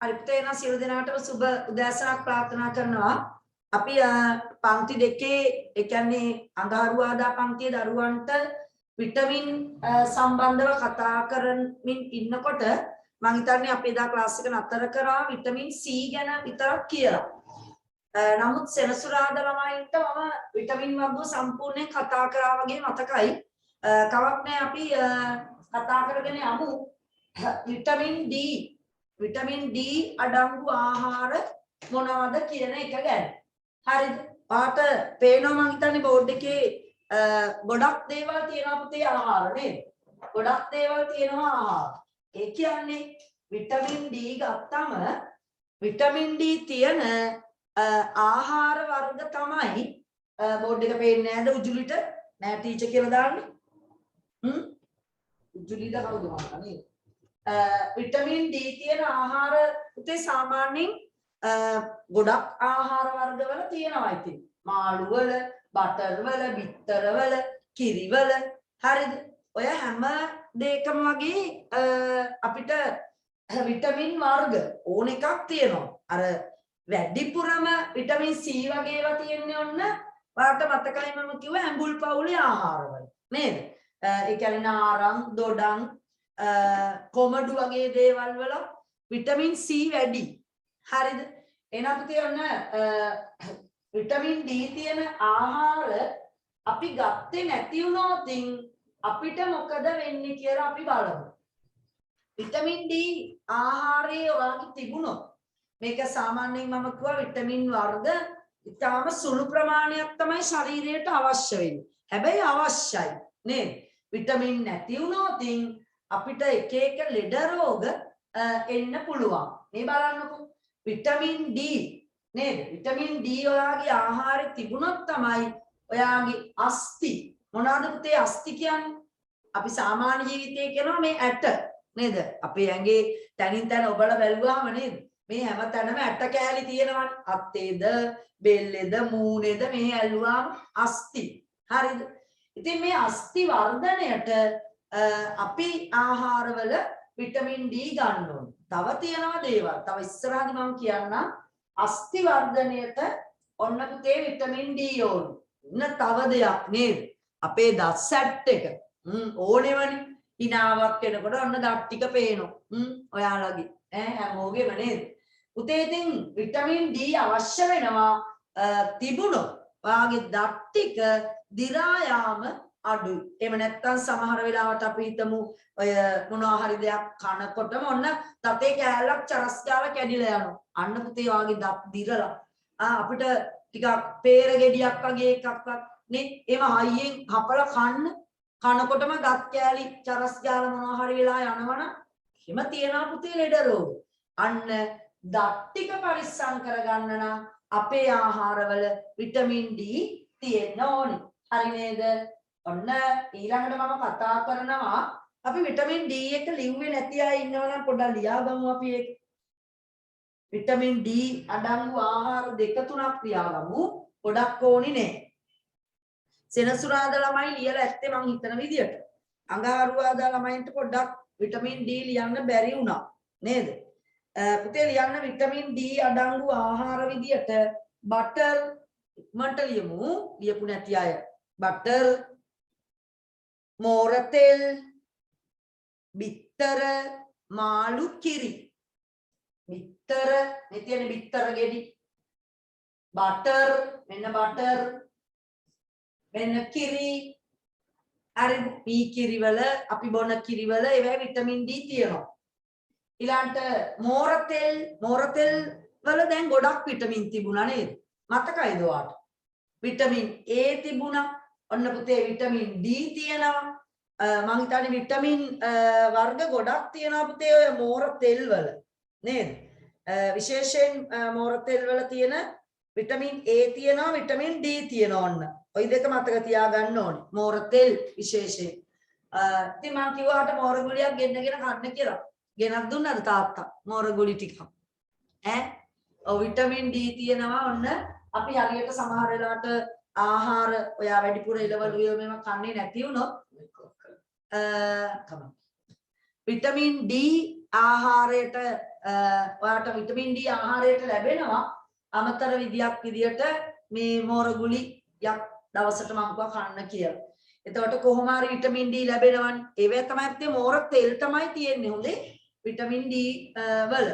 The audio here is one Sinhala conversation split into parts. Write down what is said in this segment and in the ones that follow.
අරිප්තේන සියලු දෙනාටම සුබ උදෑසනක් ප්‍රාර්ථනා කරනවා. අපි පන්ති දෙකේ ඒ කියන්නේ අඟහරුවාදා පන්තියේ දරුවන්ට විටමින් සම්බන්ධව කතා කරමින් ඉන්නකොට මම හිතන්නේ අපි එදා ක්ලාස් එක නතර කරා විටමින් C ගැන විතරක් කියලා. නමුත් සෙනසුරාදා ළමයින්ට මම විටමින් වර්ග සම්පූර්ණයෙන් කතා කරා වගේ මතකයි. කවක් නැහැ අපි කතා කරගෙන යමු විටමින් D අඩංගු ආහාර මොනවද කියන එක ගැන. හරිද? පාට පේනවා මං හිතන්නේ බෝඩ් එකේ ගොඩක් දේවල් තියෙනවා පුතේ ආහාර නේද? ගොඩක් දේවල් තියෙනවා ආහාර. ඒ කියන්නේ විටමින් D ගත්තම විටමින් D තියෙන ආහාර වර්ග තමයි බෝඩ් එක පේන්නේ නැද්ද උජුලිට? නෑ ටීචර් කියලා දාන්නේ. උජුලිට කවුද මන්නේ? විටමින් D තියෙන ආහාර උතේ සාමාන්‍යයෙන් ගොඩක් ආහාර වර්ගවල තියෙනවා ඉතින්. මාළු වල, බටර් වල, බිත්තර වල, කිරි වල හරිද? ඔය හැම දෙයකම වගේ අපිට විටමින් වර්ග ඕන එකක් තියෙනවා. අර වැඩිපුරම විටමින් C වගේ ඒවා තියෙන්නේ ඔන්න ඔයාලට මතකයි මම කිව්වා ඇඹුල් පවුලේ ආහාරවල නේද? ඒ කියන්නේ නාරං, දොඩම් කොමඩු වගේ දේවල් වල විටමින් C වැඩි. හරිද? එහෙනම් පුතේ ඔන්න විටමින් D තියෙන ආහාර අපි ගත්තේ නැති වුණොත් අපිට මොකද වෙන්නේ කියලා අපි බලමු. විටමින් D ආහාරයේ ඔයාලට තිබුණොත් මේක සාමාන්‍යයෙන් මම කිව්වා විටමින් වර්ග ඉතාම සුළු ප්‍රමාණයක් තමයි ශරීරයට අවශ්‍ය වෙන්නේ. හැබැයි අවශ්‍යයි නේද? විටමින් නැති වුණොත් අපිට එක එක ලෙඩ රෝග එන්න පුළුවන්. මේ බලන්නකෝ විටමින් D නේද? විටමින් D ඔයාගේ ආහාරේ තිබුණොත් තමයි ඔයාගේ අස්ථි මොනවාද පුතේ අස්ථි කියන්නේ? අපි සාමාන්‍ය ජීවිතයේ කියනවා මේ ඇට නේද? අපේ ඇඟේ තනින් තන ඔබලා බැලුවාම නේද? මේ හැම තැනම ඇට කෑලි තියෙනවනේ. අත්තේද, බෙල්ලේද, මූණේද මේ ඇල්ලුවාම අස්ථි. හරිද? ඉතින් මේ අස්ථි වර්ධනයට අපි ආහාරවල විටමින් D ගන්න ඕනේ. තව තියෙනවා දේවල්. තව ඉස්සරහදී මම කියන්නම් අස්ථි වර්ධනයට ඔන්න පුතේ විටමින් D ඕනේ. ඉන්න තව දෙයක් නේද? අපේ දත් සැට් එක. ඕනේවනේ. hinaවක් එනකොට ඔන්න දත් ටික පේනවා. ඔයාලගේ හැමෝගෙම නේද? පුතේ ඉතින් විටමින් D අවශ්‍ය වෙනවා තිබුණොත් ඔයාගේ දත් ටික දිරා යාම අඩුයි. එහෙම නැත්නම් සමහර වෙලාවට අපි හිතමු ඔය මොනවා හරි දෙයක් කනකොටම ඔන්න දතේ කෑල්ලක් චරස් ගාලා කැඩිලා යනවා. අන්න පුතේ වාගේ දත් දිරලා අපිට ටිකක් peer ගෙඩියක් වගේ එකක්වත් නේ එහෙම හයියෙන් හපලා කනකොටම දත් කෑලි චරස් ගාලා මොනවා හරි වෙලා යනවනම් එහෙම තියනවා පුතේ ලෙඩ රෝග. අන්න දත් ටික පරිස්සම් කරගන්න නම් අපේ ආහාරවල විටමින් D තියෙන්න ඕනේ. හරි නේද? ඔන්න ඊළඟට මම කතා කරනවා අපි විටමින් D එක ලිව්වේ නැති අය ඉන්නවනම් පොඩ්ඩක් ලියාගමු අපි ඒක. විටමින් D අඩංගු ආහාර 2-3ක් ලියාගමු. ගොඩක් ඕනි නෑ. සෙනසුරාදා ළමයි ලියලා ඇත්තේ මං හිතන විදියට. අඟහරුවාදා ළමයින්ට පොඩ්ඩක් විටමින් D ලියන්න බැරි වුණා නේද? පුතේ ලියන්න විටමින් D අඩංගු ආහාර විදියට බටර් ඉක්මනට ලියමු. ලියපු නැති අය. බටර් මෝර තෙල් බිත්තර මාළු කිරි බිත්තර මේ තියෙන බිත්තර ගෙඩි බටර් මෙන්න කිරි අර පී කිරි වල අපි බොන කිරි වල ඒවැ විටමින් D තියෙනවා ඊළඟට මෝර තෙල් වල දැන් ගොඩක් විටමින් තිබුණා නේද මතකයිද ඔයාලට විටමින් A තිබුණා ඔන්න පුතේ විටමින් D තියෙනවා මම හිතන්නේ විටමින් වර්ග ගොඩක් තියෙනවා පුතේ ඔය මෝර තෙල් වල නේද විශේෂයෙන් මෝර තෙල් වල තියෙන විටමින් A තියෙනවා විටමින් D තියෙනවා ඔන්න ඔය දෙක මතක තියාගන්න ඕනේ මෝර තෙල් විශේෂයෙන් ඉතින් මම කිව්වාට මෝර ගුලියක් ගෙන්නගෙන කන්න කියලා ගෙනත් දුන්නාද තාත්තා මෝර ගුලි ටිකක් ඔව් විටමින් D තියෙනවා ඔන්න අපි හරියට සමහර වෙලාවට ආහාර ඔයා වැඩිපුර එළවලු මේව කන්නේ නැති වුණොත් විටමින් D ආහාරයට ඔයාට විටමින් D ආහාරයට ලැබෙනවා අමතර විදියක් විදියට මේ මෝර ගුලියක් දවසට මම කන්න කියලා. එතකොට කොහොම හරි විටමින් D ලැබෙනවනේ. ඒවැ තමයි අපිට මෝර තෙල් තමයි තියෙන්නේ හොඳේ විටමින් D වල.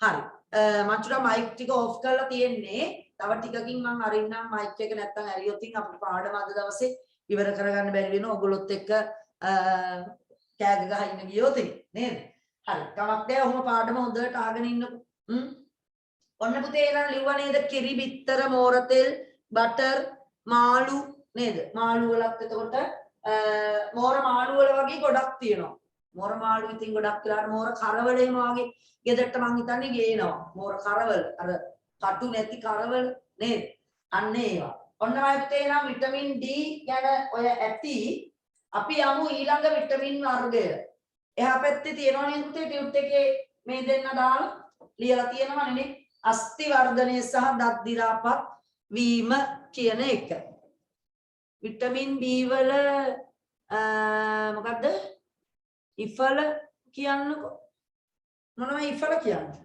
හරි. මචුරා මයික් ටික ඔෆ් කරලා තියෙන්නේ. තව ටිකකින් මම අරින්නම් මයික් එක නැත්තම් ඇරියොත් අපිට පාඩම අද දවසේ ඉවර කරගන්න බැරි වෙනවා. ඔයගොල්ලොත් එක්ක කෑග ගහින්න ගියොත් නේද? හරි. කමක් නැහැ. ඔහොම පාඩම හොඳට අහගෙන ඉන්නකො. ඔන්න පුතේ එනවා ලිව්වා නේද? කිරි බිත්තර මෝර තෙල් බටර් මාළු නේද? මාළු වලත් එතකොට මෝර මාළු වල වගේ ගොඩක් තියෙනවා. මෝර මාළු ඉතින් ගොඩක් වෙලාට මෝර කරවල එහෙම වගේ ගෙදරට මං හිතන්නේ ගේනවා. මෝර කරවල අර කටු නැති කරවල නේද? අන්න ඒවා. ඔන්න ඔය පුතේ එනවා විටමින් D ගැන ඔය ඇති අපි යමු ඊළඟ විටමින් වර්ගය. එහා පැත්තේ තියෙනවා නේද පුතේ ටියුට් එකේ මේ දෙන්න දාලා ලියලා තියෙනවනේ නේ. අස්ථි වර්ධනය සහ දත් දි รา පත් වීම කියන එක. විටමින් B වල මොකද්ද? ඉෆල කියන්නකො. මොනවද ඉෆල කියන්නේ?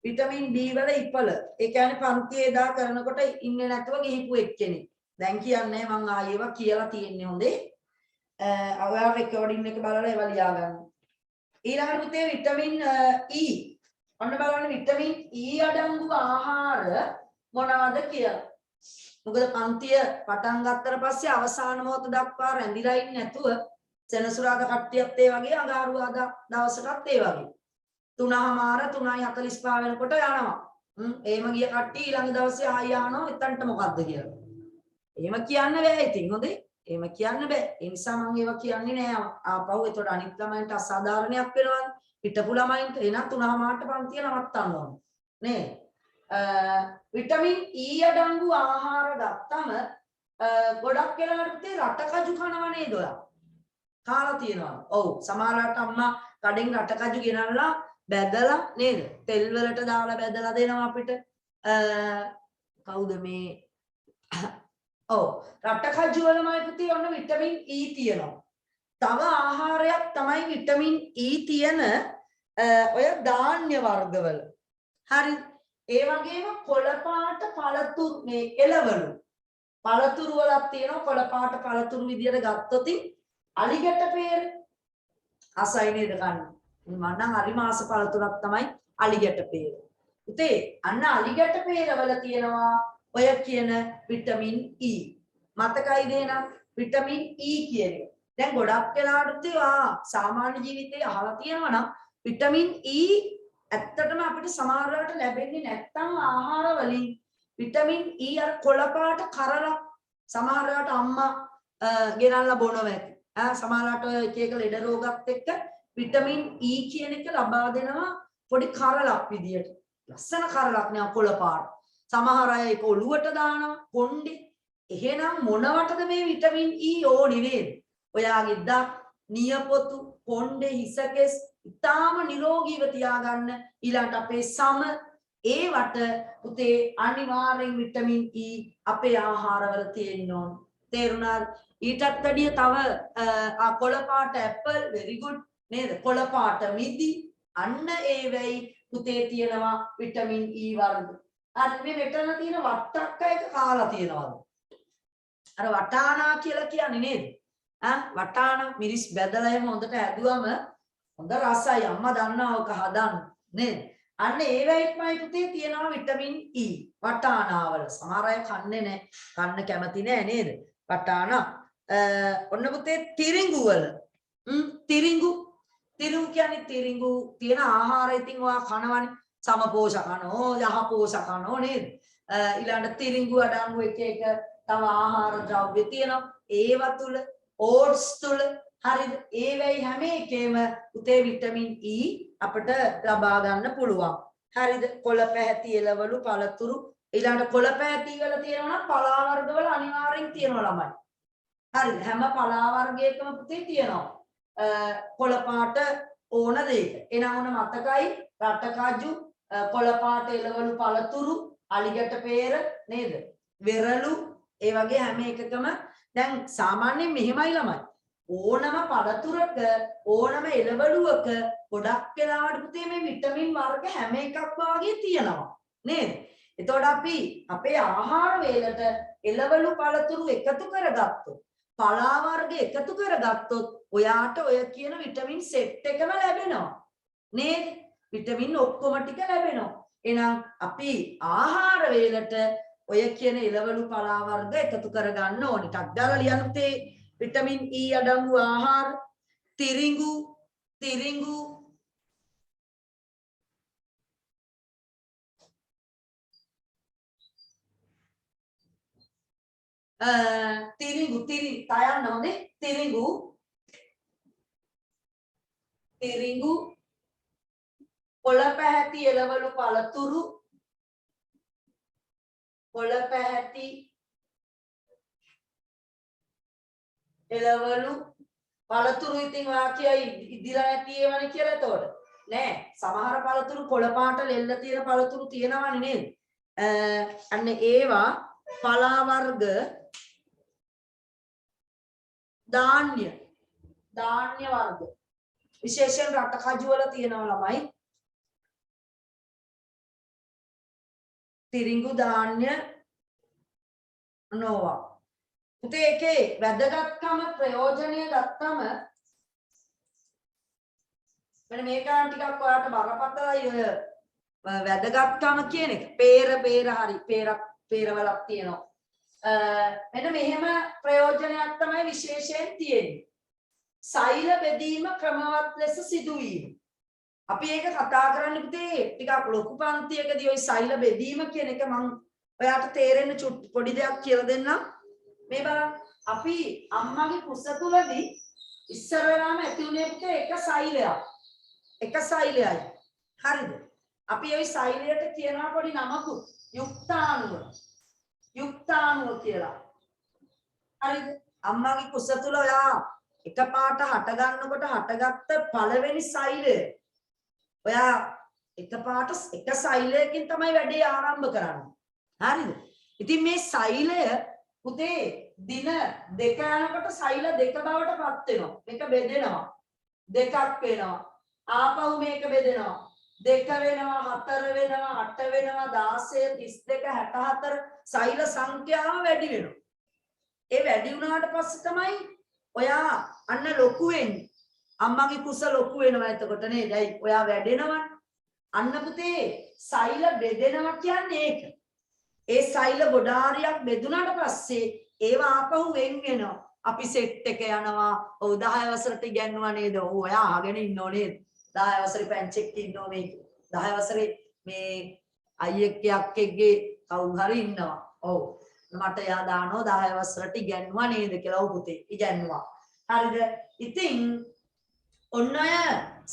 විටමින් B වල ඉෆල. ඒ කියන්නේ පන්තියේ දා කරනකොට ඉන්නේ නැතුව ගිහිපු එක්කෙනෙක්. දැන් කියන්නේ මම ආයෙව කියලා තියෙන්නේ හොඳේ. ඔයාලා රෙකෝඩින් එක බලලා ඒවා ලියා ගන්න. ඊළඟට පුතේ විටමින් E. ඔන්න බලන්න විටමින් E අඩංගු ආහාර මොනවද කියලා. මොකද පන්තිය පටන් ගත්තට පස්සේ අවසාන මොහොත දක්වා රැඳිලා ඉන්නේ නැතුව සෙනසුරාදා කට්ටියත් ඒ වගේ අඟහරුවාදා දවසටත් ඒ වගේ 3:00 3:45 වෙනකොට යනවා. එහෙම ගිය කට්ටිය ඊළඟ දවසේ ආයෙ යනවා එතනට මොකද්ද කියලා. එහෙම කියන්න බෑ ඉතින් හොඳේ. එහෙම කියන්න බෑ. ඒ නිසා මම ඒවා කියන්නේ නෑ. ආපහු එතකොට අනිත් ළමයින්ට අසාධාරණයක් වෙනවා. හිටපු ළමයින්ට එනත් 3:00ට පන්තිය නවත්තන්න ඕනේ. නේ? විටමින් E අඩංගු ආහාර ගත්තම ගොඩක් වෙලාවට රටකජු කනවා නේද ඔයා? කාලා තියෙනවා. ඔව් සමහරවිට අම්මා කඩෙන් රටකජු ගෙනල්ලා බැදලා නේද? තෙල් වලට දාලා බැදලා දෙනවා අපිට. කවුද මේ? ඔව් රටකජු වලමයි පුතේ ඔන්න විටමින් E තියෙනවා. තව ආහාරයක් තමයි විටමින් E තියෙන ඔය ධාන්‍ය වර්ගවල. හරි. ඒ වගේම කොළ පාට පළතුරු මේ එළවලු. පළතුරු වලක් තියෙනවා කොළ පාට පළතුරු විදියට ගත්තොත් අලිගැට peer අසයි නේද ගන්න. මම නම් හරි මාස පළතුරක් තමයි අලිගැට peer. උතේ අන්න අලිගැට peer වල තියෙනවා ඔය කියන විටමින් E. මතකයිද එහෙනම් විටමින් E කියන්නේ. දැන් ගොඩක් වෙලාවට සාමාන්‍ය ජීවිතේ අහලා තියෙනවා නම් විටමින් E ඇත්තටම අපිට සමහරවට ලැබෙන්නේ නැත්නම් ආහාර වලින් විටමින් E අර කොළ පාට කරලා සමහරවට අම්මා ගෙනල්ලා බොනවා ඇති. සමහරවට එක එක ලෙඩ රෝගات එක්ක විටමින් E කියන එක ලබා දෙනවා පොඩි කරලක් විදියට. ලස්සන කරලක් නේ කොළ පාට. සමහර අය ඒක ඔලුවට දානවා කොණ්ඩේ. එහෙනම් මොනවටද මේ විටමින් E ඕනි නේද? ඔයාගේ දත්, නියපොතු, කොණ්ඩේ, හිසකෙස් ඉතාම නිරෝගීව තියාගන්න ඊළඟට අපේ සම ඒවට පුතේ අනිවාර්යෙන් විටමින් E අපේ ආහාරවල තියෙන්න ඕන. තේරුණාද? ඊටත් වැඩිය තව කොළ පාට ඇපල් very good නේද? කොළ පාට මිදි අන්න ඒ වෙයි පුතේ තියෙනවා විටමින් E වර්ග. අර මේ මෙතන තියෙන වට්ටක්ක එක කාලා තියෙනවද? අර වටානා කියලා කියන්නේ නේද? වටානා මිරිස් බැදලා එහෙම හොඳට ඇදුවම හොඳ රසයි අම්මා දන්නවා ඔක හදන්න නේද? අන්න ඒ වෙයිත්මයි පුතේ තියෙනවා විටමින් E වටානාවල. සමහර අය කන්නේ නැහැ. කන්න කැමති නැහැ නේද? වටානා. ඔන්න පුතේ තිරිඟු වල. තිරිඟු කියන්නේ තිරිඟු තියෙන ආහාර ඉතින් ඔයා කනවනේ. සමපෝෂකනෝ යහපෝෂකනෝ නේද? ඊළඟට තිරිඟු අඩංගු එක තව ආහාර ද්‍රව්‍ය තියෙනවා. ඒවා තුල ඕට්ස් තුල හරිද? ඒ වෙයි හැම එකේම උතේ විටමින් E අපිට ලබා ගන්න පුළුවන්. හරිද? කොළ පැහැති එළවලු පළතුරු ඊළඟට කොළ පැහැති වල තියෙනවා නම් පලා වර්ග වල අනිවාර්යෙන් තියෙනවා ළමයි. හරිද? හැම පලා වර්ගයකම පුතේ තියෙනවා. කොළ පාට ඕන දෙයක. එනවා මොන මතකයි රටකජු කොළ පාට එළවලු පළතුරු අලිගැට peer නේද? වෙරළු ඒ වගේ හැම එකකම දැන් සාමාන්‍යයෙන් මෙහෙමයි ළමයි. ඕනම පළතුරක ඕනම එළවලුවක ගොඩක් වෙලාවට පුතේ මේ විටමින් වර්ග හැම එකක් වාගේ තියෙනවා නේද? එතකොට අපි අපේ ආහාර වේලට එළවලු පළතුරු එකතු කරගත්තොත් පලා වර්ග එකතු කරගත්තොත් ඔයාට ඔය කියන විටමින් සෙට් එකම ලැබෙනවා නේද? විටමින් ඔක්කොම ටික ලැබෙනවා. එහෙනම් අපි ආහාර වේලට ඔය කියන එළවලු පලා වර්ග එකතු කරගන්න ඕනේ. ටක් දාලා ලියන්න තේ විටමින් E අඩංගු ආහාර තිරිඟු තිරිඟු තයන්න හොඳේ තිරිඟු කොළ පැහැති එළවලු පළතුරු කොළ පැහැති එළවලු පළතුරු ඉතින් වාක්‍යයි ඉදිලා නැති ඒවනේ කියලා එතකොට නෑ සමහර පළතුරු කොළ පාට ලෙල්ල තියෙන පළතුරු තියෙනවනේ නේද අන්න ඒවා පලා වර්ග ධාන්‍ය වර්ග විශේෂයෙන් රට කජු වල තියෙනවා ළමයි තිරිඟු ධාන්‍ය නොවා පුතේ ඒකේ වැදගත්කම ප්‍රයෝජනය ගත්තම මෙන්න මේක ටිකක් ඔයාලට බරපතලයි ඔය වැදගත්කම කියන එක. පේර හරි පේරවලක් තියෙනවා. මෙන්න මෙහෙම ප්‍රයෝජනයක් තමයි විශේෂයෙන් තියෙන්නේ. සෛල බෙදීම ක්‍රමවත් ලෙස සිදුවීම. අපි ඒක කතා කරන්න පුතේ ටිකක් ලොකු පන්තියකදී ওই සෛල බෙදීම කියන එක මම ඔයාලට තේරෙන්න පොඩි දෙයක් කියලා දෙන්නම්. මේ බලන්න අපි අම්මගේ කුස තුලදී ඉස්සර වෙලාම ඇති උනේ පුතේ එක සෛලයයි. හරිද? අපි ওই සෛලයට කියනවා පොඩි නමකුත් යුක්තාණුව කියලා. හරිද? අම්මගේ කුස තුල ඔයා එකපාරට හට ගන්නකොට හටගත්ත පළවෙනි සෛලය ඔයා එකපාරට එක සෛලයකින් තමයි වැඩේ ආරම්භ කරන්නේ. හරිද? ඉතින් මේ සෛලය පුතේ දින දෙක යනකොට සෛල දෙක බවට පත් වෙනවා. මේක බෙදෙනවා. දෙකක් වෙනවා. ආපහු මේක බෙදෙනවා. 2 වෙනවා 4 වෙනවා 8 වෙනවා 16 32 64 සෛල සංඛ්‍යාව වැඩි වෙනවා. ඒ වැඩි වුණාට පස්සේ තමයි ඔයා අන්න ලොකු වෙන්නේ. අම්මගේ කුස ලොකු වෙනවා එතකොට නේද? ඇයි? ඔයා වැඩෙනවනේ. අන්න පුතේ සෛල බෙදෙනවා කියන්නේ ඒක. ඒ සෛල ගොඩාරියක් බෙදුනාට පස්සේ ඒවා ආපහු වෙන් වෙනවා. අපි සෙට් එක යනවා. ඔව් 10 වසරට ඉගෙනුවා නේද? ඔව් ඔයා අහගෙන ඉන්නෝ නේද? 10 වසරේ පැංචෙක් ඉන්නෝ මේ 10 වසරේ මේ අයියෙක් යක්කෙක්ගේ කවුරු හරි ඉන්නවා. ඔව් මට එයා දානවා 10 වසරට ඉගෙනුවා නේද කියලා. ඔව් පුතේ ඉගෙනුවා. හරිද? ඉතින් ඔන්න ඔය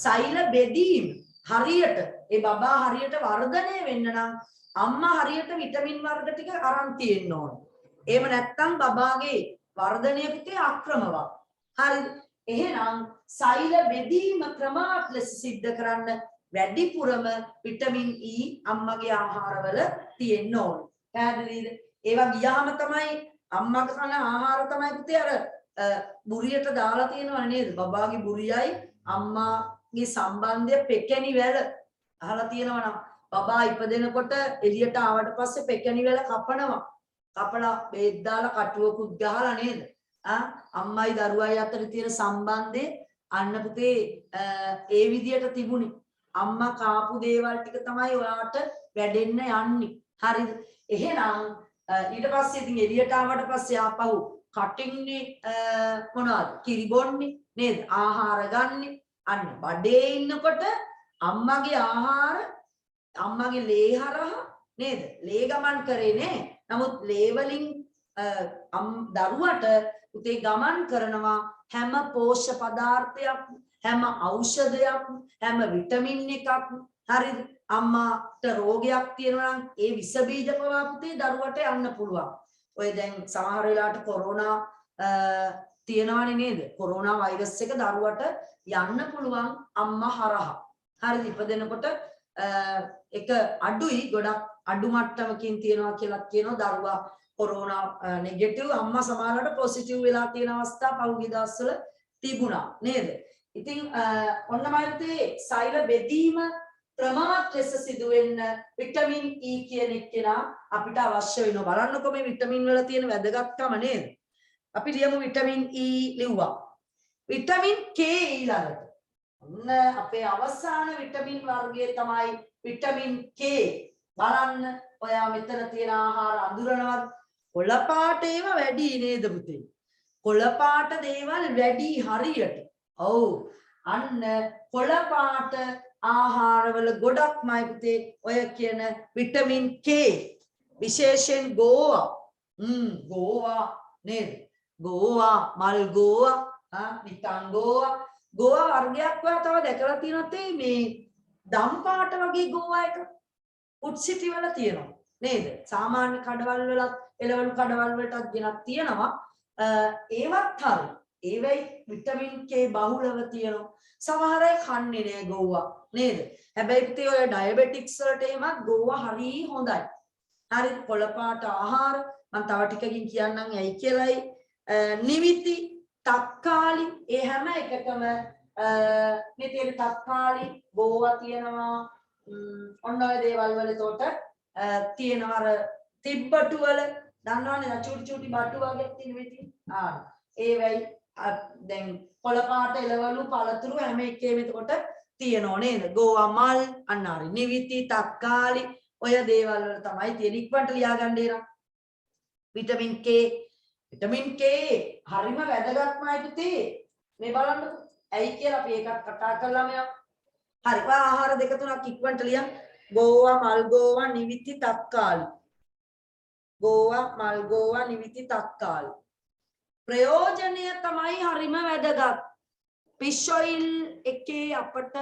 සෛල බෙදීම හරියට ඒ බබා හරියට වර්ධනය වෙන්න නම් අම්මා හරියට විටමින් වර්ග ටික අරන් තියෙන්න ඕන. එහෙම නැත්නම් බබාගේ වර්ධනය පිටේ අක්‍රමවත්. හරිද? එහෙනම් සෛල බෙදීම ක්‍රමවත් ලෙස සිද්ධ කරන්න වැඩිපුරම විටමින් E අම්මගේ ආහාරවල තියෙන්න ඕන. පැහැදිලිද? ඒවා ගියාම තමයි අම්මා කන ආහාර තමයි පුතේ අර බුරියට දාලා තියෙනව නේද? බබාගේ බුරියයි අම්මාගේ සම්බන්ධය පෙකෙනි වැල අහලා තියෙනවා නම් බබා ඉපදෙනකොට එළියට ආවට පස්සේ පෙකෙනි වැල කපනවා. කපලා බේත් දාලා කටුවකුත් ගහලා නේද? අම්මයි දරුවයි අතර තියෙන සම්බන්ධය අන්න පුතේ ඒ විදියට තිබුණේ. අම්මා කාපු දේවල් ටික තමයි ඔයාට වැඩෙන්න යන්නේ. හරිද? එහෙනම් ඊට පස්සේ ඉතින් එළියට ආවට පස්සේ ආපහු කටින්නේ මොනවද? කිරි බොන්නේ නේද? ආහාර ගන්නේ. අන්න බඩේ ඉන්නකොට අම්මගේ ආහාර අම්මගේ ලේ හරහා නේද? ලේ ගමන් කරේ නේ. නමුත් ලේ වලින් දරුවට උතේ ගමන් කරනවා හැම පෝෂ්‍ය පදාර්ථයක්, හැම ඖෂධයක්, හැම විටමින් එකක්. හරිද? අම්මාට රෝගයක් තියෙනවා නම් ඒ විස බීජ පවා පුතේ දරුවට යන්න පුළුවන්. ඔය දැන් සමහර වෙලාවට කොරෝනා තියෙනවනේ නේද? කොරෝනා වෛරස් එක දරුවට යන්න පුළුවන් අම්මා හරහා. හරිද? ඉපදෙනකොට එක අඩුයි ගොඩක් අඩු මට්ටමකින් තියෙනවා කියලා කියනවා දරුවා කොරෝනා නෙගටිව් අම්මා සමහරවිට පොසිටිව් වෙලා තියෙන අවස්ථා පහුගිය දවස්වල තිබුණා නේද? ඉතින් ඔන්නමයි පුතේ සෛල බෙදීම ක්‍රමවත් ලෙස සිදු වෙන්න විටමින් E කියන එක්කෙනා අපිට අවශ්‍ය වෙනවා. බලන්නකො මේ විටමින් වල තියෙන වැදගත්කම නේද? අපි ලියමු විටමින් E ලිව්වා. විටමින් K ඊළඟට. ඔන්න අපේ අවසාන විටමින් වර්ගය තමයි විටමින් K. බලන්න ඔයා මෙතන තියෙන ආහාර අඳුරනවත් කොළ පාට ඒවා වැඩි නේද පුතේ? කොළ පාට දේවල් වැඩි හරියට. ඔව්. අන්න කොළ පාට ආහාරවල ගොඩක්මයි පුතේ ඔය කියන විටමින් K. විශේෂයෙන් ගෝවා. ගෝවා නේද? ගෝවා, මල් ගෝවා, නිකං ගෝවා. ගෝවා වර්ගයක් ඔයා තව දැකලා තියෙනවද මේ දම් පාට වගේ ගෝවා එක? උත්සිටි වල තියෙනවා නේද? සාමාන්‍ය කඩවල් වලත් එළවලු කඩවල් වලටත් ගෙනත් තියෙනවා. ඒවත් හරි. ඒවයි විටමින් K බහුලව තියෙනවා. සමහර අය කන්නේ නෑ ගෝවා නේද? හැබැයි පුතේ ඔය ඩයබටික්ස් වලට එමත් ගෝවා හරි හොඳයි. හරි කොළ පාට ආහාර මම තව ටිකකින් කියන්නම් ඇයි කියලායි. නිවිති තක්කාලි ඒ හැම එකකම මේ තියෙන තක්කාලි ගෝවා තියෙනවා. ඔන්න ඔය දේවල් වල එතකොට තියෙනවා අර තිබ්බටු වල දන්නවනේ චූටි චූටි බටු වගේ තියෙන විදිහ. ඒ වෙයි දැන් කොළ පාට එළවලු පළතුරු හැම එකේම එතකොට තියෙනව නේද? ගෝවා මල් අන්න හරි. නිවිති තක්කාලි ඔය දේවල් වල තමයි තියෙන. ඉක්මනට ලියා ගන්න එනවා. Vitamin K. විටමින් K හරිම වැදගත්මයි පුතේ. මේ බලන්නකො. ඇයි කියලා අපි ඒකත් කතා කළාම යමු. හරි. ඔය ආහාර දෙක තුනක් ඉක්මනට ලියන්න. ගෝවා මල් ගෝවා නිවිති තක්කාලි. ගෝවා මල් ගෝවා නිවිති තක්කාලි. ප්‍රයෝජනය තමයි හරිම වැදගත්. fish oil එකේ අපට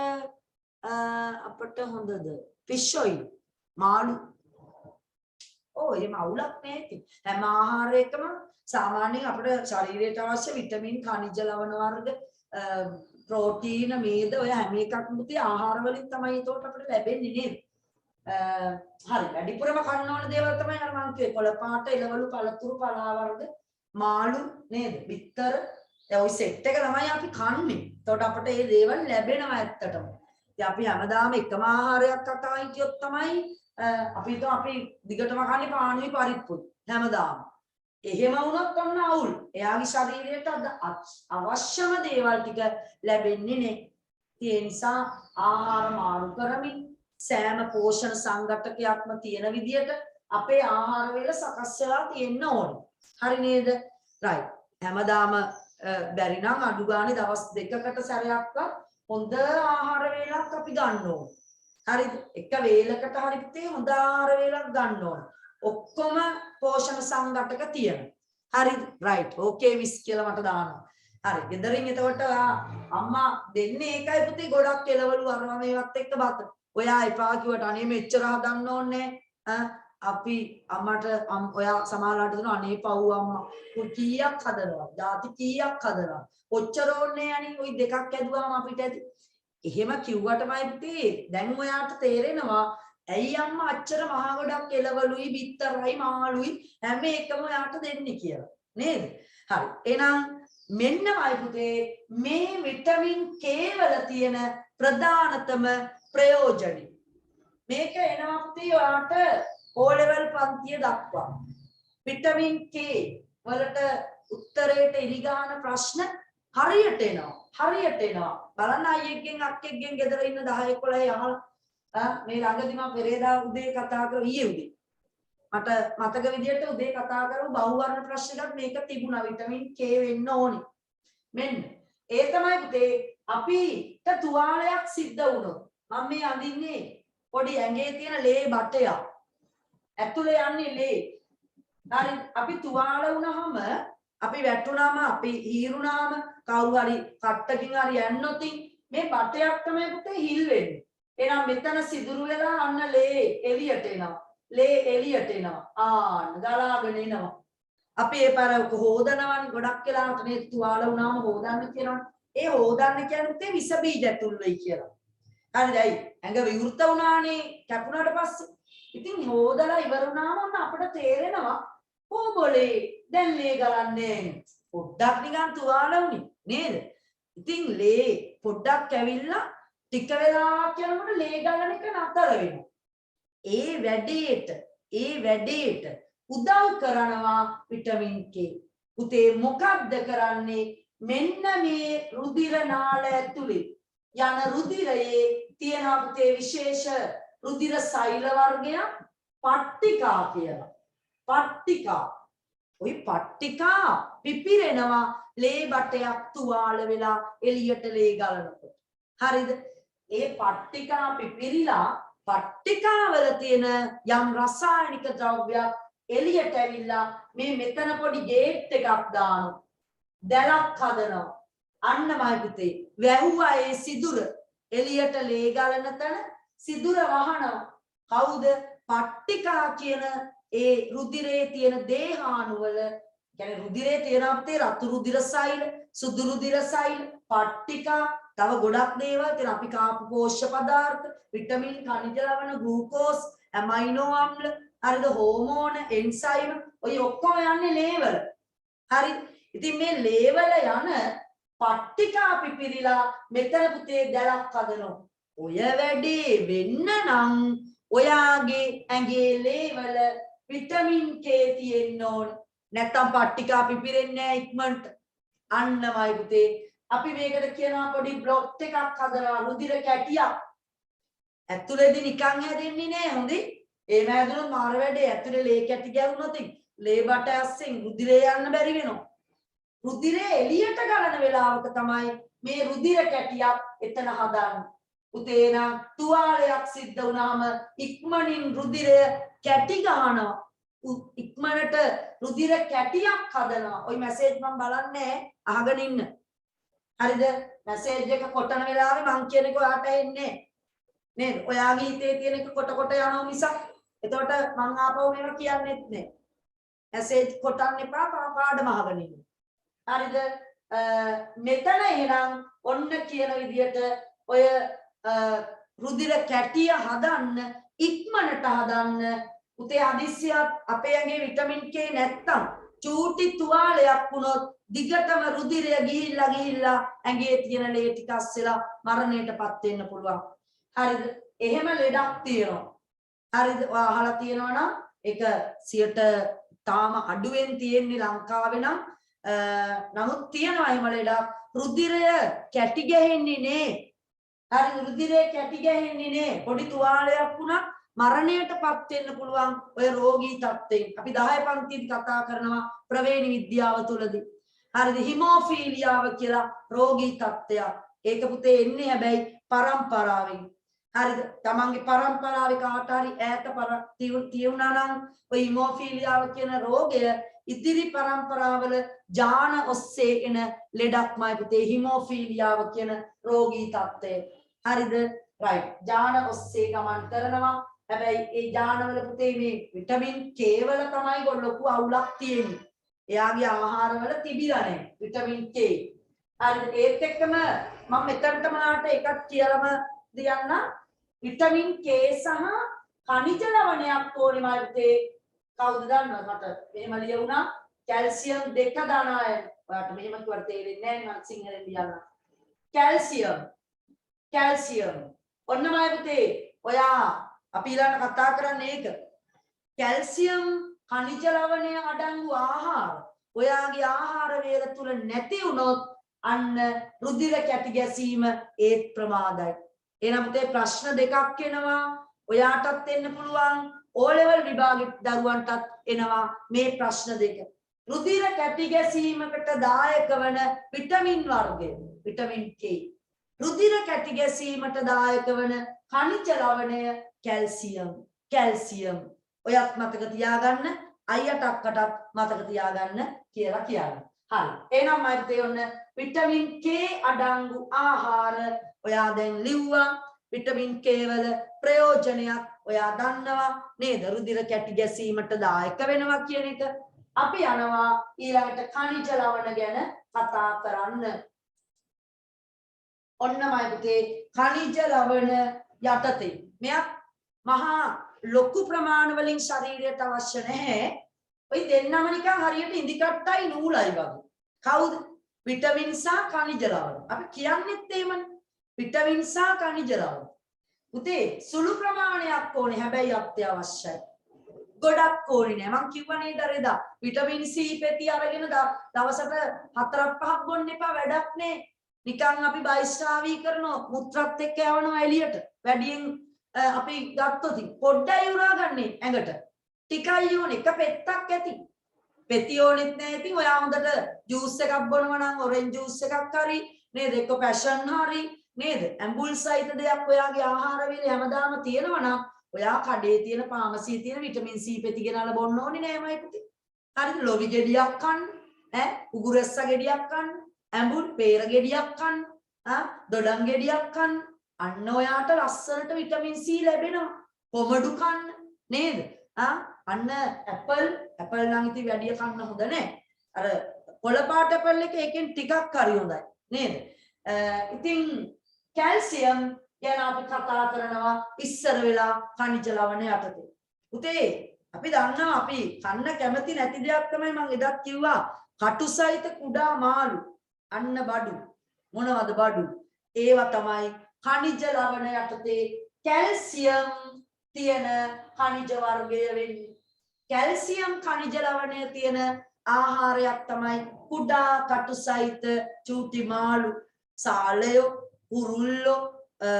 හොඳද? fish oil මාළු. ඔව් එහෙම අවුලක් නැහැ. හැම ආහාරයකම සාමාන්‍යයෙන් අපේ ශරීරයට අවශ්‍ය විටමින් ඛනිජ ලවණ වර්ග ප්‍රෝටීන මේද ඔය හැම එකක්ම පුතේ ආහාර වලින් තමයි ඒකට අපිට ලැබෙන්නේ නේද? හරි වැඩිපුරම කන්න ඕන දේවල් තමයි අර මං කිව්වේ කොළ පාට එළවලු පළතුරු පලා වර්ග මාළු නේද? බිත්තර දැන් ওই සෙට් එක තමයි අපි කන්නේ. එතකොට අපිට මේ දේවල් ලැබෙනවා ඇත්තටම. ඉතින් අපි හැමදාම එකම ආහාරයක් කතා හිටියොත් තමයි අපි දිගටම කන්නේ පානුයි පරිප්පුයි හැමදාම. එහෙම වුණොත් ඔන්න අවුල්. එයාගේ ශරීරයට අවශ්‍යම දේවල් ටික ලැබෙන්නේ නැහැ. ඒ නිසා ආහාර මාරු කරමින් සෑම පෝෂණ සංඝටකයක්ම තියෙන විදිහට අපේ ආහාර වේල සකස් වෙලා තියෙන්න ඕනේ. හරි නේද? right. හැමදාම බැරි නම් අඩු ගානේ දවස් දෙකකට සැරයක්වත් හොඳ ආහාර වේලක් අපි ගන්න ඕනේ. හරිද? එක වේලකට හරි පුතේ හොඳ ආහාර වේලක් ගන්න ඕනේ. ඔක්කොම පෝෂණ සංඝටක තියෙනවා. හරිද? right. okay මිස් කියලා මට දානවා. හරි. ගෙදරින් එතකොට අම්මා දෙන්නේ ඒකයි පුතේ ගොඩක් එළවලු අරවා මේවත් එක්ක බත. ඔයා එපා කිව්වට අනේ මෙච්චර හදන්න ඕනේ අපි අම්මට ඔයා සමාලාට දෙනවා අනේ පව් අම්මා කීයක් හදනවා දාති කීයක් හදනවා ඔච්චර ඕනේ අනේ ওই දෙකක් ඇදුවාම අපිට ඇති එහෙම කිව්වටමයි පුතේ දැන් ඔයාට තේරෙනවා ඇයි අම්මා අච්චර මහා ගොඩක් එළවලුයි බිත්තරයි මාළුයි හැම එකම ඔයාට දෙන්නේ කියලා නේද හරි එහෙනම් මෙන්නමයි පුතේ මේ විටමින් K වල තියෙන ප්‍රධානතම ප්‍රයෝජන මේක එනවා පුතේ ඔයාට O level පන්තිය දක්වා විටමින් K වලට උත්තරයට ඉරිගාන ප්‍රශ්න හරියට එනවා බලන්න අයියෙක්ගෙන් අක්කෙක්ගෙන් ගෙදර ඉන්න 10 11 අහලා මේ ළඟදී මම පෙරේදා උදේ කතා කරා ඊයේ උදේ මට මතක විදියට උදේ කතා කරපු බහුවර්ණ ප්‍රශ්නයක් මේක තිබුණා විටමින් K වෙන්න ඕනි මෙන්න ඒ තමයි පුතේ අපිට තුවාලයක් සිද්ධ වුණොත් මම මේ අඳින්නේ පොඩි ඇඟේ තියෙන ලේ බටයක් ඇතුලේ යන්නේ ලේ හරි අපි තුවාල වුණාම අපි වැටුණාම අපි හීරුණාම කවුරු හරි කට්ටකින් හරි යන්නොතින් මේ බටයක් තමයි පුතේ හිල් වෙන්නේ එහෙනම් මෙතන සිදුරු වෙලා අන්න ලේ එළියට එනවා ආන්න ගලාගෙන එනවා අපි ඒ පාර හොදනවනේ ගොඩක් වෙලාවට මේ තුවාල වුණාම හොදන්න කියනවා ඒ හොදන්න කියන්නේ විස බීජ ඇතුල් වෙයි කියලා හරිද ඇයි ඇඟ විවෘත වුණානේ කැපුණාට පස්සේ ඉතින් හොදලා ඉවර වුණාම ඔන්න අපිට තේරෙනවා කොබොලේ දැන් ලේ ගලන්නේ පොඩ්ඩක් නිකන් තුවාල වුණේ නේද ඉතින් ලේ පොඩ්ඩක් ඇවිල්ලා ටික වෙලාවක් යනකොට ලේ ගලන එක නතර වෙනවා. ඒ වැඩේට උදව් කරනවා විටමින් K. පුතේ මොකක්ද කරන්නේ? මෙන්න මේ රුධිර නාල ඇතුලේ යන රුධිරයේ තියෙන පුතේ විශේෂ රුධිර සෛල වර්ගයක් පට්ටිකා කියලා. පට්ටිකා. ওই පට්ටිකා පිපිරෙනවා ලේ බටයක් තුවාල වෙලා එළියට ලේ ගලනකොට. හරිද? ඒ පට්ටිකා පිපිරිලා පට්ටිකාවල තියෙන යම් රසායනික ද්‍රව්‍යයක් එළියට ඇවිල්ලා මේ මෙතන පොඩි ගේට් එකක් දානවා. දැලක් හදනවා. අන්නමයි පුතේ. වැහුවා ඒ සිදුර එළියට ලේ ගලන තැන සිදුර වහනවා. කවුද? පට්ටිකා කියන ඒ රුධිරයේ තියෙන දේහාණු වල කියන්නේ රුධිරයේ තියෙන අපේ රතු රුධිර සෛල, සුදු රුධිර සෛල, පට්ටිකා තව ගොඩක් දේවල් තියෙන අපි කාපු පෝෂ්‍ය පදාර්ථ, විටමින්, khනිජ ලවණ, ග්ලූකෝස්, ඇමයිනෝ අම්ල, හරිද? හෝමෝන, එන්සයිම ඔය ඔක්කොම යන්නේ ලේවල. හරි? ඉතින් මේ ලේවල යන පට්ටිකා පිපිරිලා මෙතන පුතේ දැලක් හදනවා. ඔය වැඩේ වෙන්න නම් ඔයාගේ ඇඟේ ලේවල විටමින් K තියෙන්න ඕන. නැත්තම් පට්ටිකා පිපිරෙන්නේ නැහැ ඉක්මනට. අන්නමයි පුතේ. අපි මේකට කියනවා පොඩි බ්ලොක් එකක් හදනවා රුධිර කැටියක්. ඇතුලේදී නිකන් හැදෙන්නේ නැහැ හොඳේ. එහෙම හැදුනොත් මාර වැඩේ. ඇතුලේ ලේ කැටි ගැවුනොත් ලේ බට ඇස්සෙන් රුධිරය යන්න බැරි වෙනවා. රුධිරය එළියට ගලන වෙලාවක තමයි මේ රුධිර කැටියක් එතන හදන්නේ. පුතේ නම් තුවාලයක් සිද්ධ වුණාම ඉක්මනින් රුධිරය කැටි ගන්නවා. ඉක්මනට රුධිර කැටියක් හදනවා. ওই මැසේජ් මම බලන්නේ අහගෙන ඉන්න. හරිද? මැසේජ් එක කොටන වෙලාවේ මං කියන එක ඔයාට එන්නේ නේද? ඔයාගේ හිතේ තියෙන එක කොට යනවා මිසක්. එතකොට මං ආපහු මේවා කියන්නෙත් නෑ. මැසේජ් කොටන්න එපා පාඩම අහගෙන ඉන්න. හරිද? මෙතන එහෙනම් ඔන්න කියන විදියට ඔය රුධිර කැටිය හදන්න ඉක්මනට හදන්න පුතේ හදිස්සියක් අපේ ඇඟේ විටමින් K නැත්තම් චූටි තුවාලයක් වුණොත් දිගටම රුධිරය ගිහිල්ලා ඇඟේ තියෙන ලේ ටික අස්සලා මරණයටපත් වෙන්න පුළුවන්. හරිද? එහෙම ලෙඩක් තියෙනවා. හරිද? ඔයා අහලා තියෙනවා නම් ඒක 100ට තාම අඩුවෙන් තියෙන්නේ ලංකාවේ නම් නමුත් තියෙනවා එහෙම ලෙඩක්. රුධිරය කැටි ගැහෙන්නේ නේ. හරි රුධිරය කැටි ගැහෙන්නේ නේ. පොඩි තුවාලයක් වුණා මරණයටපත් වෙන්න පුළුවන් ඔය රෝගී තත්ත්වයෙන්. අපි 10 පන්තියේදී කතා කරනවා ප්‍රවේණි විද්‍යාව තුළදී. හරිද? හිමෝෆීලියාව කියලා රෝගී තත්ත්වයක්. ඒක පුතේ එන්නේ හැබැයි පරම්පරාවෙන්. හරිද? තමන්ගේ පරම්පරාවේ කාට හරි ඈත තියුණා නම් ඔය හිමෝෆීලියාව කියන රෝගය ඉදිරි පරම්පරාවල ජාන ඔස්සේ එන ලෙඩක්මයි පුතේ හිමෝෆීලියාව කියන රෝගී තත්ත්වය. හරිද? right. ජාන ඔස්සේ ගමන් කරනවා. හැබැයි ඒ ජානවල පුතේ මේ විටමින් K වල තමයි ලොකු අවුලක් තියෙන්නේ. එයාගේ ආහාරවල තිබිලා නැහැ විටමින් K. හරිද? ඒත් එක්කම මම මෙතනටම ආට එකක් කියලාම දියන්න විටමින් K සහ khනිජ ලවණයක් ඕනෙමයි පුතේ. කවුද දන්නවද? මට එහෙම ලියුණා කැල්සියම් 2 දාන අය. ඔයාලට මෙහෙම කිව්වට තේරෙන්නේ නැහැ මම සිංහලෙන් ලියන්න. කැල්සියම් ඔන්නමයි පුතේ. ඔයා අපි ඊළඟ කතා කරන්නේ ඒක. කැල්සියම් khනිජ ලවණය අඩංගු ආහාර ඔයාගේ ආහාර වේල තුල නැති වුණොත් අන්න රුධිර කැටි ගැසීම ඒත් ප්‍රමාදයි. එහෙනම් පුතේ ප්‍රශ්න දෙකක් එනවා. ඔයාටත් එන්න පුළුවන්. O level විභාගෙ දරුවන්ටත් එනවා මේ ප්‍රශ්න දෙක. රුධිර කැටි ගැසීමකට දායක වන විටමින් වර්ගය විටමින් K. රුධිර කැටි ගැසීමට දායක වන khනිජ ලවණය කැල්සියම්. ඔයත් මතක තියාගන්න. අයියට අක්කටත් මතක තියාගන්න කියලා කියන්නේ. හරි. එහෙනම් මයිත් ඔන්න විටමින් K අඩංගු ආහාර ඔයා දැන් ලිව්වා. විටමින් K වල ප්‍රයෝජනයක් ඔයා දන්නවා නේද? රුධිර කැටි ගැසීමට දායක වෙනවා කියන එක. අපි යනවා ඊළඟට khනිජ ලවණ ගැන කතා කරන්න. ඔන්නමයි පුතේ khනිජ ලවණ යටතේ. මෙයක් මහා ලොකු ප්‍රමාණ වලින් ශරීරයට අවශ්‍ය නැහැ. ඔය දෙන්නම නිකන් හරියට ඉඳි කට්ටයි නූලයි වගේ. කවුද? විටමින් සහ ඛනිජ ලවණ. අපි කියන්නේත් එහෙමනේ. විටමින් සහ ඛනිජ ලවණ. පුතේ සුළු ප්‍රමාණයක් ඕනේ හැබැයි අත්‍යවශ්‍යයි. ගොඩක් ඕනේ නෑ. මං කිව්වා නේද අර එදා විටමින් C පෙති අරගෙන දවසට 4-5ක් බොන්න එපා වැඩක් නෑ. නිකන් අපි බයිස්ටාවී කරනවා මුත්‍රාත් එක්ක යවනවා එළියට. වැඩියෙන් අපි ගත්තොත් පොඩ්ඩයි උරා ගන්නේ ඇඟට. ටිකයි ඕනේ එක පෙත්තක් ඇති. පෙති ඕනෙත් නෑ. ඉතින් ඔයා හොඳට ජූස් එකක් බොනවා නම් ඔරෙන්ජ් ජූස් එකක් හරි නේද? එක්ක පැෂන් හරි නේද? ඇම්බුල් සහිත දෙයක් ඔයාගේ ආහාර වේලේ හැමදාම තියෙනවා නම් ඔයා කඩේ තියෙන පාමසියේ තියෙන විටමින් C පෙති ගෙනල්ලා බොන්න ඕනේ නෑමයි පුතේ. හරිද? ලොවි ගෙඩියක් කන්න, උගුරැස්ස ගෙඩියක් කන්න, ඇඹුල් peer ගෙඩියක් කන්න, දොඩම් ගෙඩියක් කන්න. අන්න ඔයාට ලස්සනට විටමින් C ලැබෙනවා. පොමඩු කන්න නේද? අන්න ඇපල් නම් ඉතින් වැඩි කන්න හොඳ නෑ. අර කොළ පාට ඇපල් එක එකෙන් ටිකක් හරි හොඳයි නේද? ඉතින් කැල්සියම් ගැන අපි කතා කරනවා ඉස්සර වෙලා ඛනිජ ලවණ යටතේ. පුතේ අපි දන්නවා අපි කන්න කැමති නැති දෙයක් තමයි මම එදත් කිව්වා කටු සහිත කුඩා මාළු. අන්න බඩු. මොනවද බඩු? ඒවා තමයි ඛනිජ ලවණ යටතේ කැල්සියම් තියෙන ඛනිජ වර්ගය වෙන්නේ. කැල්සියම් ඛනිජ ලවණය තියෙන ආහාරයක් තමයි කුඩා කටු සහිත චූටි මාළු, සාලයෝ, කුරුල්ලෝ,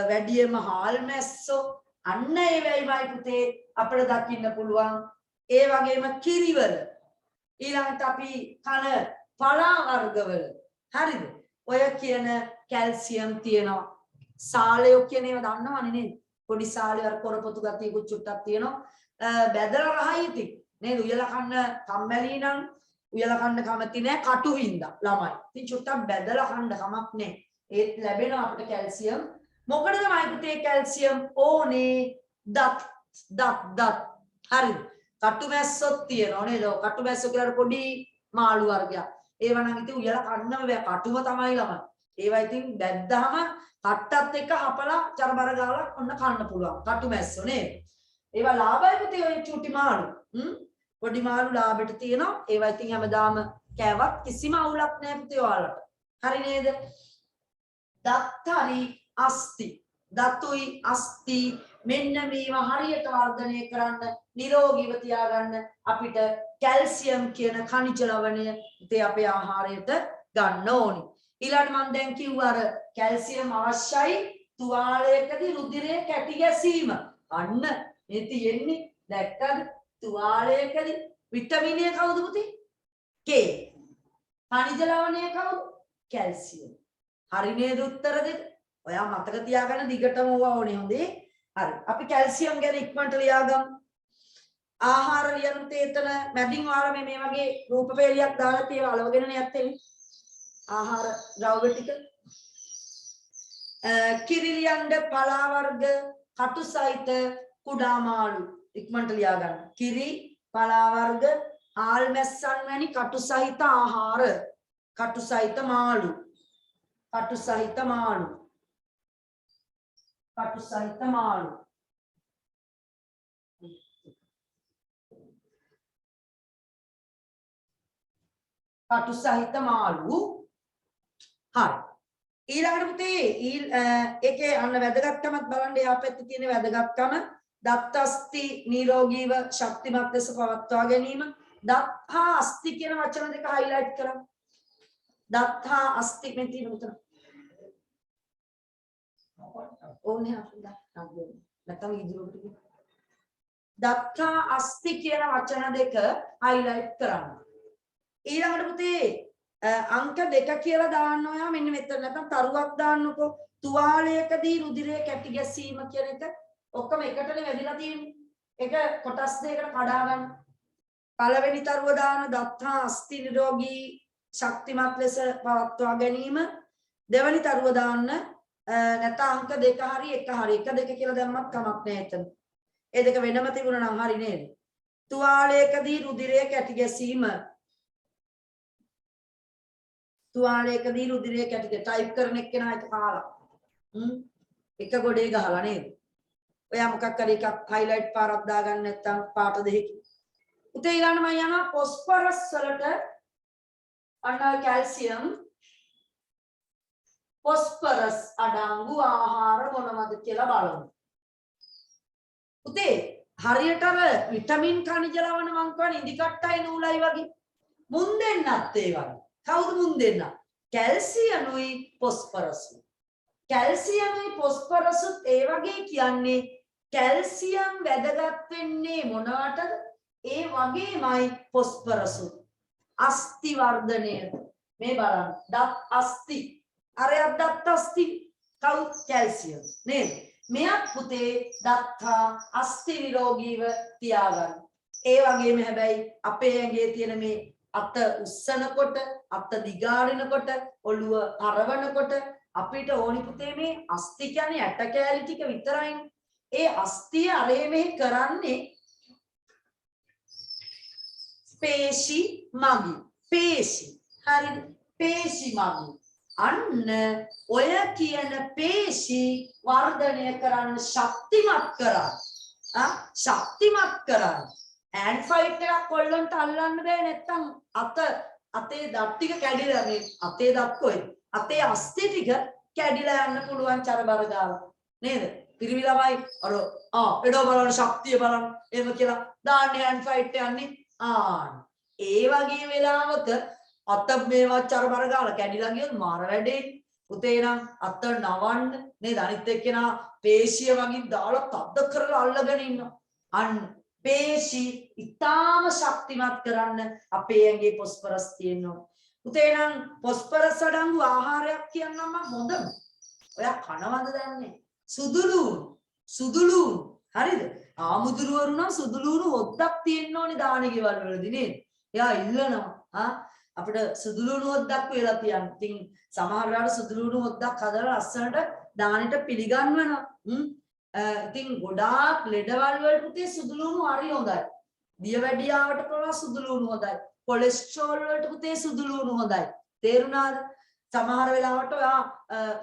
වැඩියම හාල් මැස්සෝ. අන්න ඒ වෙයිමයි පුතේ අපිට දකින්න පුළුවන්. ඒ වගේම කිරිවල ඊළඟට අපි කන පලා වර්ගවල හරිද? ඔය කියන කැල්සියම් තියෙනවා. සාලයෝ කියන ඒවා දන්නවනේ නේද? පොඩි සාලේ අර කොරපොතු ගතියකුත් චුට්ටක් තියෙනවා. බැදලා රහයි ඉතින් නේද? උයලා කන්න කම්මැලි නම් උයලා කන්න කැමති නෑ කටු වින්දා ළමයි. ඉතින් චුට්ටක් බැදලා කන්න කමක් නෑ. ඒත් ලැබෙනවා අපිට කැල්සියම්. මොකටද මයිකුතේ කැල්සියම් ඕනේ? දත් හරිද? කටු මැස්සොත් තියෙනවා නේද? කටු මැස්සෝ කියලා පොඩි මාළු වර්ගයක්. ඒව නම් ඉතින් උයලා කන්නම බෑ. කටුම තමයි ළමයි. ඒවා ඉතින් බැද්දාම කට්ටත් එක්ක හපලා චරබර ගාලා ඔන්න කන්න පුළුවන්. කටු මැස්සෝ නේද? ඒවා ලාභයි පුතේ ඔය චූටි මාළු. පොඩි මාළු ලාභෙට තියෙනවා. ඒවා ඉතින් හැමදාම කෑවත් කිසිම අවුලක් නැහැ පුතේ ඔයාලට. හරි නේද? දත් හරි අස්ති. දතුයි අස්ති මෙන්න මේවා හරියට වර්ධනය කරන්න නිරෝගීව තියාගන්න අපිට කැල්සියම් කියන ඛනිජ ලවණය ඉතින් අපේ ආහාරයට ගන්න ඕනි. ඊළඟට මම දැන් කිව්වා අර කැල්සියම් අවශ්‍යයි තුවාලයකදී රුධිරයේ කැටි ගැසීම. අන්න මේ තියෙන්නේ දැක්කද? තුවාලයකදී විටමින් A කවුද පුතේ? K. ඛනිජ ලවණය කවුද? කැල්සියම්. හරි නේද උත්තර දෙක? ඔයා මතක තියාගන්න දිගටම ඕවා ඕනේ හොඳේ. හරි. අපි කැල්සියම් ගැන ඉක්මනට ලියාගමු. ආහාර ලියන තේතන මැදින් ඔයාලා මේ වගේ රූප පෙළියක් දාලා තියලා අලවගෙනනේ යත්තේ. ආහාර ද්‍රව්‍ය ටික. කිරිලියන්ඩ පලා වර්ග කටු සහිත කුඩා මාළු ඉක්මනට ලියාගන්න. කිරි, පලා වර්ග, හාල් මැස්සන් වැනි කටු සහිත ආහාර. කටු සහිත මාළු. කටු සහිත මාළු. කටු සහිත මාළු. කටු සහිත මාළු. හරි. ඊළඟට පුතේ ඒකේ අන්න වැදගත්කමත් බලන්න යා පැත්තේ තියෙන වැදගත්කම දත් අස්ථි නිරෝගීව ශක්තිමත් ලෙස පවත්වා ගැනීම. දත් හා අස්ථි කියන වචන දෙක highlight කරමු. දත් හා අස්ථි මෙතන තියෙන උතන. ඕනේ අපිට නැත්නම් ඉදිරියට දත් හා අස්ථි කියන වචන දෙක highlight කරන්න. ඊළඟට පුතේ අංක 2 කියලා දාන්න ඔයා මෙන්න මෙතන නැත්නම් තරුවක් දාන්නකෝ. තුවාලයකදී රුධිරයේ කැටි ගැසීම කියන එක ඔක්කොම එකටනේ වැදිලා තියෙන්නේ. ඒක කොටස් දෙකකට කඩා ගන්න. පළවෙනි තරුව දාන දත් හා අස්ථි නිරෝගී ශක්තිමත් ලෙස පවත්වා ගැනීම. දෙවෙනි තරුව දාන්න නැත්නම් අංක 2 හරි 1 හරි 1 2 කියලා දැම්මත් කමක් නැහැ එතන. ඒ දෙක වෙනම තිබුණා නම් හරි නේද? තුවාලයකදී රුධිරයේ කැටි ගැසීම. තුවාලයකදී රුධිරයේ කැටි ටයිප් කරන එක්කෙනා එක කාලා. එක ගොඩේ ගහලා නේද? ඔයා මොකක් හරි එකක් highlight පාරක් දාගන්න නැත්නම් පාට දෙකකින්. උතේ ඊළඟට මම යනවා phosphorus වලට අන්න කැල්සියම් phosphorus අඩංගු ආහාර මොනවද කියලා බලමු. පුතේ හරියට අර විටමින් ඛනිජ ලවණ මං කියන්නේ ඉදි කට්ටයි නූලයි වගේ. මුන් දෙන්නත් ඒ වගේ. කවුද මුන් දෙන්න? කැල්සියම්ුයි ෆොස්ෆරස්ුයි. කැල්සියම්ුයි ෆොස්ෆරස්ුත් ඒ වගේ කියන්නේ කැල්සියම් වැදගත් වෙන්නේ මොනවටද? ඒ වගේමයි ෆොස්ෆරස්ුත්. අස්ථි වර්ධනයට. මේ බලන්න. දත් අස්ථි. අරයක් දත් අස්ථි. කවුද? කැල්සියම්. නේද? මෙයක් පුතේ දත්තා අස්ථි නිරෝගීව තියාගන්න. ඒ වගේම හැබැයි අපේ ඇඟේ තියෙන මේ අත උස්සනකොට අත දිගාරිනකොට ඔළුව හරවනකොට අපිට ඕනි පුතේ මේ අස්ථි කියන්නේ ඇට කෑලි ටික විතරයිනේ. ඒ අස්ථිය අරේ මෙහෙ කරන්නේ පේශි මගි. පේශි. හරිද? පේශි මගි. අන්න ඔය කියන පේශි වර්ධනය කරන්න ශක්තිමත් කරන්න. ශක්තිමත් කරන්න. hand fight එකක් කොල්ලන්ට අල්ලන්න බෑ නැත්තම් අතේ දත් ටික කැඩිලා මේ අතේ දත් කොයි අතේ අස්ථි ටික කැඩිලා යන්න පුළුවන් චරබර ගාලා නේද? පිරිමි ළමයි අර එඩෝ බලන ශක්තිය බලන්න එහෙම කියලා දාන්නේ hand fight යන්නේ. ඒ වගේ වෙලාවක අත මේවා චරබර ගාලා කැඩිලා ගියොත් මාර වැඩේ. පුතේ නම් අත නවන්න නේද? අනිත් එක්කෙනා පේශිය වගේ දාලා තද්ද කරලා අල්ලගෙන ඉන්නවා. අන්න පේශි ඉතාම ශක්තිමත් කරන්න අපේ ඇඟේ ෆොස්ෆරස් තියෙනවා. පුතේ නම් ෆොස්ෆරස් අඩංගු ආහාරයක් කියන්නම් මම හොඳම. ඔයා කනවද දන්නේ? සුදුලුණු. හරිද? ආමුදුරුවරු නම් සුදුලුණු හොද්දක් තියෙන්න ඕනේ දානේ ගෙවල් වලදී නේද? එයා ඉල්ලනවා. අපිට සුදුලුණු හොද්දක් වෙලා තියන්න. ඉතින් සමහර වෙලාවට සුදුලුණු හොද්දක් හදලා ලස්සනට දානෙට පිළිගන්වනවා. ඉතින් ගොඩාක් ලෙඩවල් වලට පුතේ සුදුලුණු හරි හොඳයි. දියවැඩියාවට වඩා සුදුලුණු හොඳයි. කොලෙස්ටරෝල් වලට පුතේ සුදුලුණු හොඳයි. තේරුණාද? සමහර වෙලාවට ඔයා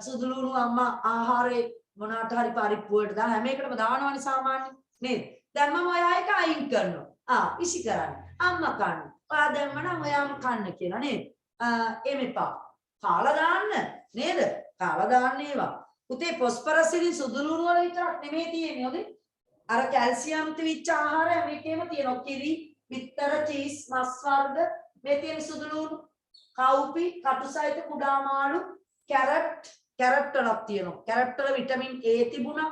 සුදුලුණු අම්මා ආහාරේ මොනකට හරි පරිප්පුවට දාන හැම එකටම දානවනේ සාමාන්‍යයෙන් නේද? දැන් මම ඔයා එක අයින් කරනවා. ඉසි කරන්න. අම්මා කන්න. ඔයා දැම්ම නම් ඔයාම කන්න කියලා නේද? එමෙපා. කාලා දාන්න නේද? කාලා දාන්න ඒවා. පුතේ ෆොස්ෆරස් වලින් සුදුලුණු වල විතරක් නෙමෙයි තියෙන්නේ හොදේ. අර කැල්සියම් තිවිච්ච ආහාර හැම එකේම තියෙනවා. කිරි, බිත්තර, චීස්, මස් වර්ග මේ තියෙන සුදුලුණු. කව්පි, කටුසහිත කුඩා මාළු, කැරට් වලක් තියෙනවා. කැරට් වල විටමින් A තිබුණා.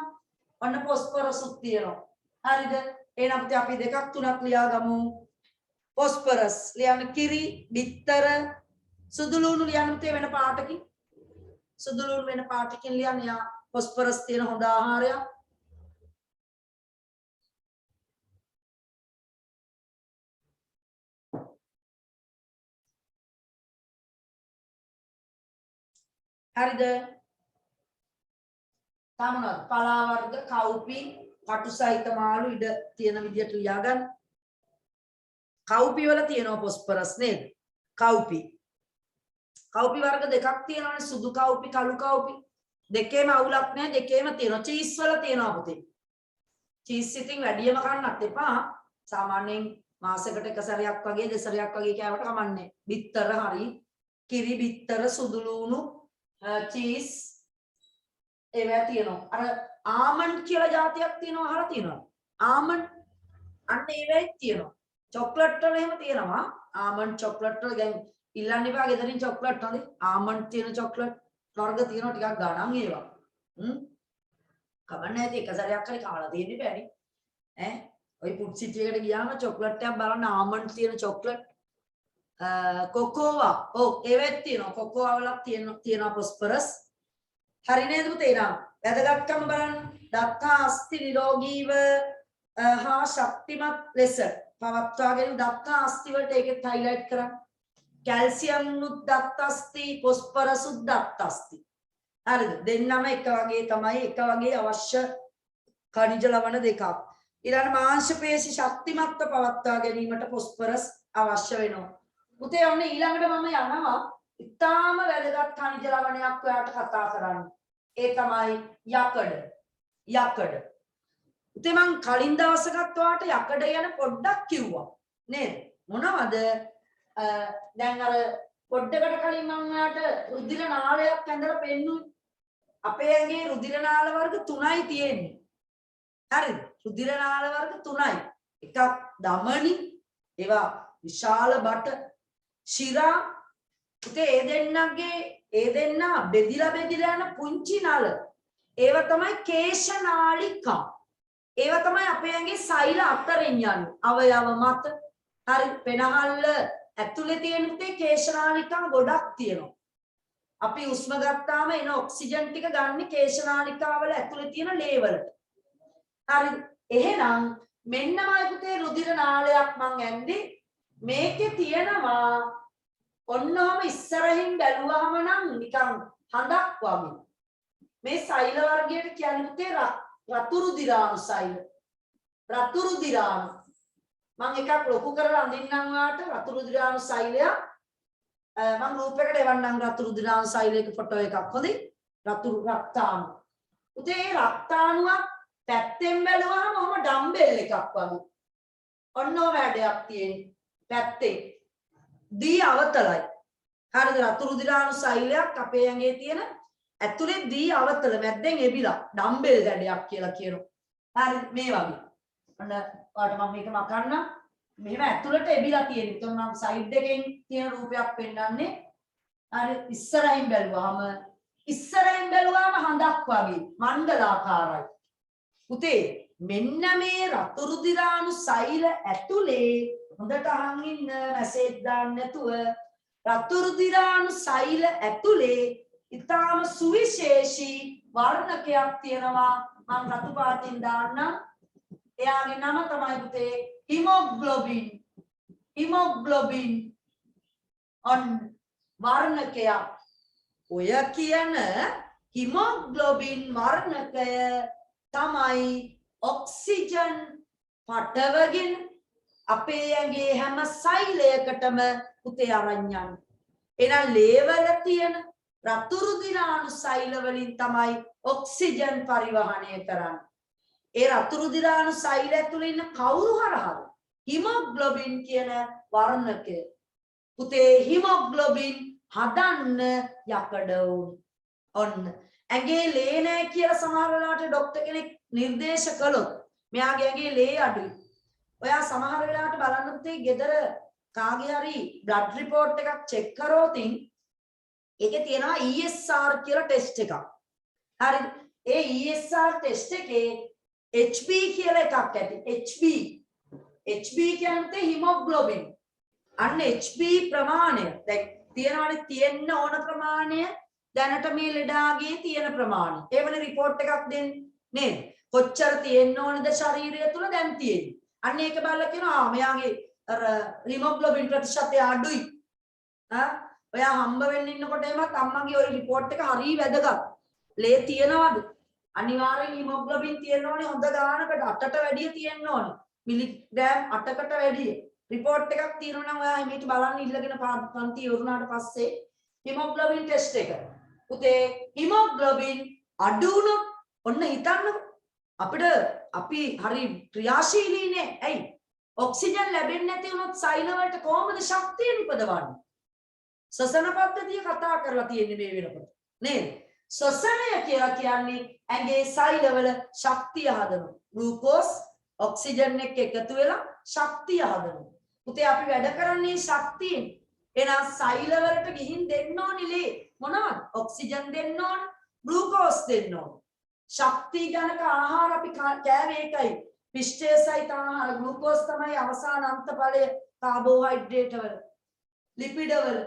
ඔන්න ෆොස්ෆරස්ුත් තියෙනවා. හරිද? එහෙනම් පුතේ අපි දෙකක් තුනක් ලියාගමු. ෆොස්ෆරස් ලියන්න කිරි, බිත්තර, සුදුලුණු ලියන්න පුතේ වෙන පාටකින්. සුදුලුණු වෙන පාටකින් ලියන්න. යා ෆොස්ෆරස් තියෙන හොඳ ආහාරයක්. හරිද? තමනත් පලා වර්ග, කව්පි, කටුසහිත මාළු ඉඩ තියෙන විදියට ලියාගන්න. කව්පි වල තියෙනවා ෆොස්ෆරස් නේද? කව්පි වර්ග දෙකක් තියෙනවානේ. සුදු කව්පි, කළු කව්පි. දෙකේම අවුලක් නැහැ. දෙකේම තියෙනවා. චීස් වල තියෙනවා පුතේ. චීස් ඉතින් වැඩියම කන්නත් එපා. සාමාන්‍යයෙන් මාසෙකට එක සැරයක් වගේ දෙසරයක් වගේ කෑවට කමන්නේ. බිත්තර හරි. කිරි, බිත්තර, සුදුලුණු, චීස් ඒවා තියෙනවා. අර ආමන්ඩ් කියලා જાතියක් තියෙනවා අහලා තියෙනවා. ආමන්ඩ් අන්න ඒවයි තියෙනවා. චොක්ලට් වල එහෙම තියෙනවා. ආමන්ඩ් චොක්ලට් වල දැන් ඉල්ලන්න එපා ගෙදරින් චොක්ලට් හොඳේ. ආමන්ඩ් තියෙන චොක්ලට් වර්ග තියෙනවා ටිකක් ගණන් ඒවා. කවන්න නැති එක සැරයක් හරි කාලා තියෙන්න බෑනේ. ඔය පුඩ් සිටි එකට ගියාම චොක්ලට් එකක් බලන්න ආමන්ඩ් තියෙන චොක්ලට්. කොකෝවා. ඔව් ඒවෙත් තියෙනවා. කොකෝවා වලක් තියෙනවා ෆොස්ෆරස්. හරි නේද පුතේ? නා වැදගත්කම බලන්න. දත්තා අස්ථි නිරෝගීව හා ශක්තිමත් ලෙස පවත්වාගෙන දත්තා අස්ථි වලට ඒකෙත් හයිලයිට් කරන්න. කැල්සියම් උත් දත්ත අස්ථි, ෆොස්ෆරස් උත් දත්ත අස්ථි. හරිද? දෙන්නම එක වගේ තමයි. එක වගේ අවශ්‍ය ඛනිජ ලවණ දෙකක්. ඊළඟ මාංශ පේශි ශක්තිමත්ව පවත්වා ගැනීමට ෆොස්ෆරස් අවශ්‍ය වෙනවා. පුතේ ඔන්න ඊළඟට මම යනවා ඉතාම වැදගත් ඛනිජ ලවණයක් ඔයාලට කතා කරන්න. ඒ තමයි යකඩ. පුතේ මං කලින් දවසකත් ඔයාලට යකඩ ගැන පොඩ්ඩක් කිව්වා. නේද? මොනවද? දැන් අර පොඩ්ඩකට කලින් මම ඔයාලට රුධිර නාලයක් ඇඳලා පෙන්නුවේ. අපේ ඇඟේ රුධිර නාල වර්ග 3යි තියෙන්නේ. හරිද? රුධිර නාල වර්ග 3යි. එකක් ධමනි, ඒවා විශාල බට, ශිරා. පුතේ ඒ දෙන්න බෙදිලා යන පුංචි නල. ඒව තමයි කේශනාලිකා. ඒව තමයි අපේ ඇඟේ සෛල අතරින් යන්නේ. අවයව මත. හරි පෙනහල්ල ඇතුලේ තියෙන පුතේ කේශනාලිකා ගොඩක් තියෙනවා. අපි උස්ම ගත්තාම එන ඔක්සිජන් ටික ගන්න කේශනාලිකාවල ඇතුලේ තියෙන ලේ වලට. හරිද? එහෙනම් මෙන්නමයි පුතේ රුධිර නාලයක් මං ඇන්දේ. මේකේ තියෙනවා ඔන්නෝම ඉස්සරහින් බැලුවාම නම් නිකන් හඳක් වගේ. මේ සෛල වර්ගයට කියන්නේ පුතේ රතු රුධිරාණු සෛල. රතු රුධිරාණු. මම එකක් ලොකු කරලා අඳින්නම් වාට රතු රුධිරාණු සෛලය. මම රූපයකට එවන්නම් රතු රුධිරාණු සෛලයක ෆොටෝ එකක් හොඳයි. රතු රක්තාණු. පුතේ රක්තාණුවක් පැත්තෙන් බැලුවාම ඔහම ඩම්බෙල් එකක් වගේ. ඔන්නෝ වැඩයක් තියෙන්නේ. පැත්තේ දී අවතලයි. හරිද? රතු රුධිරාණු සෛලයක් අපේ ඇඟේ තියෙන ඇතුලේ දී අවතල මැද්දෙන් එබිලා ඩම්බෙල් වැඩයක් කියලා කියනවා. හරිද? මේ වගේ. ඔන්න ඔයාලට මම මේක මකන්නම්. මෙහෙම ඇතුලට එබිලා තියෙන. එතකොට මම සයිඩ් එකෙන් තියෙන රූපයක් පෙන්නන්නේ. හරි ඉස්සරහින් බැලුවාම හඳක් වගේ මණ්ඩලාකාරයි. පුතේ මෙන්න මේ රතු රුධිරාණු සෛල ඇතුලේ හොඳට අහන් ඉන්න මැසේජ් දාන්න නැතුව රතු රුධිරාණු සෛල ඇතුලේ ඊටාම සුවිශේෂී වර්ණකයක් තියෙනවා. මම රතු පාටින් දාන්නම්. එයාගේ නම තමයි පුතේ හිමොග්ලොබින් on වර්ණකය. ඔය කියන හිමොග්ලොබින් වර්ණකය තමයි ඔක්සිජන් පටවගෙන අපේ ඇඟේ හැම සෛලයකටම පුතේ අරන් යන්නේ. එහෙනම් ලේවල තියෙන රතු රුධිරාණු සෛල වලින් තමයි ඔක්සිජන් පරිවහණය කරන්නේ. ඒ රතු රුධිරාණු සෛල ඇතුළේ ඉන්න කවුරු හරහාද හිමොග්ලොබින් කියන වර්ණකය. පුතේ හිමොග්ලොබින් හදන්න යකඩ ඔන්න ඇඟේ ලේ නැහැ කියලා සමහර වෙලාවට ડોක්ටර් කෙනෙක් නිර්දේශ කළොත් මෙයාගේ ඇඟේ ලේ අඩුයි. ඔයා සමහර වෙලාවට බලන්න පුතේ ගෙදර කාගේ හරි බ්ලඩ් රිපෝට් එකක් චෙක් කරෝතින් ඒකේ තියෙනවා ESR කියලා ටෙස්ට් එකක්. හරිද? ඒ ESR ටෙස්ට් එකේ HB කියලා එකක් ඇති. HB කියන්නේ හිමොග්ලොබින්. අන්න HB ප්‍රමාණය දැන් තියනවානේ තියෙන්න ඕන ප්‍රමාණය දැනට මේ ලෙඩාගේ තියෙන ප්‍රමාණය. ඒවනේ රිපෝට් එකක් දෙන්නේ නේද? කොච්චර තියෙන්න ඕනද ශරීරය තුල දැන් තියෙන්නේ. අන්න ඒක බලලා කියනවා මෙයාගේ අර හිමොග්ලොබින් ප්‍රතිශතය අඩුයි. ඔයා හම්බ වෙන්න ඉන්නකොට එමත් අම්මගේ ওই රිපෝට් එක හරිය වැදගත්. ලේ තියනවාද? අනිවාර්යෙන් හිමොග්ලොබින් තියෙන්න ඕනේ හොඳ ගානකට 8ට වැඩිය තියෙන්න ඕනේ. මිලිග්‍රෑම් 8කට වැඩිය. රිපෝට් එකක් තියෙනවා නම් ඔයා මේක බලන්න ඉල්ලගෙන පන්ති ඉවරුනාට පස්සේ හිමොග්ලොබින් ටෙස්ට් එක. පුතේ හිමොග්ලොබින් අඩු වුණොත් ඔන්න හිතන්න අපි හරි ක්‍රියාශීලීනේ. ඇයි? ඔක්සිජන් ලැබෙන්නේ නැති වුණොත් සෛල වලට කොහොමද ශක්තිය නිපදවන්නේ? ශ්වසන පද්ධතිය කතා කරලා තියෙන්නේ මේ වෙනකොට. නේද? ශ්වසනය කියලා කියන්නේ ඇඟේ සෛලවල ශක්තිය හදනවා. ග්ලූකෝස් ඔක්සිජන් එක්ක එකතු වෙලා ශක්තිය හදනවා. පුතේ අපි වැඩ කරන්නේ ශක්තියෙන්. එහෙනම් සෛල වලට ගිහින් දෙන්න ඕනේ ලේ. මොනවද? ඔක්සිජන් දෙන්න ඕනේ, ග්ලූකෝස් දෙන්න ඕනේ. ශක්තිය ගණක ආහාර අපි කෑවේ ඒකයි. පිෂ්ඨය සහිත ආහාර ග්ලූකෝස් තමයි අවසාන අන්තඵලය. කාබෝහයිඩ්‍රේට් වල, ලිපිඩ වල.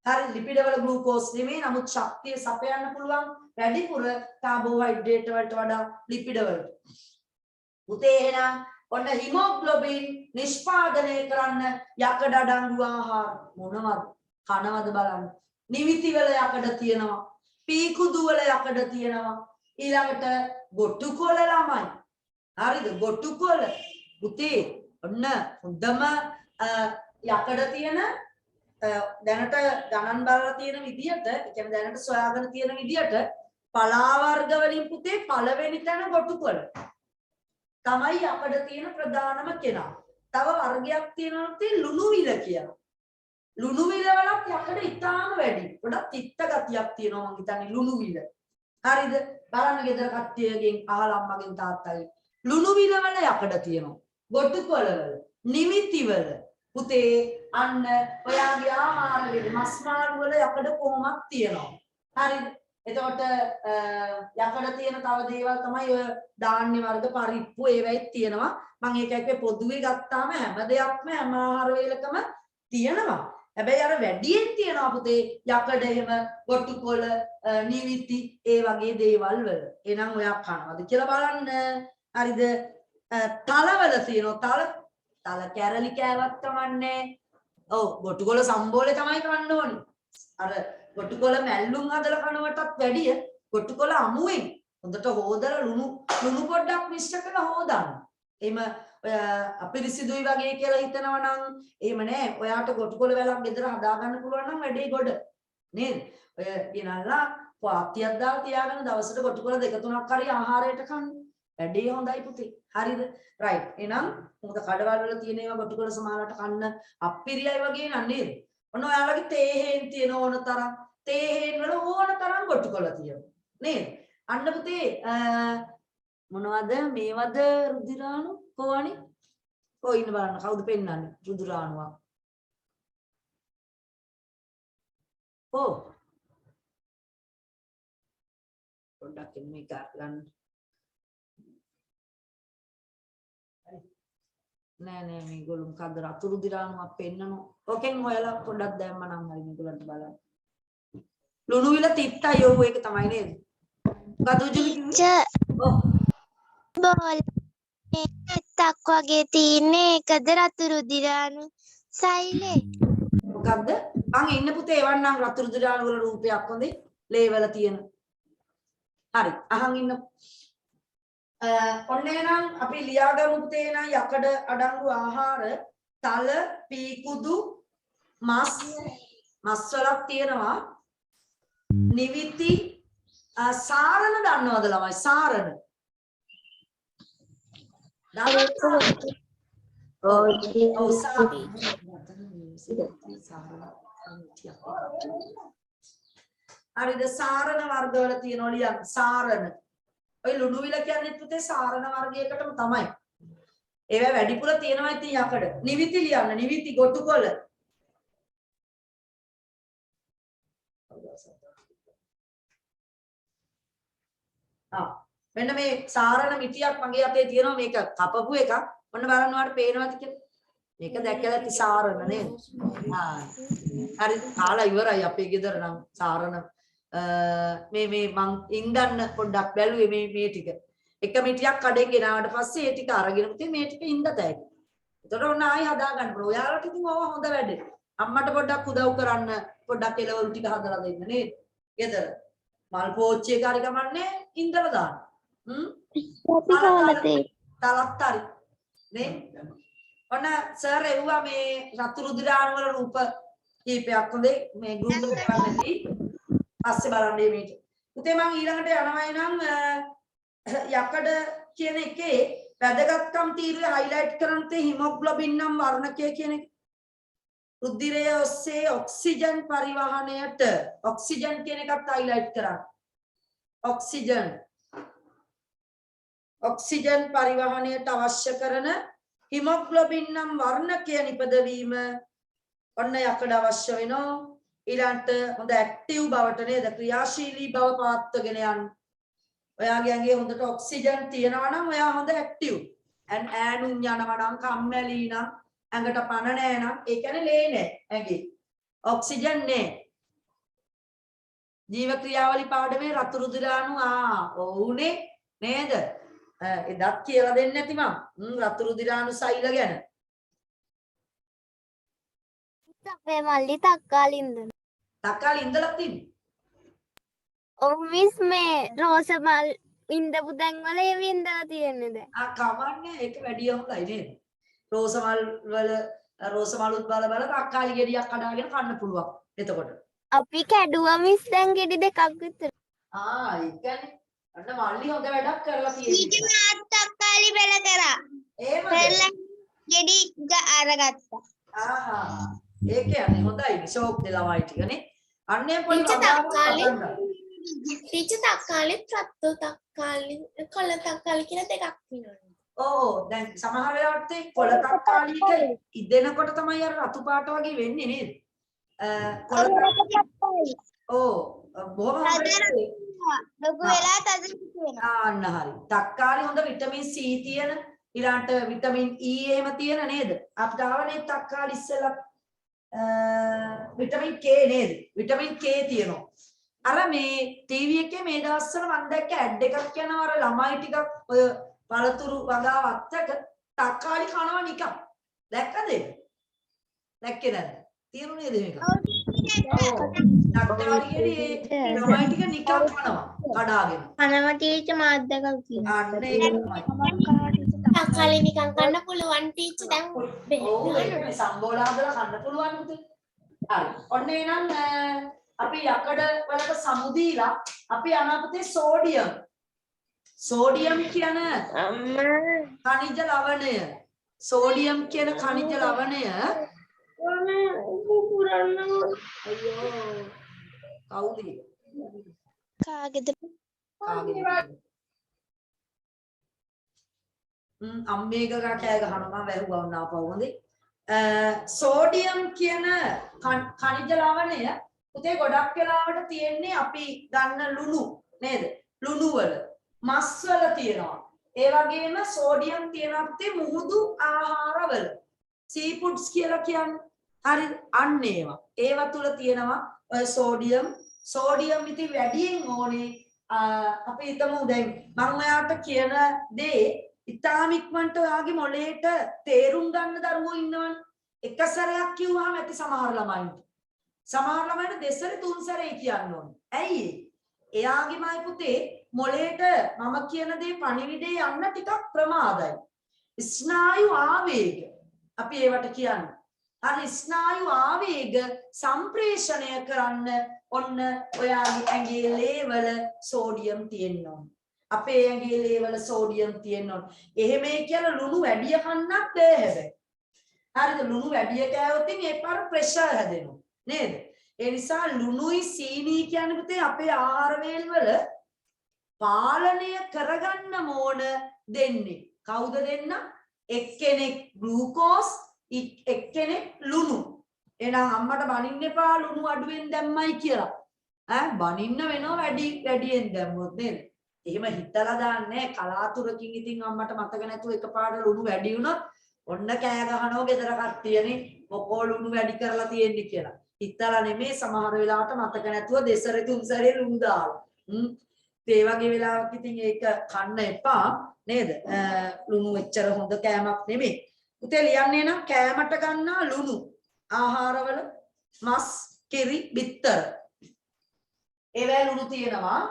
හරි ලිපිඩ වල ග්ලූකෝස් නෙමෙයි. නමුත් ශක්තිය සපයන්න පුළුවන් වැඩිපුර කාබෝහයිඩ්‍රේට් වලට වඩා ලිපිඩ වලට. පුතේ එහෙනම් ඔන්න හිමොග්ලොබින් නිෂ්පාදනය කරන්න යකඩ අඩංගු ආහාර මොනවද? කනවද බලන්න. නිවිති වල යකඩ තියෙනවා. පීකුදු වල යකඩ තියෙනවා. ඊළඟට ගොටුකොළ ළමයි. හරිද? ගොටුකොළ. පුතේ ඔන්න හොඳම යකඩ තියෙන දැනට ගණන් බලලා තියෙන විදිහට, ඒ කියන්නේ දැනට සොයාගෙන තියෙන විදිහට පලා වර්ග වලින් පුතේ පළවෙනි තැන ගොටුකොළ. තමයි යකඩ තියෙන ප්‍රධානම කෙනා. තව වර්ගයක් තියෙනවා ලුණු විල කියලා. ලුණු විල වලත් යකඩ ඉතාම වැඩි. ගොඩක් තිත්ත ගතියක් තියෙනවා මං හිතන්නේ ලුණු විල. හරිද? බලන්න ගෙදර කට්ටියගෙන් අහලා අම්මගෙන් තාත්තගෙන් ලුණු විල වල යකඩ තියෙනවා. ගොටුකොළ වල, නිමිති වල පුතේ අන්න ඔයාගේ ආහාර වල මස් මාළු වල යකඩ කොහොමද තියෙනවා. හරිද? එතකොට යකඩ තියෙන තව දේවල් තමයි ඔය ධාන්‍ය වර්ග පරිප්පු ඒවයි තියෙනවා. මම ඒකයි පොදුවේ ගත්තාම හැම දෙයක්ම හැම ආහාර වේලකම තියෙනවා. හැබැයි අර වැඩියෙන් තියෙනවා පුතේ යකඩ එහෙම ගොටුකොළ නිවිති ඒ වගේ දේවල් වල. එහෙනම් ඔයා කනවද කියලා බලන්න. හරිද? තලවල තියෙනවා තල කැරලි කෑවක් කමන්නේ. ඔව් ගොටුකොළ සම්බෝලේ තමයි කන්න ඕනේ. අර ගොටුකොළ මැල්ලුම් හදලා කනවටත් වැඩිය ගොටුකොළ අමුවෙන් හොඳට හොදලා ලුණු පොඩ්ඩක් මිශ්‍ර කරලා හොදන්න. එහෙම අපිරිසිදුයි වගේ කියලා හිතනවා නම් එහෙම නෑ. ඔයාට ගොටුකොළ වැලක් ගෙදර හදා ගන්න පුළුවන් නම් වැඩේ ගොඩ. නේද? ඔය ගෙනල්ලා පාත්තියක් දාලා තියාගෙන දවසට ගොටුකොළ 2-3ක් හරි ආහාරයට කන්න. වැඩේ හොඳයි පුතේ. හරිද? රයිට්. එහෙනම් මොකද කඩවල වල තියෙන ඒවා ගොටුකොළ සමානට කන්න අප්පිරියයි වගේ නන් නේද? ඔන්න ඔයාලගේ තේහෙන් තියෙන ඕන තරම් තේහෙන් වල ඕන තරම් ගොටුකොළ තියෙනවා. නේද? අන්න පුතේ මොනවද මේවද රුධිරාණු කොහොණි? කො ඉන්න බලන්න කවුද පෙන්නන්නේ රුධිරාණුවක්? ඔව්. පොඩ්ඩක් මේක ගන්න. නෑ මේගොල්ලෝ මොකද්ද රතු රුධිරාණුවක් පෙන්නනවා. ඕකෙන් හොයලා පොඩ්ඩක් දැම්මනම් හරි මේගොල්ලන්ට බලන්න. ලුණු විල තිත්තයි යෝ ඒක තමයි නේද? මොකද උජුලි කිව්වේ? ඔව්. බෝල් එකක් වගේ තියෙන්නේ ඒකද රතු රුධිරාණු සෛලේ. මොකද්ද? මං ඉන්න පුතේ එවන්නම් රතු රුධිරාණු වල රූපයක් හොඳේ ලේ වල තියෙන. හරි අහන් ඉන්න. ඔන්නේ නම් අපි ලියාගමු පුතේ නම් යකඩ අඩංගු ආහාර තල පීකුදු මස් වලක් තියෙනවා. නිවිති සාරණ දන්නවද ළමයි? සාරණ හරිද? සාරණ වර්ගවල තියෙනවා ලියන්න. සාරණ ඔය ලුණු විල කියන්නේ පුතේ සාරණ වර්ගයකටම තමයි. ඒවා වැඩිපුර තියෙනවා ඉතින් යකඩ. නිවිති ලියන්න. නිවිති ගොටුකොළ. මෙන්න මේ සාරණ මිටියක් මගේ අතේ තියෙනවා. මේක කපපු එකක්. ඔන්න බලන්න ඔයාලට පේනවද කියලා. මේක දැක්කලා ති සාරණ නේද? හරි කාලා ඉවරයි අපේ ගෙදර නම් සාරණ මේ මං ඉන්දන්න පොඩ්ඩක් බැලුවේ මේ ටික. එක මිටියක් කඩෙන් ගෙනාවට පස්සේ ඒ ටික අරගෙන පුතේ මේ ටික ඉඳ තැයි. එතකොට ඔන්න ආයි හදා ගන්න පුළුවන්. ඔයාලට ඉතින් ඕවා හොඳ වැඩ. අම්මට පොඩ්ඩක් උදව් කරන්න පොඩ්ඩක් එළවලු ටික හදලා දෙන්න නේද? ගෙදර. මල් පෝච්චි එක හරි ගමන්නේ ඉඳලා දාන්න. තලත් හරි. නේ? ඔන්න සර් එව්වා මේ රතු රුධිරාණු වල රූප කීපයක් හොඳේ මේ Google එකක් නැති. පස්සේ බලන්නේ මේක. පුතේ මම ඊළඟට යනවා නම් යකඩ කියන එකේ වැදගත්කම් තීරය highlight කරන තේ hemoglobin නම් වර්ණකය කියන එක. රුධිරය ඔස්සේ ඔක්සිජන් පරිවහණයට ඔක්සිජන් කියන එකත් highlight කරන්න. ඔක්සිජන් පරිවහණයට අවශ්‍ය කරන hemoglobin නම් වර්ණකය නිපදවීම ඔන්න යකඩ අවශ්‍ය වෙනවා. ඊළඟට හොඳ ඇක්ටිව් බවට නේද ක්‍රියාශීලී බව පවත්වාගෙන යන්න. ඔයාගේ ඇඟේ හොඳට ඔක්සිජන් තියෙනවා නම් ඔයා හොඳ ඇක්ටිව්. ඈනුම් යනවා නම් කම්මැලි නම් ඇඟට පණ නැහැ නම් ඒ කියන්නේ ලේ නැහැ ඇඟේ. ඔක්සිජන් නැහැ. ජීව ක්‍රියාවලි පාඩමේ රතු රුධිරාණු ඔව්නේ නේද? එදත් කියලා දෙන්නේ නැති මම. රතු රුධිරාණු සෛල ගැන. අපේ මල්ලි තක්කාලින්ද. තක්කාලි ඉඳලා තින්නේ. ඔව් මිස් මේ රෝස මල් ඉඳපු තැන් වල ඒව ඉඳලා තියෙන්නේ දැන්. කමන්නේ ඒක වැඩි හොඳයි නේද? රෝස මලුත් බල තක්කාලි ගෙඩියක් කඩාගෙන කන්න පුළුවන්. එතකොට අපි කැඩුවා මිස් දැන් ගෙඩි දෙකක් විතර. ඒ කියන්නේ අන්න මල්ලි හොඳ වැඩක් කරලා තියෙනවා. ඊට තක්කාලි බෙල කරා. එහෙමද? පෙරලා ගෙඩි අරගත්තා. ඒ කියන්නේ හොඳයි ෂෝක් දෙලවයි ටිකනේ. අන්නේ පොඩි ටීචර් වගාවක් තක්කාලි පටන් ගන්න. ටීචර් තක්කාලිත් රත්තු තක්කාලි කොළ තක්කාලි කියලා දෙකක් තියෙනවා. ඕ දැන් සමහර වෙලාවට කොළ තක්කාලි එක ඉදෙනකොට තමයි අර රතු පාට වගේ වෙන්නේ නේද? කොළ ඕ බොහොම හොඳයි. ලොකු වෙලා තද වෙනවා. අන්න හරි. තක්කාලි හොඳ විටමින් C තියෙන ඊළාට විටමින් E එහෙම තියෙන නේද? අපිට ආවනේ තක්කාලි ඉස්සෙල්ලා විටමින් K නේද? විටමින් K තියෙනවා. අර මේ ටීවී එකේ මේ දවස්වල මම දැක්ක ඇඩ් එකක් යනවා අර ළමයි ටිකක් ඔය පළතුරු වගාවත් එක තක්කාලි කනවා නිකන්. දැක්කද ඒක? දැක්කේ නැද්ද? තියෙනුනේ නේද මේක? තක්කාලියේදී ළමයි ටික නිකන් කනවා කඩාගෙන. කනවා ටීචර් මාත් දෙකක් තියෙනවා. අන්න ඒක තමයි. තක්කාලි නිකන් කන්න පුළුවන් ටීචර් දැන් ඔව් ඒක සම්බෝල හදලා කන්න පුළුවන් පුතේ. හරි. ඔන්න එහෙනම් අපි යකඩ වලට සමුදීලා අපි අනාපතේ සෝඩියම්. සෝඩියම් කියන khනිජ ලවණය. සෝඩියම් කියන khනිජ ලවණය අයියෝ කවුද? කාගේද? අම්මේ ගගා කෑ ගහනවා මම වැහුවා වුණා පවුනේ. සෝඩියම් කියන khනිජ ලවණය පුතේ ගොඩක් වෙලාවට තියෙන්නේ අපි ගන්න ලුණු නේද? ලුණු වල මස් වල තියෙනවා. ඒ වගේම සෝඩියම් තියෙනවා පුතේ මුහුදු ආහාරවල. සී ෆුඩ්ස් කියලා කියන්නේ. හරිද? අන්න ඒවා තුල තියෙනවා ඔය සෝඩියම්. සෝඩියම් ඉතින් වැඩියෙන් ඕනේ අපි හිතමු දැන් මම ඔයාලට කියන දේ ඉතාම ඉක්මනට ඔයාගේ මොළේට තේරුම් ගන්න දරුවෝ ඉන්නවනේ. එක සැරයක් කිව්වහම ඇති සමහර ළමයින්ට. සමහර ළමයින්ට දෙසර තුන් සැරේ කියන්න ඕනේ. ඇයි එයාගේමයි පුතේ මොළේට මම කියන දේ පණිවිඩේ යන්න ටිකක් ප්‍රමාදයි. ස්නායු ආවේග අපි ඒවට කියන්නේ. අර ස්නායු ආවේග සම්ප්‍රේෂණය කරන්න ඔන්න ඔයාගේ ඇඟේ ලේවල සෝඩියම් තියෙන්න ඕන. අපේ ඇඟේ ලේවල සෝඩියම් තියෙන්න ඕන. එහෙමයි කියලා ලුණු වැඩි කන්නත් බෑ හැබැයි. හරිද? ලුණු වැඩි කෑවොත් ඒ පාර ප්‍රෙෂර් හැදෙනවා. නේද? ඒ නිසා ලුණුයි සීනි කියන්නේ පුතේ අපේ ආහාර වේල් වල පාලනය කරගන්න ඕන දෙන්නේ. කවුද දෙන්න? එක්කෙනෙක් ග්ලූකෝස් එක්කෙනෙක් ලුණු. එහෙනම් අම්මට බනින්න එපා ලුණු අඩුවෙන් දැම්මයි කියලා. බනින්න වෙනවා වැඩියෙන් දැම්මොත් නේද? එහෙම හිතලා දාන්නේ කලාතුරකින් ඉතින් අම්මට මතක නැතුව එකපාරට ලුණු වැඩි වුණොත් ඔන්න කෑ ගහනවා ගෙදර කට්ටියනේ මොකෝ ලුණු වැඩි කරලා තියෙන්නේ කියලා. හිතලා නෙමේ සමහර වෙලාවට මතක නැතුව දෙසරේ තුන් සැරේ ලුණු දාලා. ඒ වගේ වෙලාවක ඉතින් ඒක කන්න එපා නේද? ලුණු එච්චර හොඳ කෑමක් නෙමෙයි. පුතේ ලියන්නේ නම් කෑමට ගන්නා ලුණු ආහාරවල මස් කිරි බිත්තර ඒවැ ලුණු තියෙනවා.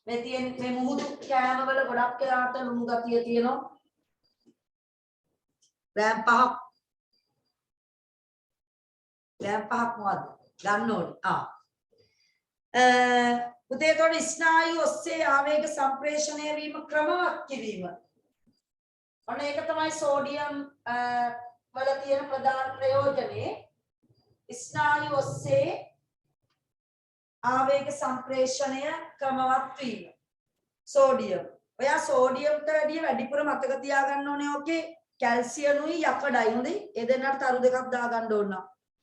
මේ මුහුදු කෑමවල ගොඩක් වෙලාවට ලුණු ගතිය තියෙනවා. ග්‍රෑම් 5ක් මොකද්ද ගන්න ඕනේ. පුතේ තොර ස්නායු ඔස්සේ ආවේග සම්ප්‍රේෂණය වීම ක්‍රමවත් කිරීම. ඔන්න ඒක තමයි සෝඩියම් වල තියෙන ප්‍රධාන ප්‍රයෝජනේ. ස්නායු ඔස්සේ ආවේග සම්ප්‍රේෂණය ක්‍රමවත් වීම. සෝඩියම්. ඔයා සෝඩියම්ට වැඩිපුර මතක තියාගන්න ඕනේ ඔකේ කැල්සියම්ුයි යකඩයි හොඳයි. ඒ දෙන්නට තරු දෙකක් දාගන්න ඕන.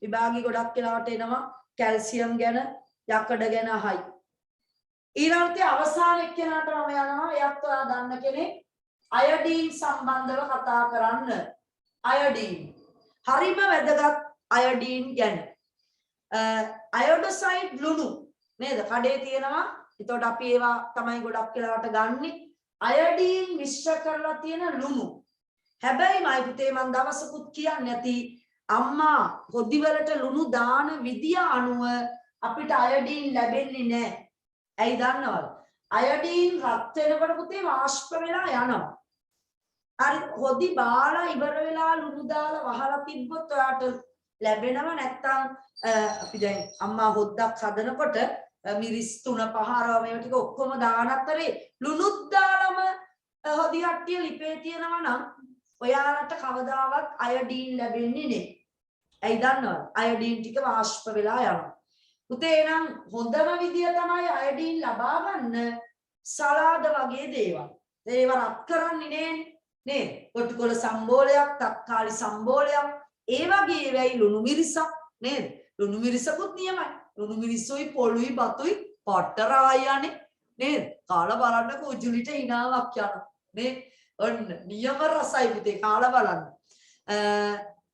විභාගي ගොඩක් වෙලාවට එනවා කැල්සියම් ගැන යකඩ ගැන අහයි. ඊළඟට අවසාන එක්කෙනාට මම යනවා එයත් ඔයා දන්න කෙනෙක් අයඩීන් සම්බන්ධව කතා කරන්න. අයඩීන් හරිම වැදගත් අයඩීන් ගැන. අයොඩෝසයිඩ් ලුණු නේද? කඩේ තියෙනවා. එතකොට අපි ඒවා තමයි ගොඩක් වෙලාවට ගන්නෙ. අයඩීන් මිශ්‍ර කරලා තියෙන ලුණු. හැබැයි මයි පුතේ මම දවසකුත් කියන්නේ නැති අම්මා හොදි වලට ලුණු දාන විදිය අනුව අපිට අයඩීන් ලැබෙන්නේ නැහැ. ඇයි දන්නවද? අයඩීන් රත් වෙනකොට පුතේ වාෂ්ප වෙලා යනවා. හරි හොදි බාලා ඉවර වෙලා ලුණු දාලා වහලා තිබ්බොත් ඔයාට ලැබෙනව නැත්තම් අපි දැන් අම්මා හොද්දක් හදනකොට මිරිස් 3-5 මේව ටික ඔක්කොම දාන අතරේ ලුණුත් දාලම හොදි හට්ටිය ලිපේ තියනවා නම් ඔයාලට කවදාවත් අයඩීන් ලැබෙන්නේ නැහැ. ඇයි දන්නවද? අයඩීන් ටික වාෂ්ප වෙලා යනවා. පුතේ නම් හොඳම විදිය තමයි අයඩීන් ලබා ගන්න සලාද වගේ දේවල්. ඒව රත් කරන්නේ නේද? කොටුකොළ සම්බෝලයක්, තක්කාලි සම්බෝලයක්, ඒ වගේ වෙයි ලුණු මිරිසක් නේද? ලුණු මිරිසකුත් නියමයි. ලුණු මිරිසුයි පොළුයි බතුයි පට්ටරායනේ නේද? කාලා බලන්න කුජුලිට hinaවක් යනවා නේද? ඔන්න නියම රසයි පුතේ කාලා බලන්න.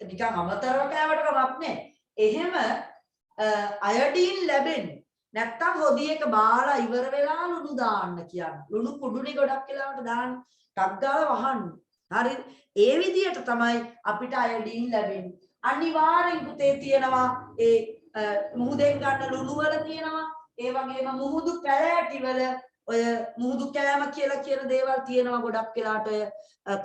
නිකන් අමතරව කෑවට කමක් නැහැ. එහෙම අයඩීන් ලැබෙන්නේ නැත්තම් හොදියක බාලා ඉවර වෙලා ලුණු දාන්න කියන්නේ. ලුණු කුඩුනේ ගොඩක් වෙලාවට දාන්න, ටක් ගාලා වහන්න. හරිද? ඒ විදිහට තමයි අපිට අයඩීන් ලැබෙන්නේ. අනිවාර්යෙන් පුතේ තියෙනවා ඒ මුහුදෙන් ගන්න ලුණු වල තියෙනවා. ඒ වගේම මුහුදු පැලෑටි වල ඔය මුහුදු කෑම කියලා කියන දේවල් තියෙනවා ගොඩක් වෙලාට. ඔය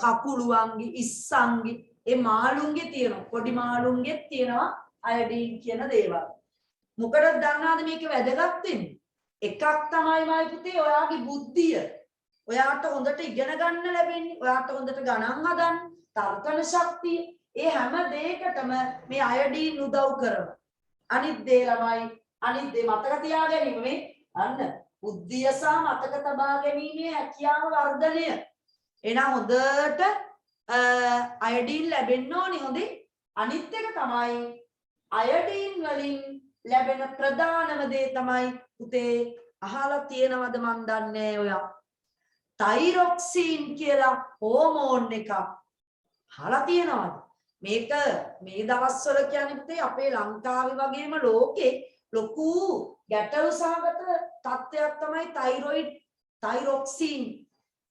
කකුළුවන්ගේ, ඉස්සන්ගේ, ඒ මාළුන්ගේ තියෙනවා. පොඩි මාළුන්ගේ තියෙනවා අයඩීන් කියන දේවල්. මොකටද දන්නවද මේක වැදගත් වෙන්නේ? එකක් තමයි මයි පුතේ ඔයාගේ බුද්ධිය. ඔයාට හොඳට ඉගෙන ගන්න ලැබෙන්නේ. ඔයාට හොඳට ගණන් හදන්න, තර්කන ශක්තිය. ඒ හැම දෙයකටම මේ අයඩීන් උදව් කරනවා. අනිත් දේ ළමයි අනිත් දේ මතක තියාගැනීම මේ අන්න බුද්ධිය සහ මතක තබා ගැනීමේ හැකියාව වර්ධනය. එහෙනම් හොඳට අයඩීන් ලැබෙන්න ඕනි හොඳේ. අනිත් එක තමයි අයඩීන් වලින් ලැබෙන ප්‍රධානම දේ තමයි පුතේ අහලා තියෙනවද මන් දන්නේ ඔයා තයිරොක්සින් කියලා හෝමෝන් එකක් අහලා තියෙනවද? මේක මේ දවස්වල කියන්නේ පුතේ අපේ ලංකාවේ වගේම ලෝකේ ලොකු ගැටලු සහගත තත්ත්වයක් තමයි තයිරොක්සින්.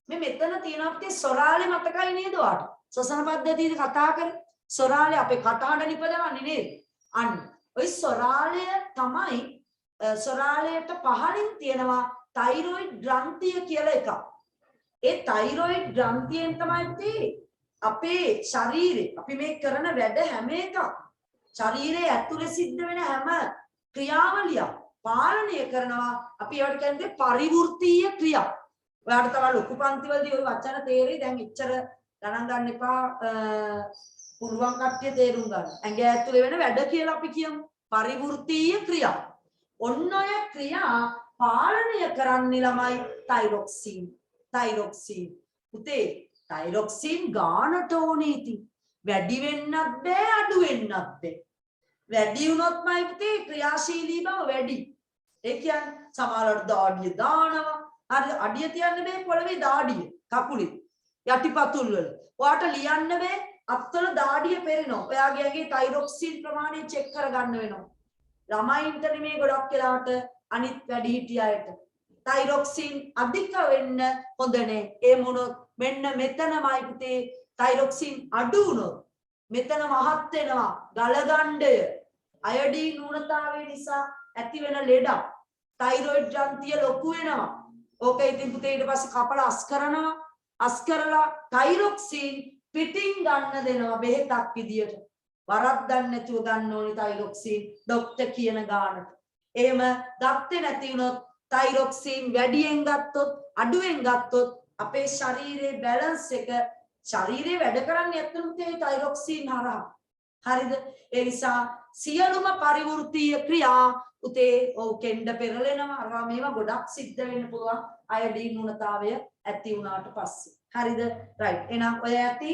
මේ මෙතන තියෙනවා පුතේ සොරාලේ මතකයි නේද ඔයාට? ශ්වසන පද්ධතියේදී කතා කරේ සොරාලේ අපේ කටහඬ නිපදවන්නේ නේද? අන්න ඔය සොරාලය තමයි සොරාලයට පහළින් තියෙනවා තයිරොයිඩ් ග්‍රන්ථිය කියලා එකක්. ඒ තයිරොයිඩ් ග්‍රන්ථියෙන් තමයි අපේ ශරීරේ අපි මේ කරන වැඩ හැම එකක් ශරීරයේ ඇතුලේ සිද්ධ වෙන හැම ක්‍රියාවලියක් පාලනය කරනවා. අපි ඒවට කියන්නේ පරිවෘත්තීය ක්‍රියා. ඔයාලට තමයි ලොකු පන්තිවලදී ওই වචන තේරෙයි. දැන් එච්චර ගණන් ගන්න එපා. පුළුවන් කට්ටිය තේරුම් ගන්න. ඇඟ ඇතුලේ වෙන වැඩ කියලා අපි කියමු. පරිවෘත්තීය ක්‍රියා. ඔන්න ඔය ක්‍රියා පාලනය කරන්නේ ළමයි තයිරොක්සින්. පුතේ තයිරොක්සින් ගානට ඕනේ ඉතින්. වැඩි වෙන්නත් බෑ අඩු වෙන්නත් බෑ. වැඩි වුණොත්මයි පුතේ ක්‍රියාශීලී බව වැඩි. ඒ කියන්නේ සමහරවිට දාඩිය දානවා. හරි අඩිය තියන්න බෑ පොළවේ දාඩිය. කකුලේ යටිපතුල් වල. ඔයාට ලියන්න බෑ අත්වල දාඩිය පෙරෙනවා. ඔයාගේ ඇඟේ තයිරොක්සින් ප්‍රමාණය චෙක් කරගන්න වෙනවා. ළමයින්ට නෙමේ ගොඩක් වෙලාවට අනිත් වැඩිහිටි අයට. තයිරොක්සින් අධික වෙන්න හොඳ නෑ. ඒ මොනොත් මෙන්න මෙතනමයි පුතේ තයිරොක්සින් අඩු වුණොත් මෙතන මහත් වෙනවා ගලගණ්ඩය අයඩීන් ඌනතාවය නිසා ඇති වෙන ලෙඩක්. තයිරොයිඩ් ග්‍රන්ථිය ලොකු වෙනවා. ඕක ඉතින් පුතේ ඊට පස්සේ කපලා අස් කරනවා. අස් කරලා තයිරොක්සින් පිටින් ගන්න දෙනවා බෙහෙතක් විදියට. වරද්දන්න නැතුව ගන්න ඕනේ තයිරොක්සින් ડોක්ටර් කියන ගානට. එහෙම ගත්තේ නැති වුණොත් තයිරොක්සින් වැඩියෙන් ගත්තොත් අඩුවෙන් ගත්තොත් අපේ ශරීරයේ බැලන්ස් එක ශරීරයේ වැඩ කරන්නේ ඇත්තටම තයිරොක්සින් හරහා. හරිද? ඒ නිසා සියලුම පරිවෘත්තීය ක්‍රියා උතේ ඔව් කෙන්ඩ පෙරලෙනවා අරවා මේවා ගොඩක් සිද්ධ වෙන්න පුළුවන් අයඩීන් ඌනතාවය ඇති වුණාට පස්සේ. හරිද? රයිට්. එහෙනම් ඔය ඇති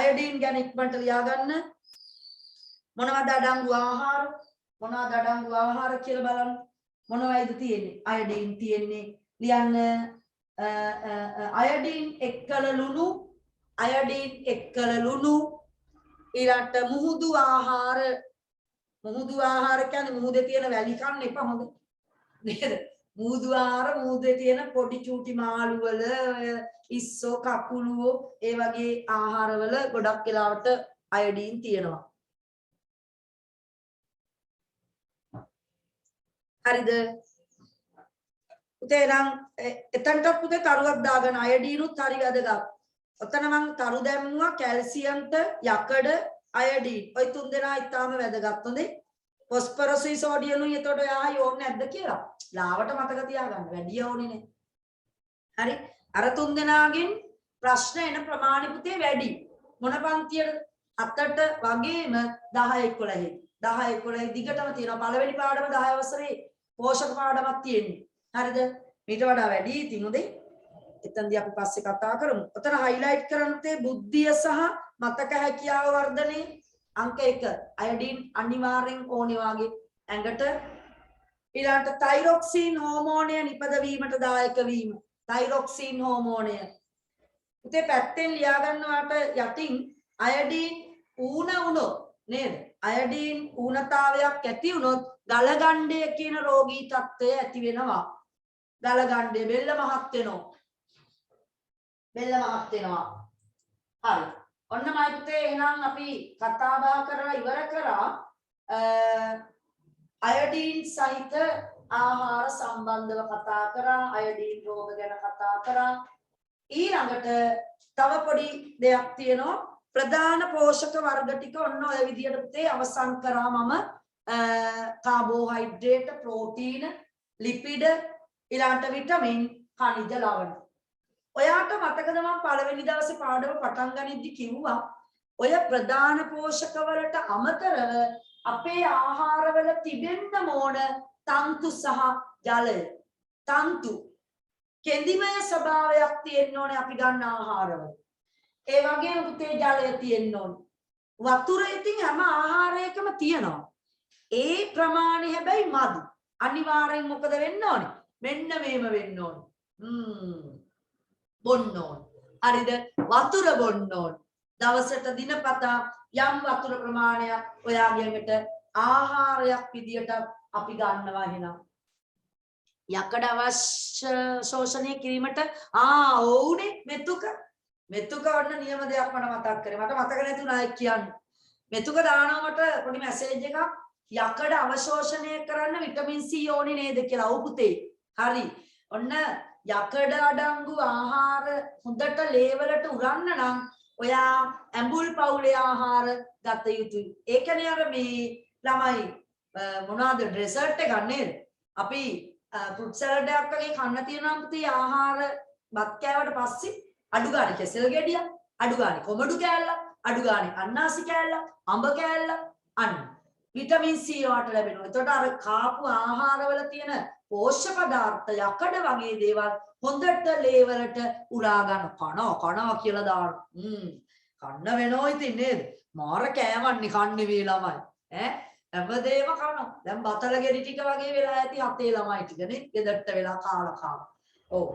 අයඩීන් ගැන ඉක්මනට ලියා ගන්න. මොනවද අඩංගු ආහාර? මොනවද අඩංගු ආහාර කියලා බලන්න. මොනවයිද තියෙන්නේ? අයඩීන් තියෙන්නේ ලියන්න අයඩීන් එක්කල ලුණු ඊළඟට මුහුදු ආහාර කියන්නේ මුහුදේ තියෙන වැලි කන්න එපා හොඳ නේද? මුහුදු ආහාර මුහුදේ තියෙන පොඩි චූටි මාළු වල ඉස්සෝ කකුලුවෝ ඒ වගේ ආහාරවල ගොඩක් වෙලාවට අයඩීන් තියෙනවා. හරිද? පුතේ නම් එතනට පුතේ තරුවක් දාගෙන අයඩීනුත් හරි වැදගත්. ඔතන මම තරු දැම්මුවා කැල්සියම්ට යකඩ අයඩීන්. ඔය තුන් දෙනා ඉතාම වැදගත්. හොඳේ. ෆොස්ෆරස්යි සෝඩියම්යි එතකොට ඔයා යෝන්නේ නැද්ද කියලා. ලාවට මතක තියාගන්න. වැඩි ඕනේ නේ. හරි. අර තුන් දෙනාගෙන් ප්‍රශ්න එන ප්‍රමාණය පුතේ වැඩි. මොන පන්තියද? 7ට වගේම 10 11 10 11 දිගටම තියෙනවා. පළවෙනි පාඩම 10 වසරේ පෝෂක පාඩමක් තියෙන්නේ. හරිද? මීට වඩා වැඩි ඉතින් උදේ. එතනදී අපි පස්සේ කතා කරමු. ඔතන highlight කරන්න තේ බුද්ධිය සහ මතක හැකියාව වර්ධනයේ අංක 1 අයඩින් අනිවාර්යෙන් ඕනේ වාගේ ඇඟට ඊළඟට තයිරොක්සින් හෝමෝනය නිපදවීමට දායක වීම. තයිරොක්සින් හෝමෝනය. උතේ පැත්තෙන් ලියා ගන්නවාට යටින් අයඩින් ඌණ වුණොත් නේද? අයඩින් ඌණතාවයක් ඇති වුණොත් ගලගණ්ඩය කියන රෝගී තත්ත්වය ඇති වෙනවා. ගලගණ්ඩය බෙල්ල මහත් වෙනවා. බෙල්ල මහත් වෙනවා. හරි. ඔන්න මයි පුතේ එහෙනම් අපි කතා බහ කරලා ඉවර කරා අයඩින් සහිත ආහාර සම්බන්ධව කතා කරා. අයඩින් රෝග ගැන කතා කරා. ඊළඟට තව පොඩි දෙයක් තියෙනවා. ප්‍රධාන පෝෂක වර්ග ටික ඔන්න ඔය විදිහට පුතේ අවසන් කරා මම. කාබෝහයිඩ්‍රේට්, ප්‍රෝටීන, ලිපිඩ, ඊළඟට විටමින්, khනිජ ලවණ. ඔයාට මතකද මම පළවෙනි දවසේ පාඩම පටන් ගනිද්දි කිව්වා ඔය ප්‍රධාන පෝෂක වලට අමතරව අපේ ආහාරවල තිබෙන්න ඕන තන්තු සහ ජලය. තන්තු කෙඳිමය ස්වභාවයක් තියෙන්න ඕනේ අපි ගන්න ආහාරවල. ඒ වගේම පුතේ ජලය තියෙන්න ඕනේ. වතුර ඉතින් හැම ආහාරයකම තියෙනවා. ඒ ප්‍රමාණය හැබැයි මදි. අනිවාර්යෙන් මොකද වෙන්න ඕනේ? මෙන්න මේම වෙන්න ඕනේ. බොන්න ඕනේ. හරිද? වතුර බොන්න ඕනේ. දවසට දිනපතා යම් වතුර ප්‍රමාණයක් ඔයාගෙට ආහාරයක් විදියට අපි ගන්නවා එහෙනම්. යකඩ අවශ්‍ය ශෝෂණය කිරීමට ඕනේ මෙතුක. මෙතුක ඔන්න නියම දෙයක් මට මතක් කරේ. මට මතක නැතුණා ඒක කියන්න. මෙතුක දානවට පොඩි මැසේජ් එකක් යකඩ අවශෝෂණය කරන්න විටමින් C ඕනේ නේද කියලා. ඔව් පුතේ. හරි. ඔන්න යකඩ අඩංගු ආහාර හොඳට ලේවලට උරන්න නම් ඔයා ඇඹුල් පවුලේ ආහාර ගත යුතුයි. ඒ කියන්නේ අර මේ ළමයි මොනවාද ඩෙසර්ට් එකක් නේද? අපි ෆෘට් සලාඩ් එකක් වගේ කන්න තියෙනවා පුතේ ආහාර බත් කෑවට පස්සේ අඩු ගානේ කෙසෙල් ගෙඩියක්, අඩු ගානේ කොමඩු කෑල්ලක්, අඩු ගානේ අන්නාසි කෑල්ලක්, අඹ කෑල්ලක් අන්න විටමින් C වට ලැබෙනවා. එතකොට අර කාපු ආහාරවල තියෙන පෝෂ්‍ය පදාර්ථ යකඩ වගේ දේවල් හොඳට ලේවලට උරා ගන්න කනවා කියලා දාන්න. කන්න වෙනෝ ඉතින් නේද? මාර කෑවන්නේ කන්නේ වේ ළමයි. හැමදේම කනවා. දැන් බතල ගෙඩි ටික වගේ වෙලා ඇති අතේ ළමයි ටික නේ. ගෙදරට වෙලා කාලා. ඔව්.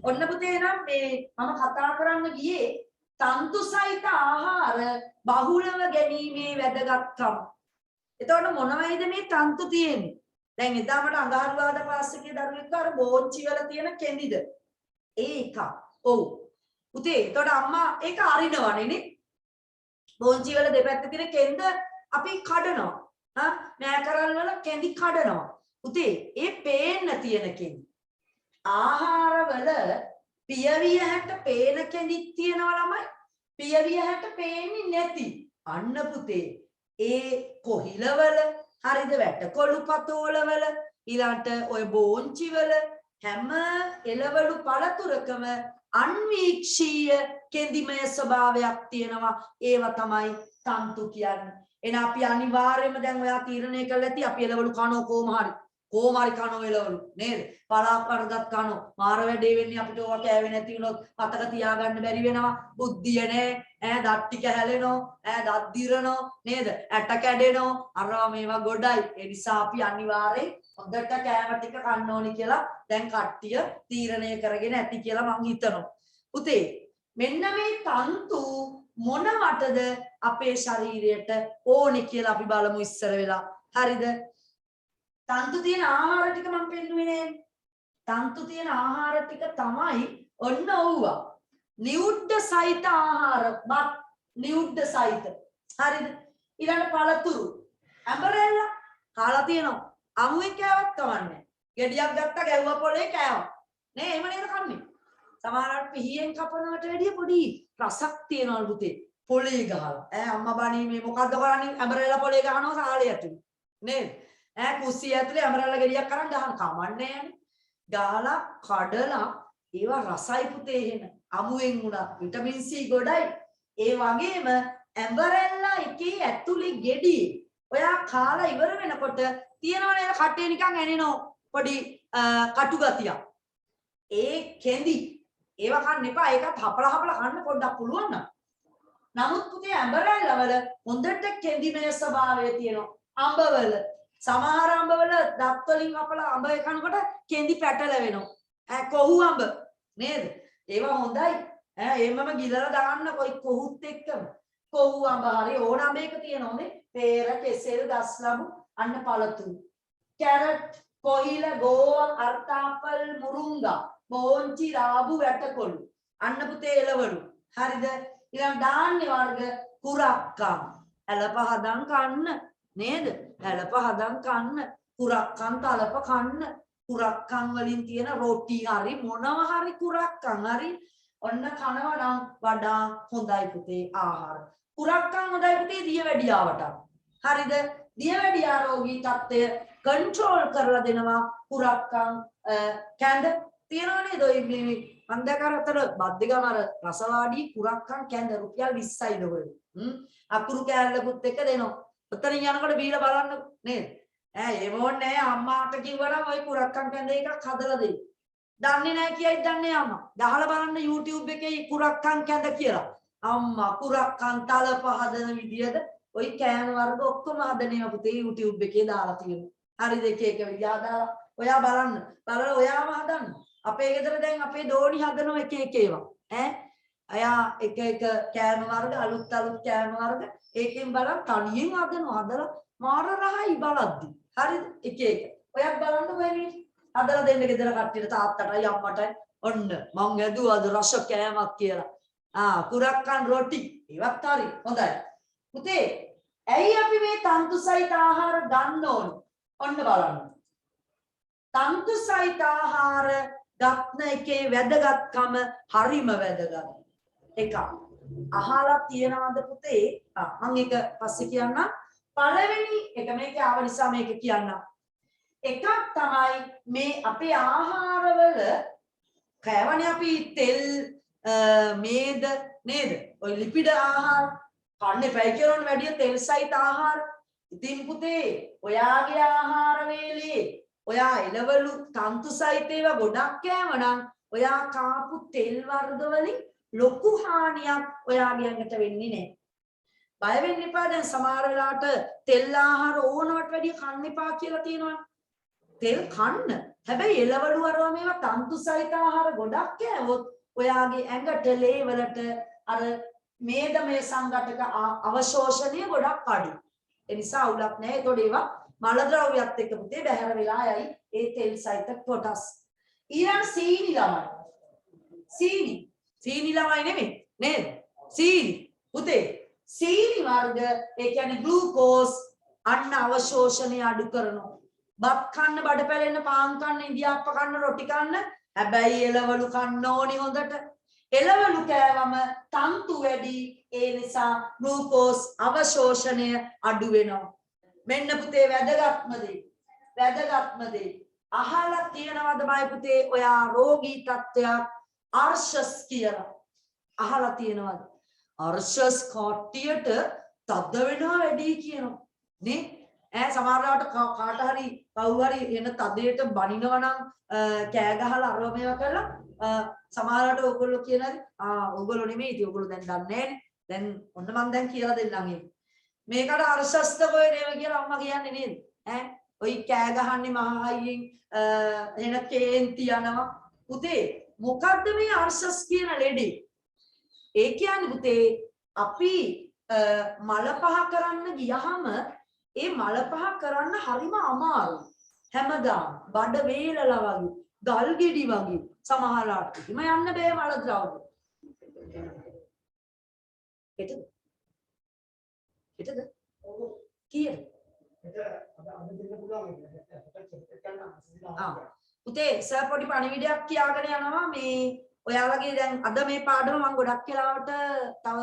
ඔන්න පුතේ නම් මේ මම කතා කරන්න ගියේ තන්තු සහිත ආහාර බහුලව ගැනීමේ වැදගත්කම. එතකොට මොනවයිද මේ තන්තු තියෙන්නේ? දැන් එදා මට අඟහරුවාද පාසලේ දරුවෙක් අර බෝච්චි වල තියෙන කෙඳිද ඒක. ඔව් පුතේ එතකොට අම්මා ඒක අරිනවනේ නේ. බෝච්චි වල දෙපැත්තේ තියෙන කෙඳ අපි කඩනවා. නෑ කරල් වල කෙඳි කඩනවා. පුතේ ඒ පේන්න තියෙන කෙඳි. ආහාරවල පියවිය හැට පේන කෙඳිත් තියෙනවා ළමයි. පියවිය හැට පේන්නේ නැති. අන්න පුතේ ඒ කොහිලවල හරිද වැටකොළු පතෝලවල ඊළාට ඔය බෝංචි වල හැම එළවලු පළතුරකම අන්වීක්ෂීය කෙඳිමය ස්වභාවයක් තියෙනවා. ඒවා තමයි තන්තු කියන්නේ. එහෙනම් අපි අනිවාර්යයෙන්ම දැන් ඔයා තීරණය කළා ඇති අපි එළවලු කනෝ කොහොම හරි කනෝ එළවලු නේද? පලාක් වර්ගත් කනෝ. මාර වැඩේ වෙන්නේ අපිට ඕවා කෑවේ නැති වුණොත් මතක තියාගන්න බැරි වෙනවා. බුද්ධිය නෑ. දත් ටික හැලෙනෝ. දත් දිරනෝ නේද? ඇට කැඩෙනෝ. අරවා මේවා ගොඩයි. ඒ නිසා අපි අනිවාර්යෙන් හොඳට කෑම ටික කන්න ඕනි කියලා දැන් කට්ටිය තීරණය කරගෙන ඇති කියලා මම හිතනවා. පුතේ මෙන්න මේ තන්තු මොනවටද අපේ ශරීරයට ඕනි කියලා අපි බලමු ඉස්සර වෙලා. හරිද? තන්තු තියෙන ආහාර ටික මම පෙන්නුවේ නේද? තන්තු තියෙන ආහාර ටික තමයි ඔන්න ඕවා. නියුඩ්ඩ සහිත ආහාර, බත් නියුඩ්ඩ සහිත. හරිද? ඊළඟ පළතුරු. ඇඹරෙල්ල කාලා තියෙනවා. අමුවේ කෑවත් කවන්නේ. ගෙඩියක් ගත්තා ගැව්වා පොලේ කෑවා. නේ එහෙම නේද කන්නේ? සමහරවිට පිහියෙන් කපනවට වැඩිය පොඩි රසක් තියනවලු පුතේ. පොලේ ගහලා. අම්මා බණී මේ මොකද්ද කරන්නේ? ඇඹරෙල්ල පොලේ ගහනවා සාලේ ඇතුලේ. නේද? කුස්සිය ඇතුලේ ඇඹරෙල්ල ගෙඩියක් අරන් ගහන කමන්නේ නෑනේ. ගාලා කඩලා ඒවා රසයි පුතේ එහෙම. අමුවෙන් උනා විටමින් C ගොඩයි. ඒ වගේම ඇඹරෙල්ලා එකේ ඇතුලේ ගෙඩි ඔයා කාලා ඉවර වෙනකොට තියෙනවා නේද කටේ නිකන් ඇනෙනෝ පොඩි කටු ගතියක්. ඒ කෙඳි ඒව කන්න එපා. ඒකත් හපලා කන්න පොඩ්ඩක් පුළුවන් නම්. නමුත් පුතේ ඇඹරෙල්ලවල හොඳට කෙඳිමය ස්වභාවය තියෙනවා. අඹවල සමහර අඹවල දත් වලින් අපලා අඹ කනකොට කෙඳි පැටලෙනවා. කොහු අඹ නේද? ඒවා හොඳයි. එහෙමම ගිලලා දාන්න කොයි කොහුත් එක්කම. කොහු අඹ හරි ඕන අඹයක තියෙනෝනේ. peer, කෙසෙල්, ගස්ලබු, අන්න පළතුරු. කැරට්, කොහිල, ගෝව, අර්තාපල්, මුරුංගා, බෝංචි, රාබු, වැටකොළු. අන්න පුතේ එළවලු. හරිද? ඊළඟ ධාන්‍ය වර්ග කුරක්කම්. ඇලප හදන් කන්න නේද? ඇලප හදන් කන්න, කුරක්කම් තලප කන්න, කුරක්කම් වලින් තියෙන රොටි හරි මොනවා හරි කුරක්කම් හරි ඔන්න කනවා නම් වඩා හොඳයි පුතේ ආහාර. කුරක්කම් හොඳයි පුතේ දියවැඩියාවට. හරිද? දියවැඩියා රෝගී තත්ත්වය කන්ට්‍රෝල් කරලා දෙනවා කුරක්කම් කැඳ තියනවා නේද? ඔය මන්දකරතර බද්දිගම අර රසවාඩි කුරක්කම් කැඳ රුපියල් 20යි දොගල. අකුරු කෑල්ලකුත් එක දෙනවා. ඔතනින් යනකොට බීලා බලන්න නේද? එහෙම ඕනේ නැහැ අම්මාට කිව්වනම් ওই කුරක්කම් කැඳ එකක් හදලා දෙයි. දන්නේ නැහැ කියයි දන්නේ අම්මා. දහලා බලන්න YouTube එකේ කුරක්කම් කැඳ කියලා. අම්මා කුරක්කම් තලප හදන විදියද ওই කෑම වර්ග ඔක්කොම හදන්නේ පුතේ YouTube එකේ දාලා තියෙනවා. හරිද? එක විදියා දාලා ඔයා බලන්න. බලලා ඔයාම හදන්න. අපේ ගෙදර දැන් අපේ දෝණි හදනවා එක ඒවා. අයා එක කෑම වර්ග අලුත් කෑම වර්ග ඒකෙන් බලන් තනියෙන් හදනවා. හදලා මාර රහයි බලද්දි. හරිද? එක. ඔයත් බලන්න වෙන්නේ. හදලා දෙන්න ගෙදර කට්ටියට තාත්තටයි අම්මටයි ඔන්න මං ඇදුවාද රස කෑමක් කියලා. කුරක්කන් රොටි ඒවත් හරි හොඳයි. පුතේ ඇයි අපි මේ තන්තු සහිත ආහාර ගන්න ඕන? ඔන්න බලන්න. තන්තු සහිත ආහාර ගන්න එකේ වැදගත්කම හරිම වැදගත්. එකක්. අහලා තියනවාද පුතේ? මම ඒක පස්සේ කියන්නම්. පළවෙනි එක මේක ආව නිසා මේක කියන්නම්. එකක් තමයි මේ අපේ ආහාරවල කෑවනේ අපි තෙල් මේද නේද? ඔය ලිපිඩ ආහාර කන්නේ පැය කියනවනේ වැඩි තෙල් සහිත ආහාර. ඉතින් පුතේ ඔයාගේ ආහාර වේලේ ඔයා එළවලු තන්තු සහිත ඒවා ගොඩක් කෑවනම් ඔයා කාපු තෙල් වර්ග වලින් ලොකු හානියක් ඔයාගේ ඇඟට වෙන්නේ නැහැ. බය වෙන්න එපා. දැන් සමහර වෙලාවට තෙල් ආහාර ඕනවට වැඩිය කන්න එපා කියලා තියෙනවා. තෙල් කන්න. හැබැයි එළවලු වරව මේවා තන්තු සහිත ආහාර ගොඩක් කෑවොත් ඔයාගේ ඇඟට ලේ වලට අර මේදමය සංඝටක අවශෝෂණය ගොඩක් අඩුයි. ඒ නිසා අවුලක් නැහැ. ඒතකොට ඒවා මල ද්‍රව්‍යත් එක්ක පුතේ බැහැර වෙලා යයි ඒ තෙල් සහිත කොටස්. ඊළඟ සීනි ළමයි. සීනි ළමයි නෙමෙයි නේද? සීනි පුතේ සීනි වර්ග ඒ කියන්නේ ග්ලූකෝස් අන්න අවශෝෂණය අඩු කරනවා. බත් කන්න, බඩ පැලෙන්න, පාන් කන්න, ඉන්දියාප්ප කන්න, රොටි කන්න. හැබැයි එළවලු කන්න ඕනි හොඳට. එළවලු කෑවම තන්තු වැඩි. ඒ නිසා ග්ලූකෝස් අවශෝෂණය අඩු වෙනවා. මෙන්න පුතේ වැදගත්ම දේ. අහලා තියෙනවද බයි පුතේ ඔයා රෝගී තත්ත්වයක් අර්ශස් කියලා? අහලා තියෙනවද? අර්ශස් කට්ටියට තද වෙනවා වැඩි කියනවා. නේ? සමහරවිට කාට හරි කවුරු හරි එන තදයට බනිනවා නම් කෑ ගහලා අරව මේවා කරලා සමහරවිට ඕගොල්ලෝ කියන හරි ඕගොල්ලෝ නෙමෙයි ඉතින් ඕගොල්ලෝ දැන් දන්නේ නැහැනේ. දැන් ඔන්න මම දැන් කියලා දෙන්නම් ඒක. මේකට අර්ශස්ත කොහෙනේම කියලා අම්මා කියන්නේ නේද? ඔයි කෑ ගහන්නේ මහා අයියෙන් එන කේන්ති යනවා. පුතේ මොකද්ද මේ අර්ශස් කියන ලෙඩේ? ඒ කියන්නේ පුතේ අපි මල පහ කරන්න ගියහම ඒ මල පහ කරන්න හරිම අමාරුයි. හැමදාම බඩ වේලලා වගේ, ගල් ගෙඩි වගේ සමහරලාට හිම යන්න බෑ මල ද්‍රව්‍ය. හිතද? කීයද? පුතේ සර් පොඩි පණිවිඩයක් කියාගෙන යනවා මේ ඔයාලගේ දැන් අද මේ පාඩම මම ගොඩක් කාලවට තව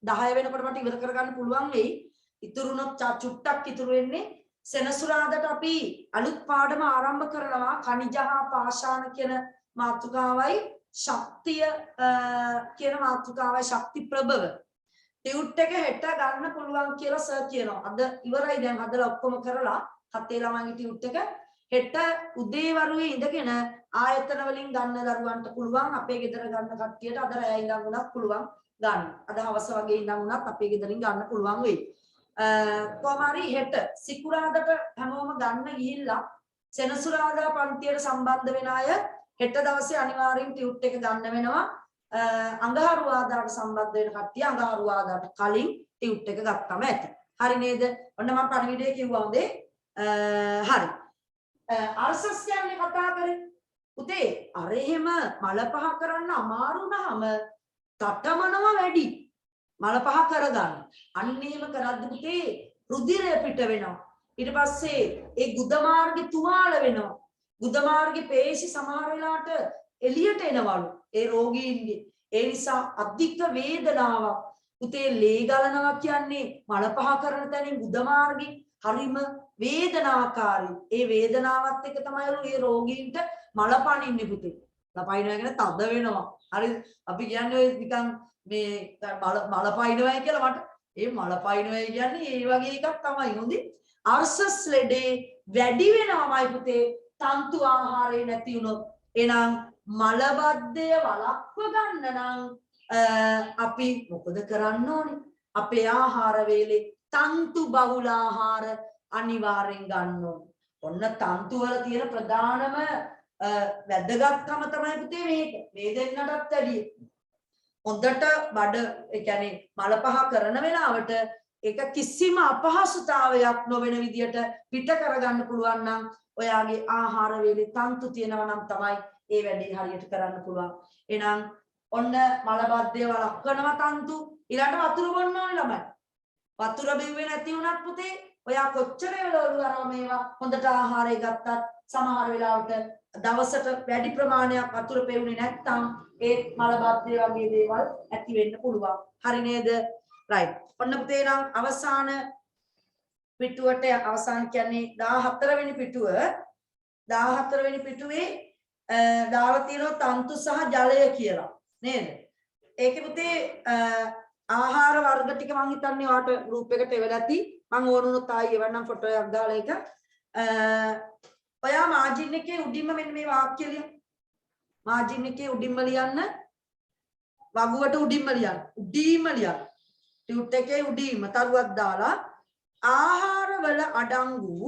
10 වෙනකොට මට ඉවර කරගන්න පුළුවන් වෙයි. ඉතුරුනොත් චුට්ටක් ඉතුරු වෙන්නේ සෙනසුරාදාට අපි අලුත් පාඩම ආරම්භ කරනවා ඛනිජ හා පාෂාණ කියන මාතෘකාවයි ශක්තිය කියන මාතෘකාවයි ශක්ති ප්‍රභව. ටියුට් එක හෙට ගන්න පුළුවන් කියලා සර් කියනවා. අද ඉවරයි දැන් හදලා ඔක්කොම කරලා 7 ළමයිගේ ටියුට් එක හෙට උදේ වරුවේ ඉඳගෙන ආයතන වලින් ගන්න දරුවන්ට පුළුවන් අපේ ගෙදර ගන්න කට්ටියට අද රැය ඉඳන් උනත් පුළුවන් ගන්න. අද හවස වගේ ඉඳන් උනත් අපේ ගෙදරින් ගන්න පුළුවන් වෙයි. කොහොම හරි හෙට සිකුරාදට හැමෝම ගන්න ගිහිල්ලා සෙනසුරාදා පන්තියට සම්බන්ධ වෙන අය හෙට දවසේ අනිවාර්යෙන් ටියුට් එක ගන්න වෙනවා. අඟහරුවාදාට සම්බන්ධ වෙන කට්ටිය අඟහරුවාදාට කලින් ටියුට් එක ගත්තම ඇති. හරි නේද? ඔන්න මම පණිවිඩය කිව්වා උදේ. හරි. අර්සස් කියන්නේ කතා කරේ. උදේ අර එහෙම මල පහ කරන්න අමාරු නහම තටමනවා වැඩි. මල පහ කරගන්න. අන්න එහෙම කරද්දි පුතේ රුධිරය පිට වෙනවා. ඊට පස්සේ ඒ ගුද මාර්ගේ තුවාල වෙනවා. ගුද මාර්ගේ පේශි සමහර වෙලාවට එළියට එනවලු ඒ රෝගීන්ගේ. ඒ නිසා අධික වේදනාවක්. පුතේ ලේ ගලනවා කියන්නේ මල පහ කරන තැනින් ගුද මාර්ගේ හරිම වේදනාකාරී. ඒ වේදනාවත් එක්ක තමයිලු ඒ රෝගීන්ට මල පනින්නේ පුතේ. ලපයිනවා කියන තද වෙනවා. හරිද? අපි කියන්නේ ඔය නිකන් මේ මල පයින්නවයි කියලා මට ඒ මල පයින්නවයි කියන්නේ ඒ වගේ එකක් තමයි. හොඳේ. අර්සස් ලෙඩේ වැඩි වෙනවමයි පුතේ තන්තු ආහාරය නැති වුණොත්. එහෙනම් මලබද්ධය වළක්ව ගන්න නම් අපි මොකද කරන්න ඕනේ? අපේ ආහාර වේලේ තන්තු බහුල ආහාර අනිවාර්යෙන් ගන්න ඕනේ. ඔන්න තන්තු වල තියෙන ප්‍රධානම වැදගත්කම තමයි පුතේ මේක. මේ දෙන්නටත් වැඩි. හොඳට බඩ ඒ කියන්නේ මල පහ කරන වෙලාවට ඒක කිසිම අපහසුතාවයක් නොවන විදියට පිට කරගන්න පුළුවන් නම් ඔයාගේ ආහාර වේලේ තන්තු තියෙනවා නම් තමයි ඒ වැඩේ හරියට කරන්න පුළුවන්. එහෙනම් ඔන්න මලබද්ධය වළක්වනවා තන්තු. ඊළඟට වතුර බොන්න ඕනේ ළමයි. වතුර බිව්වේ නැති වුණත් පුතේ ඔයා කොච්චර වෙලවලු අරව මේවා හොඳට ආහාරය ගත්තත් සමහර වෙලාවට දවසට වැඩි ප්‍රමාණයක් වතුර පෙවුනේ නැත්නම් ඒ මලබද්ධය වගේ දේවල් ඇති වෙන්න පුළුවන්. හරි නේද? right. ඔන්න පුතේ නම් අවසාන පිටුවට අවසාන කියන්නේ 14 වෙනි පිටුව 14 වෙනි පිටුවේ දාලා තියෙනවා තන්තු සහ ජලය කියලා නේද? ඒකේ පුතේ ආහාර වර්ග ටික මම හිතන්නේ ඔයාලට ගෲප් එකට එවලා ඇති. මම ඕනුනොත් ආයෙ එවන්නම් ෆොටෝ එකක් දාලා ඒක. ඔයා මාජින් එකේ උඩින්ම මෙන්න මේ වාක්‍ය ලියන්න. මාජින් එකේ උඩින්ම ලියන්න. වගුවට උඩින්ම ලියන්න. උඩින්ම ලියන්න. ටියුට් එකේ උඩින්ම තරුවක් දාලා ආහාරවල අඩංගු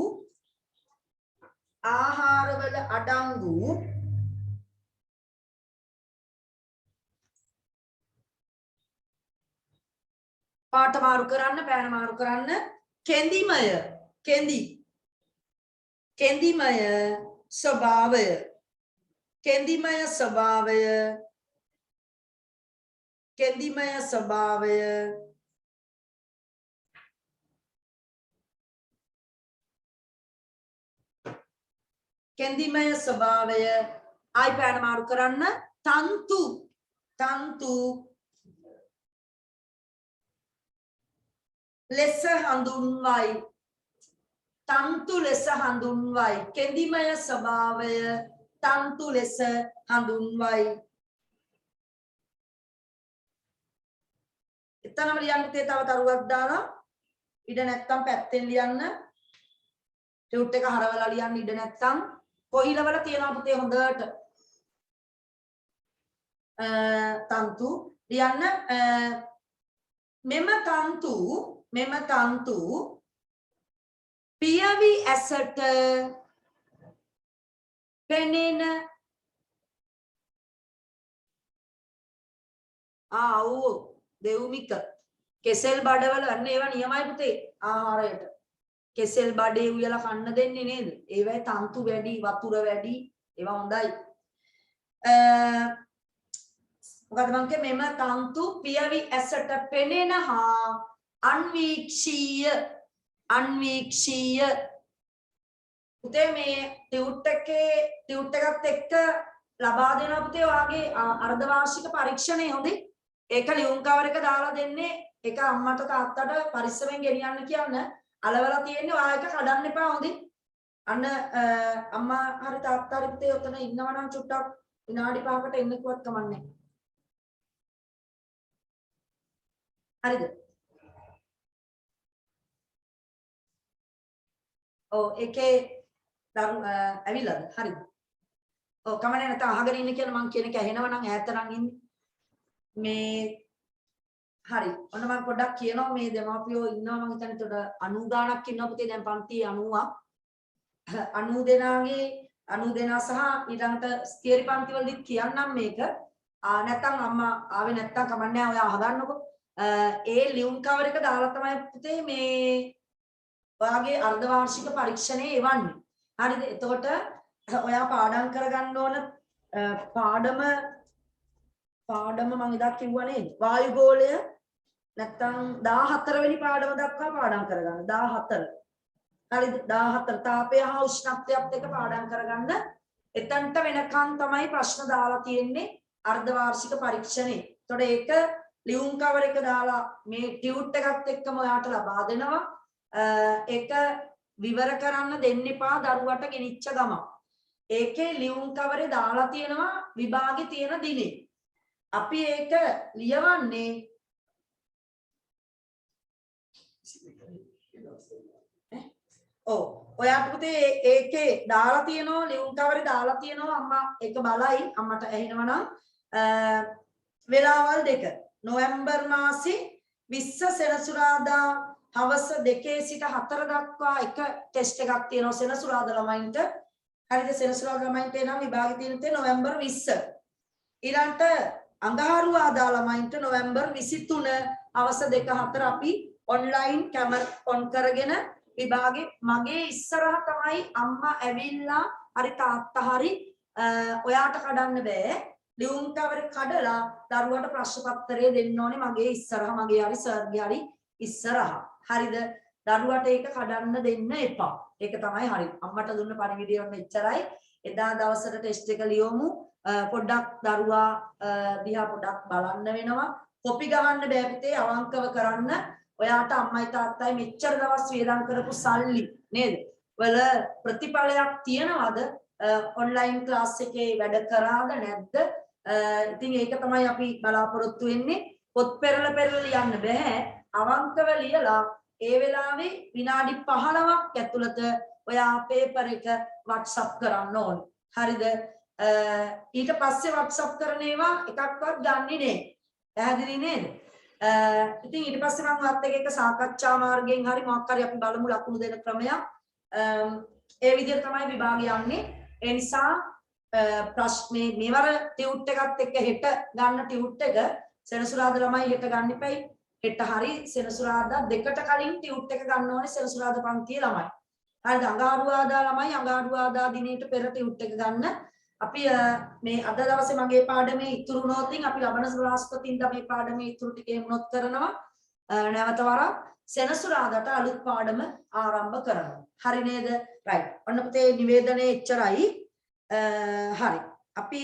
පාට මාරු කරන්න පෑන මාරු කරන්න කෙඳිමය ස්වභාවය ආයි පෑන මාරු කරන්න තන්තු ලෙස හඳුන්වයි. කෙඳිමය ස්වභාවය තන්තු ලෙස හඳුන්වයි. එතනම ලියන්න තේ තව තරුවක් දාලා ඉඩ නැත්තම් පැත්තෙන් ලියන්න. ටියුට් එක හරවලා ලියන්න ඉඩ නැත්තම් කොහිලවල තියෙනවා පුතේ හොඳට තන්තු ලියන්න. මෙම තන්තු පියවි ඇසට පෙනෙන දෙව්මික කෙසෙල් බඩවල අන්න ඒවා නියමයි පුතේ ආහාරයට. කෙසෙල් බඩේ උයලා කන්න දෙන්නේ නේද? ඒවයි තන්තු වැඩි, වතුර වැඩි, ඒවා හොඳයි. මොකද මං කිය මෙම තන්තු පියවි ඇසට පෙනෙන හා අන්වීක්ෂීය පුතේ මේ ටියුට් එකත් එක්ක ලබා දෙනවා පුතේ ඔයාගේ අර්ධ වාර්ෂික පරීක්ෂණය හොඳේ. ඒක ලියුම් කවර් එක දාලා දෙන්නේ. ඒක අම්මට තාත්තට පරිස්සමෙන් ගෙනියන්න කියන්න. අලවලා තියෙන්නේ ඔයා එක කඩන්න එපා හොඳේ. අන්න අම්මා හරි තාත්තා හරි පුතේ ඔතන ඉන්නවා නම් චුට්ටක් විනාඩි 5කට එන්න කිව්වත් කමන්නේ. හරිද? ඔව් ඒකේ දරු ඇවිල්ලාද? හරිද? ඔව් කමන්නේ නැත්නම් අහගෙන ඉන්න කියලා මං කියන එක ඇහෙනවා නම් ඈත නම් ඉන්නේ. මේ හරි. ඔන්න මම පොඩ්ඩක් කියනවා මේ දෙමාපියෝ ඉන්නවා මං හිතන්නේ උඩ 90 ගාණක් ඉන්නවා පුතේ දැන් පන්ති 90ක්. 90 දෙනාගේ 90 දෙනා සහ ඊළඟට ස්ථිර පන්ති වලදීත් කියන්නම් මේක. නැත්නම් අම්මා ආවේ නැත්නම් කමන්නේ ඔයා අහගන්නකො. ඒ ලියුම් කවර් එක දාලා තමයි පුතේ මේ ඔයාගේ අර්ධ වාර්ෂික පරීක්ෂණේ එවන්නේ. හරිද? එතකොට ඔයා පාඩම් කරගන්න ඕන පාඩම මම ඉදා කිව්වා නේද? වායුගෝලය නැත්නම් 14 වෙනි පාඩම දක්වා පාඩම් කරගන්න. 14. හරිද? 14 තාපය හා උෂ්ණත්වයත් එක්ක පාඩම් කරගන්න. එතනට වෙනකන් තමයි ප්‍රශ්න දාලා තියෙන්නේ අර්ධ වාර්ෂික පරීක්ෂණේ. එතකොට ඒක ලියුම් කවර් එක දාලා මේ ටියුට් එකත් එක්කම ඔයාට ලබා දෙනවා. ඒක විවර කරන්න දෙන්න එපා දරුවට ගෙනිච්ච ගමන්. ඒකේ ලියුම් කවරේ දාලා තියෙනවා විභාගේ තියෙන දිනේ. අපි ඒක ලියවන්නේ ඔයාට පුතේ ඒකේ දාලා තියෙනවා ලියුම් කවරේ දාලා තියෙනවා අම්මා ඒක බලයි අම්මට ඇහෙනවා නම් වෙලාවල් දෙක නොවැම්බර් මාසේ 20 සෙනසුරාදා හවස 2 සිට 4 දක්වා එක ටෙස්ට් එකක් තියෙනවා සෙනසුරාදා ළමයින්ට. හරිද? සෙනසුරාදා ළමයින්ට එනවා විභාගේ තියෙන නොවැම්බර් 20. ඊළඟට අඟහරුවාදා ළමයින්ට නොවැම්බර් 23 හවස 2-4 අපි ඔන්ලයින් කැමරා ඔන් කරගෙන විභාගේ මගේ ඉස්සරහ තමයි අම්මා ඇවිල්ලා හරි තාත්තා හරි ඔයාට කඩන්න බෑ. ලියුම් කවරේ කඩලා දරුවට ප්‍රශ්න පත්‍රය දෙන්න ඕනේ මගේ ඉස්සරහ මගේ හරි සර්ගේ හරි ඉස්සරහ. හරිද? දරුවට ඒක කඩන්න දෙන්න එපා. ඒක තමයි හරි. අම්මට දුන්න පණිවිඩය වන්න එච්චරයි. එදා දවසට ටෙස්ට් එක ලියමු. පොඩ්ඩක් දරුවා දිහා පොඩ්ඩක් බලන්න වෙනවා. කොපි ගහන්න බෑ පුතේ අවංකව කරන්න. ඔයාට අම්මයි තාත්තයි මෙච්චර දවස් වේදම් කරපු සල්ලි නේද? වල ප්‍රතිඵලයක් තියනවද? ඔන්ලයින් ක්ලාස් එකේ වැඩ කරාද නැද්ද? ඉතින් ඒක තමයි අපි බලාපොරොත්තු වෙන්නේ. පොත් පෙරල ලියන්න බෑ. අවංකව ලියලා ඒ වෙලාවේ විනාඩි 15ක් ඇතුළත ඔයා පේපර් එක WhatsApp කරන්න ඕනේ. හරිද? ඊට පස්සේ WhatsApp කරන ඒවා එකක්වත් ගන්නෙ නෑ. පැහැදිලි නේද? ඉතින් ඊට පස්සේ මම ඔයත් එක්ක සාකච්ඡා මාර්ගයෙන් හරි මොකක් හරි අපි බලමු ලකුණු දෙන ක්‍රමයක්. ඒ විදිහට තමයි විභාගය යන්නේ. ඒ නිසා ප්‍රශ්නේ මෙවර ටියුට් එකත් එක්ක හෙට ගන්න ටියුට් එක සෙනසුරාදා ළමයි හෙට ගන්න එපයි. හෙට හරි සෙනසුරාදා දෙකට කලින් ටියුට් එක ගන්න ඕනේ සෙනසුරාදා පන්තියේ ළමයි. හරිද? අඟහරුවාදා ළමයි අඟහරුවාදා දිනේට පෙර ටියුට් එක ගන්න. අපි මේ අද දවසේ මගේ පාඩමේ ඉතුරු නොතින් අපි ලබන බ්‍රහස්පතින්දා මේ පාඩමේ ඉතුරු ටිකේ මොනොත් කරනවා. නැවත වරක් සෙනසුරාදාට අලුත් පාඩම ආරම්භ කරනවා. හරි නේද? රයිට්. ඔන්න පුතේ නිවේදනයේ එච්චරයි. හරි. අපි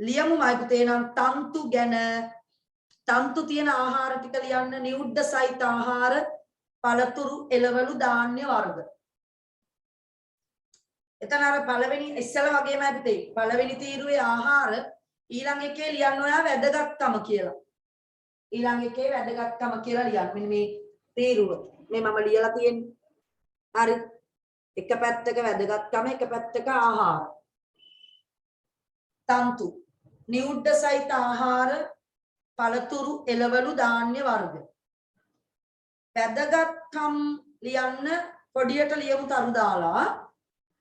ලියමු මයි පුතේ නම් තන්තු ගැන තන්තු තියෙන ආහාර ටික ලියන්න නිඋඩ්ඩ සහිත ආහාර පළතුරු එළවලු ධාන්‍ය වර්ග. එතන අර පළවෙනි ඉස්සෙල්ලා වගේම පුතේ පළවෙනි තීරුවේ ආහාර ඊළඟ එකේ ලියන්න ඔයා වැදගත්කම කියලා. ඊළඟ එකේ වැදගත්කම කියලා ලියන්න. මෙන්න මේ තීරුව. මේ මම ලියලා තියෙන්නේ. හරි. එක පැත්තක වැදගත්කම එක පැත්තක ආහාර. තන්තු නිඋඩ්ඩ සහිත ආහාර පළතුරු එළවලු ධාන්‍ය වර්ග. වැදගත්කම් ලියන්න පොඩියට ලියමු තරු දාලා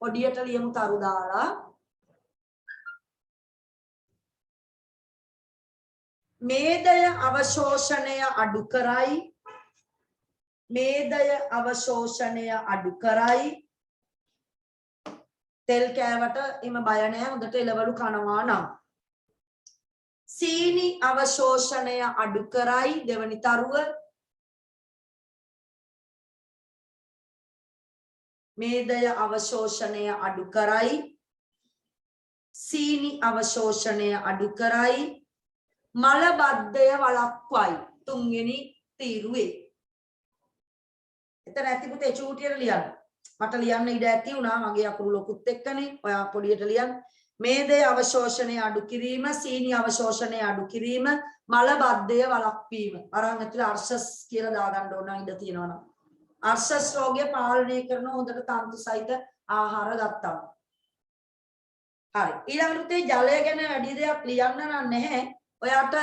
පොඩියට ලියමු තරු දාලා මේදය අවශෝෂණය අඩු කරයි මේදය අවශෝෂණය අඩු කරයි තෙල් කෑවට එම බය නැහැ හොඳට එළවලු කනවා නම් සීනි අවශෝෂණය අඩු කරයි දෙවනි තරුව මේදය අවශෝෂණය අඩු කරයි සීනි අවශෝෂණය අඩු කරයි මලබද්ධය වළක්වයි තුන්වෙනි තීරුවේ. එතන ඇති පුතේ චූටියට ලියන්න. මට ලියන්න ඉඩ ඇති වුණා මගේ අකුරු ලොකුත් එක්කනේ. ඔයා පොඩියට ලියන්න. මේදය අවශෝෂණය අඩු කිරීම සීනි අවශෝෂණය අඩු කිරීම මලබද්ධය වළක්වීම. අරන් ඇතුලේ අර්ශස් කියලා දාගන්න ඕන ඉඩ තියෙනවා නම්. අර්ශස් රෝගය පාලනය කරන හොඳට තන්තු සහිත ආහාර ගත්තා. හරි. ඊළඟට ජලය ගැන වැඩි දෙයක් ලියන්න නැහැ. ඔයාට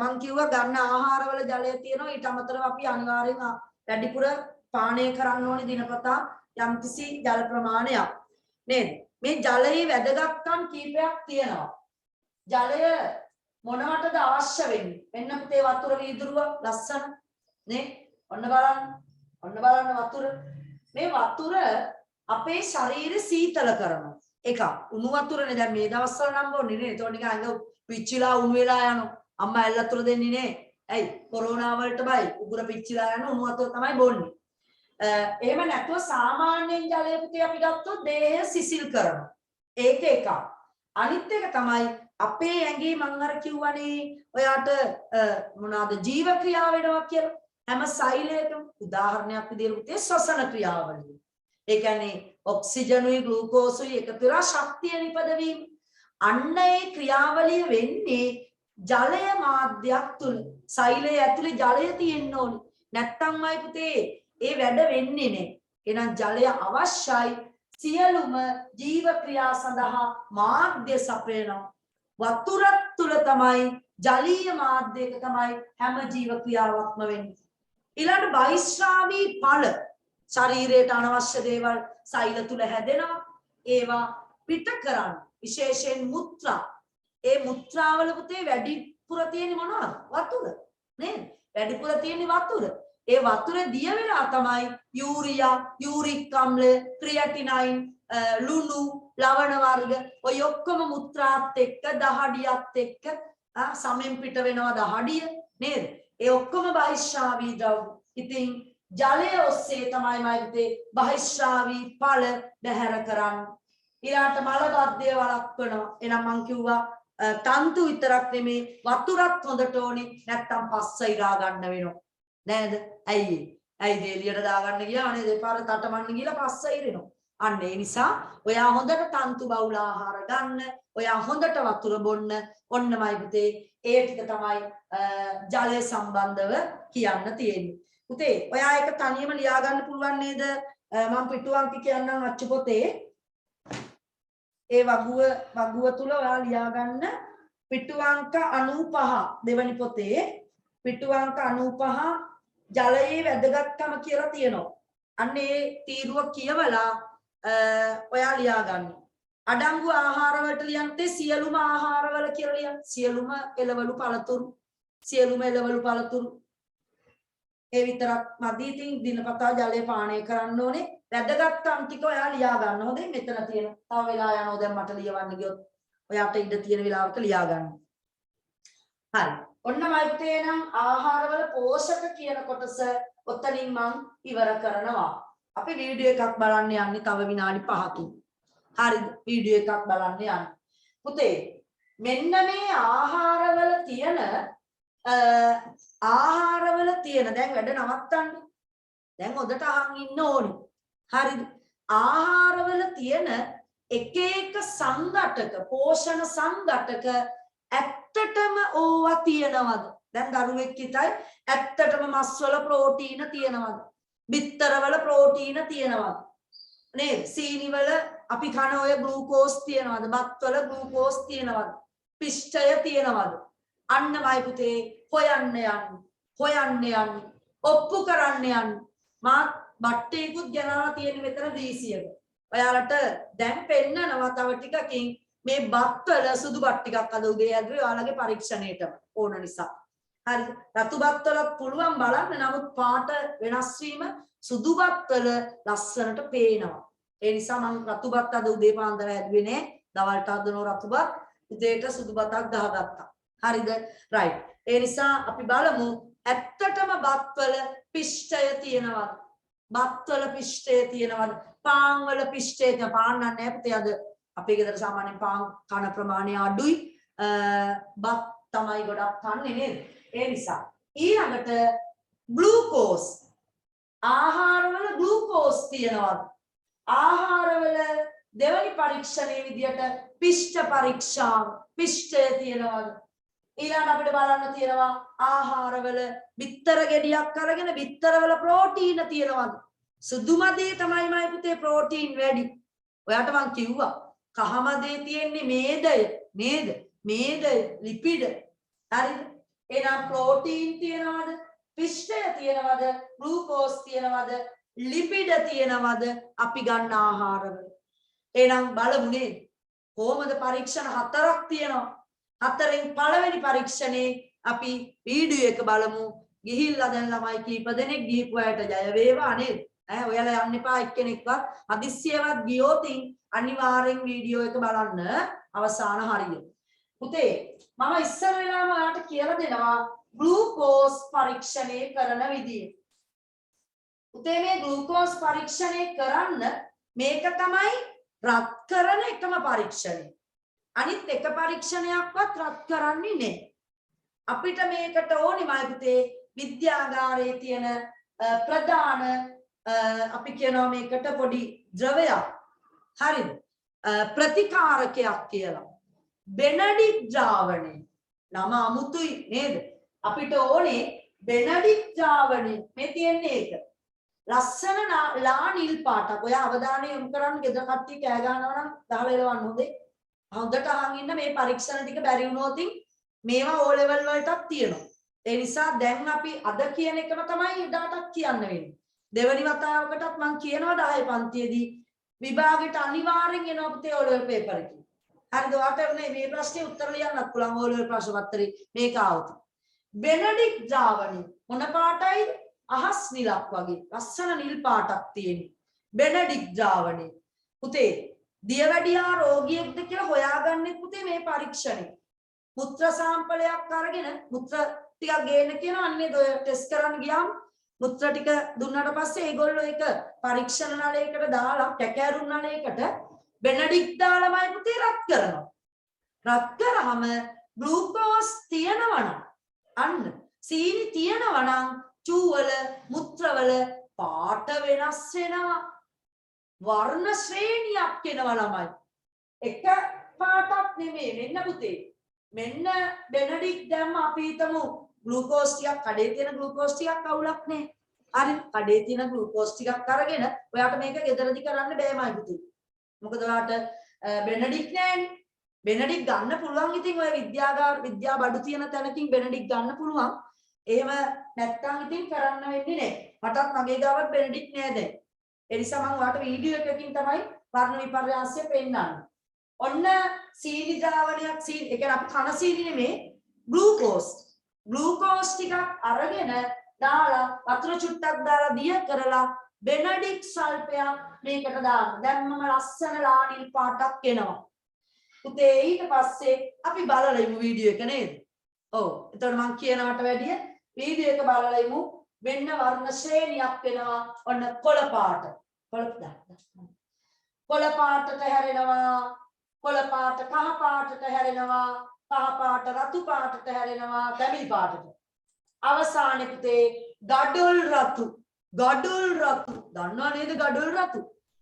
මම කිව්වා ගන්න ආහාරවල ජලය තියෙනවා. ඊට අමතරව අපි අනිවාර්යෙන් වැඩිපුර පානය කරන්න ඕනේ දිනපතා යම්කිසි ජල ප්‍රමාණයක්. නේද? මේ ජලයේ වැදගත්කම් කීපයක් තියෙනවා. ජලය මොනවටද අවශ්‍ය වෙන්නේ? මෙන්න පුතේ වතුර වීදුරුව ලස්සන නේ? ඔන්න බලන්න වතුර. මේ වතුර අපේ ශරීරය සීතල කරනවා. එකක් උණු වතුරනේ දැන් මේ දවස්වල නම් බොන්නේ නේ. ඒතකොට නිකන් ඇඟ පිච්චිලා උණු වෙලා යනවා. අම්මා ඇල් වතුර දෙන්නේ නේ. ඇයි? කොරෝනා වලට බයි. උගුර පිච්චිලා යන උණු වතුර තමයි බොන්නේ. එහෙම නැතුව සාමාන්‍යයෙන් ජලය පුතේ අපි ගත්තොත් දේහය සිසිල් කරනවා. ඒක එකක්. අනිත් එක තමයි අපේ ඇඟේ මම අර කිව්වනේ ඔයාට මොනවාද ජීව ක්‍රියාව වෙනවා කියලා. හැම සෛලයකම උදාහරණයක් විදිහට පුතේ ශ්වසන ක්‍රියාවලිය. ඒ කියන්නේ ඔක්සිජනුයි ග්ලූකෝසුයි එකතු වෙලා ශක්තිය නිපදවීම. අන්න ඒ ක්‍රියාවලිය වෙන්නේ ජලය මාධ්‍යයක් තුල. සෛලය ඇතුලේ ජලය තියෙන්න ඕනේ. නැත්තම්මයි පුතේ ඒ වැඩ වෙන්නේ නේ. එහෙනම් ජලය අවශ්‍යයි සියලුම ජීව ක්‍රියා සඳහා මාධ්‍ය සපයනවා. වතුර තුල තමයි ජලීය මාධ්‍යයක තමයි හැම ජීව ක්‍රියාවක්ම වෙන්නේ. ඊළඟ බහිස්රාවී ඵල ශරීරයට අනවශ්‍ය දේවල් සෛල තුල හැදෙනවා. ඒවා පිට කරන්න විශේෂයෙන් මුත්‍රා. ඒ මුත්‍රාවල පුතේ වැඩිපුර තියෙන්නේ මොනවද? වතුර. නේද? වැඩිපුර තියෙන්නේ වතුර. ඒ වතුරේ දිය වෙලා තමයි යූරියා, යූරික් අම්ල, ක්‍රියැටිනයින්, ලුණු, ලවණ වර්ග ඔය ඔක්කොම මුත්‍රාත් එක්ක දහඩියත් එක්ක සමෙන් පිට වෙනවා දහඩිය නේද? ඒ ඔක්කොම බහිශ්‍රාවී ද්‍රව්‍ය. ඉතින් ජලය ඔස්සේ තමයි මයිත්තේ බහිශ්‍රාවී ඵල බැහැර කරන්නේ. ඊළාට මලබද්ධය වළක්වනවා. එහෙනම් මං කිව්වා තන්තු විතරක් නෙමේ වතුරත් හොඳට ඕනේ. නැත්තම් පස්ස ඉරා ගන්න වෙනවා. නේද? ඇයි එළියට දාගන්න ගියා නේද? පාර තටමන්න ගිහලා පස්ස ඉරෙනවා. අන්න ඒ නිසා ඔයා හොඳට තන්තු බහුල ආහාර ගන්න. ඔයා හොඳට වතුර බොන්න. ඔන්නමයි පුතේ ඒ ටික තමයි ජලය සම්බන්ධව කියන්න තියෙන්නේ. පුතේ ඔයා ඒක තනියම ලියා ගන්න පුළුවන් නේද? මම පිටුවන්ති කියන්නම් අච්චු පොතේ. ඒ වගුව තුල ඔයා ලියා ගන්න පිටුවංක 95 දෙවනි පොතේ පිටුවංක 95 ජලයේ වැදගත්කම කියලා තියෙනවා. අන්න ඒ තීරුව කියවලා ඔයා ලියා ගන්න. අඩංගු ආහාර වලට ලියන්නේ සියලුම ආහාරවල කියලා ලියන්න. සියලුම එළවලු පළතුරු ඒ විතරක් මදි. ඉතින් දිනපතා ජලය පානය කරන්න ඕනේ. වැදගත්කම් ටික ඔයා ලියා ගන්න. හොඳයි මෙතන තියෙන. තව වෙලා යනවා දැන් මට ලියවන්න ගියොත් ඔයාට ඉඳ තියෙන වෙලාවක ලියා ගන්න. හරි. ඔන්නමයි පුතේ නම් ආහාරවල පෝෂක කියන කොටස ඔතනින් මම ඉවර කරනවා. අපි වීඩියෝ එකක් බලන්න යන්නේ තව විනාඩි 5කින්. හරිද? වීඩියෝ එකක් බලන්න යන්න. පුතේ මෙන්න මේ ආහාරවල තියෙන දැන් වැඩ නවත්තන්න. දැන් හොඳට අහන් ඉන්න ඕනේ. හරිද? ආහාරවල තියෙන එක එක සංඝටක පෝෂණ සංඝටක ඇත්තටම ඕවා තියනවද? දැන් දරුවෙක් හිතයි ඇත්තටම මස්වල ප්‍රෝටීන තියනවද? බිත්තරවල ප්‍රෝටීන තියනවද? නේද? සීනිවල අපි කන ඔය ග්ලූකෝස් තියනවද? බත්වල ග්ලූකෝස් තියනවද? පිෂ්ඨය තියනවද? අන්නමයි පුතේ හොයන්න යන්න. ඔප්පු කරන්න යන්න. මා බට්ටේකුත් ගෙනලා තියෙන මෙතන දීසියක. ඔයාලට දැන් පෙන්නනවා තව ටිකකින් මේ බත්වල සුදු බත් ටිකක් අද උදේ ඇදුවේ ඔයාලගේ පරීක්ෂණයට ඕන නිසා. හරිද? රතු බත්වලත් පුළුවන් බලන්න. නමුත් පාට වෙනස් වීම සුදු බත්වල ලස්සනට පේනවා. ඒ නිසා මම රතු බත් අද උදේ පාන්දර ඇදුවේ නෑ. දවල්ට හදනෝ රතු බත් උදේට සුදු බතක් ගහගත්තා. හරිද? රයිට්. ඒ නිසා අපි බලමු ඇත්තටම බත්වල පිෂ්ඨය තියෙනවද? බත්වල පිෂ්ඨය තියෙනවද? පාන් වල පිෂ්ඨය පාන් නැහැ පුතේ අද අපේ ගෙදර සාමාන්‍යයෙන් පාන් කන ප්‍රමාණය අඩුයි. බත් තමයි ගොඩක් කන්නේ නේද? ඒ නිසා ඊළඟට ග්ලූකෝස් ආහාරවල ග්ලූකෝස් තියෙනවද? ආහාරවල දෙවනි පරීක්ෂණයේ විදියට පිෂ්ඨ පරීක්ෂාව පිෂ්ඨය තියෙනවද? ඊළඟ අපිට බලන්න තියෙනවා ආහාරවල බිත්තර ගෙඩියක් අරගෙන බිත්තරවල ප්‍රෝටීන තියෙනවද? සුදු මදේ තමයි මයි පුතේ ප්‍රෝටීන් වැඩි. ඔයාට මං කිව්වා කහ මදේ තියෙන්නේ මේදය නේද? මේදය ලිපිඩ. හරිද? එහෙනම් ප්‍රෝටීන් තියනවද? පිෂ්ඨය තියනවද? ග්ලූකෝස් තියනවද? ලිපිඩ තියනවද? අපි ගන්න ආහාරවල. එහෙනම් බලමුනේ කොහොමද පරීක්ෂණ 4ක් තියෙනවා. 4න් පළවෙනි පරීක්ෂණේ අපි වීඩියෝ එක බලමු. ගිහිල්ලා දැන් ළමයි කීප දෙනෙක් ගිහපු අයට ජය වේවා නේද? ඔයාලා යන්න එපා එක්කෙනෙක්වත් හදිස්සියවත් ගියොත් අනිවාර්යෙන් වීඩියෝ එක බලන්න අවසාන හරිය. පුතේ මම ඉස්සර වෙලාම ඔයාලට කියලා දෙනවා ග්ලූකෝස් පරීක්ෂණය කරන විදිය. පුතේ මේ ග්ලූකෝස් පරීක්ෂණය කරන්න මේක තමයි රත් කරන එකම පරීක්ෂණය. අනිත් එක පරීක්ෂණයක්වත් රත් කරන්නේ නැහැ. අපිට මේකට ඕනි මයි පුතේ විද්‍යාගාරයේ තියෙන ප්‍රධාන අපි කියනවා මේකට පොඩි ද්‍රවයක්. හරිද? ප්‍රතිකාරකයක් කියලා. බෙනඩික් ද්‍රාවණය. නම අමුතුයි නේද? අපිට ඕනේ බෙනඩික් ද්‍රාවණය. මේ තියෙන්නේ ඒක. ලස්සන ලා නිල් පාටක්. ඔය අවධානය යොමු කරන්න ගෙදර කට්ටිය කෑ ගන්නවා නම් දහලා එලවන්න හොඳේ. හොඳට අහන් ඉන්න මේ පරීක්ෂණ ටික බැරි වුණොත් මේවා O level වලටත් තියෙනවා. ඒ නිසා දැන් අපි අද කියන එකම තමයි එදාටත් කියන්න වෙන්නේ. දෙවනි වතාවකටත් මම කියනවා 10 පන්තියේදී විභාගෙට අනිවාර්යෙන් එනවා පුතේ O level paper එකේ. හරිද? ඔයාලට මේ ප්‍රශ්නේ උත්තර ලියන්නත් පුළුවන් O level ප්‍රශ්න පත්‍රේ මේක આવුත්. බෙනඩික් ද්‍රාවණය මොන පාටයිද? අහස් නිලක් වගේ ලස්සන නිල් පාටක් තියෙන බෙනඩික් ද්‍රාවණය. පුතේ දියවැඩියා රෝගියෙක්ද කියලා හොයාගන්නේ පුතේ මේ පරීක්ෂණය. මුත්‍ර සාම්පලයක් අරගෙන මුත්‍ර ටිකක් ගේන්න කියනවා. අන්නේ ඔය ටෙස්ට් කරන්න ගියාම මුත්‍ර ටික දුන්නාට පස්සේ ඒගොල්ලෝ ඒක පරීක්ෂණ නලයකට දාලා කැකෑරුම් නලයකට බෙනඩික් දාලාමයි පුතේ රත් කරනවා. රත් කරාම ග්ලූකෝස් තියනවනම් අන්න සීනි තියනවනම් චූවල මුත්‍රවල පාට වෙනස් වෙනවා. වර්ණ ශ්‍රේණියක් එනවා ළමයි. එක පාටක් නෙමෙයි. මෙන්න පුතේ මෙන්න බෙනඩික් දැම්ම අපි හිතමු ග්ලූකෝස් ටිකක් කඩේ තියෙන ග්ලූකෝස් ටිකක් අවුලක් නේ. හරි කඩේ තියෙන ග්ලූකෝස් ටිකක් අරගෙන ඔයාට මේක ගෙදරදි කරන්න බෑමයි පුතේ. මොකද ඔයාට බෙනඩික් නෑනේ. බෙනඩික් ගන්න පුළුවන් ඉතින් ඔය විද්‍යා බඩු තියෙන තැනකින් බෙනඩික් ගන්න පුළුවන්. එහෙම නැත්තම් ඉතින් කරන්න වෙන්නේ නෑ. මටත් මගේ ගාවත් බෙනඩික් නෑ දැන්. ඒ නිසා මම ඔයාට වීඩියෝ එකකින් තමයි වර්ණ විපර්යාසය පෙන්නන්නේ. ඔන්න සීනි ද්‍රාවණයක් ඒ කියන්නේ අපි කන සීනි නෙමේ ග්ලූකෝස් ටිකක් අරගෙන දාලා වතුර චුට්ටක් දාලා දිය කරලා බෙනඩික් සල්පයක් මේකට දාන්න. දැම්මම ලස්සන ලා නිල් පාටක් එනවා. පුතේ ඊට පස්සේ අපි බලලා ඉමු වීඩියෝ එක නේද? ඔව්. එතකොට මම කියනවට වැඩිය වීඩියෝ එක බලලා ඉමු. වෙන්න වර්ණ ශ්‍රේණියක් වෙනවා. ඔන්න කොළ පාට. කොළ පාටට හැරෙනවා. කොළ පාට කහ පාටට හැරෙනවා. කහ පාට රතු පාටට හැරෙනවා. තැඹිලි පාටට. අවසානයේ පුතේ ගඩොල් රතු. දන්නවා නේද ගඩොල් රතු?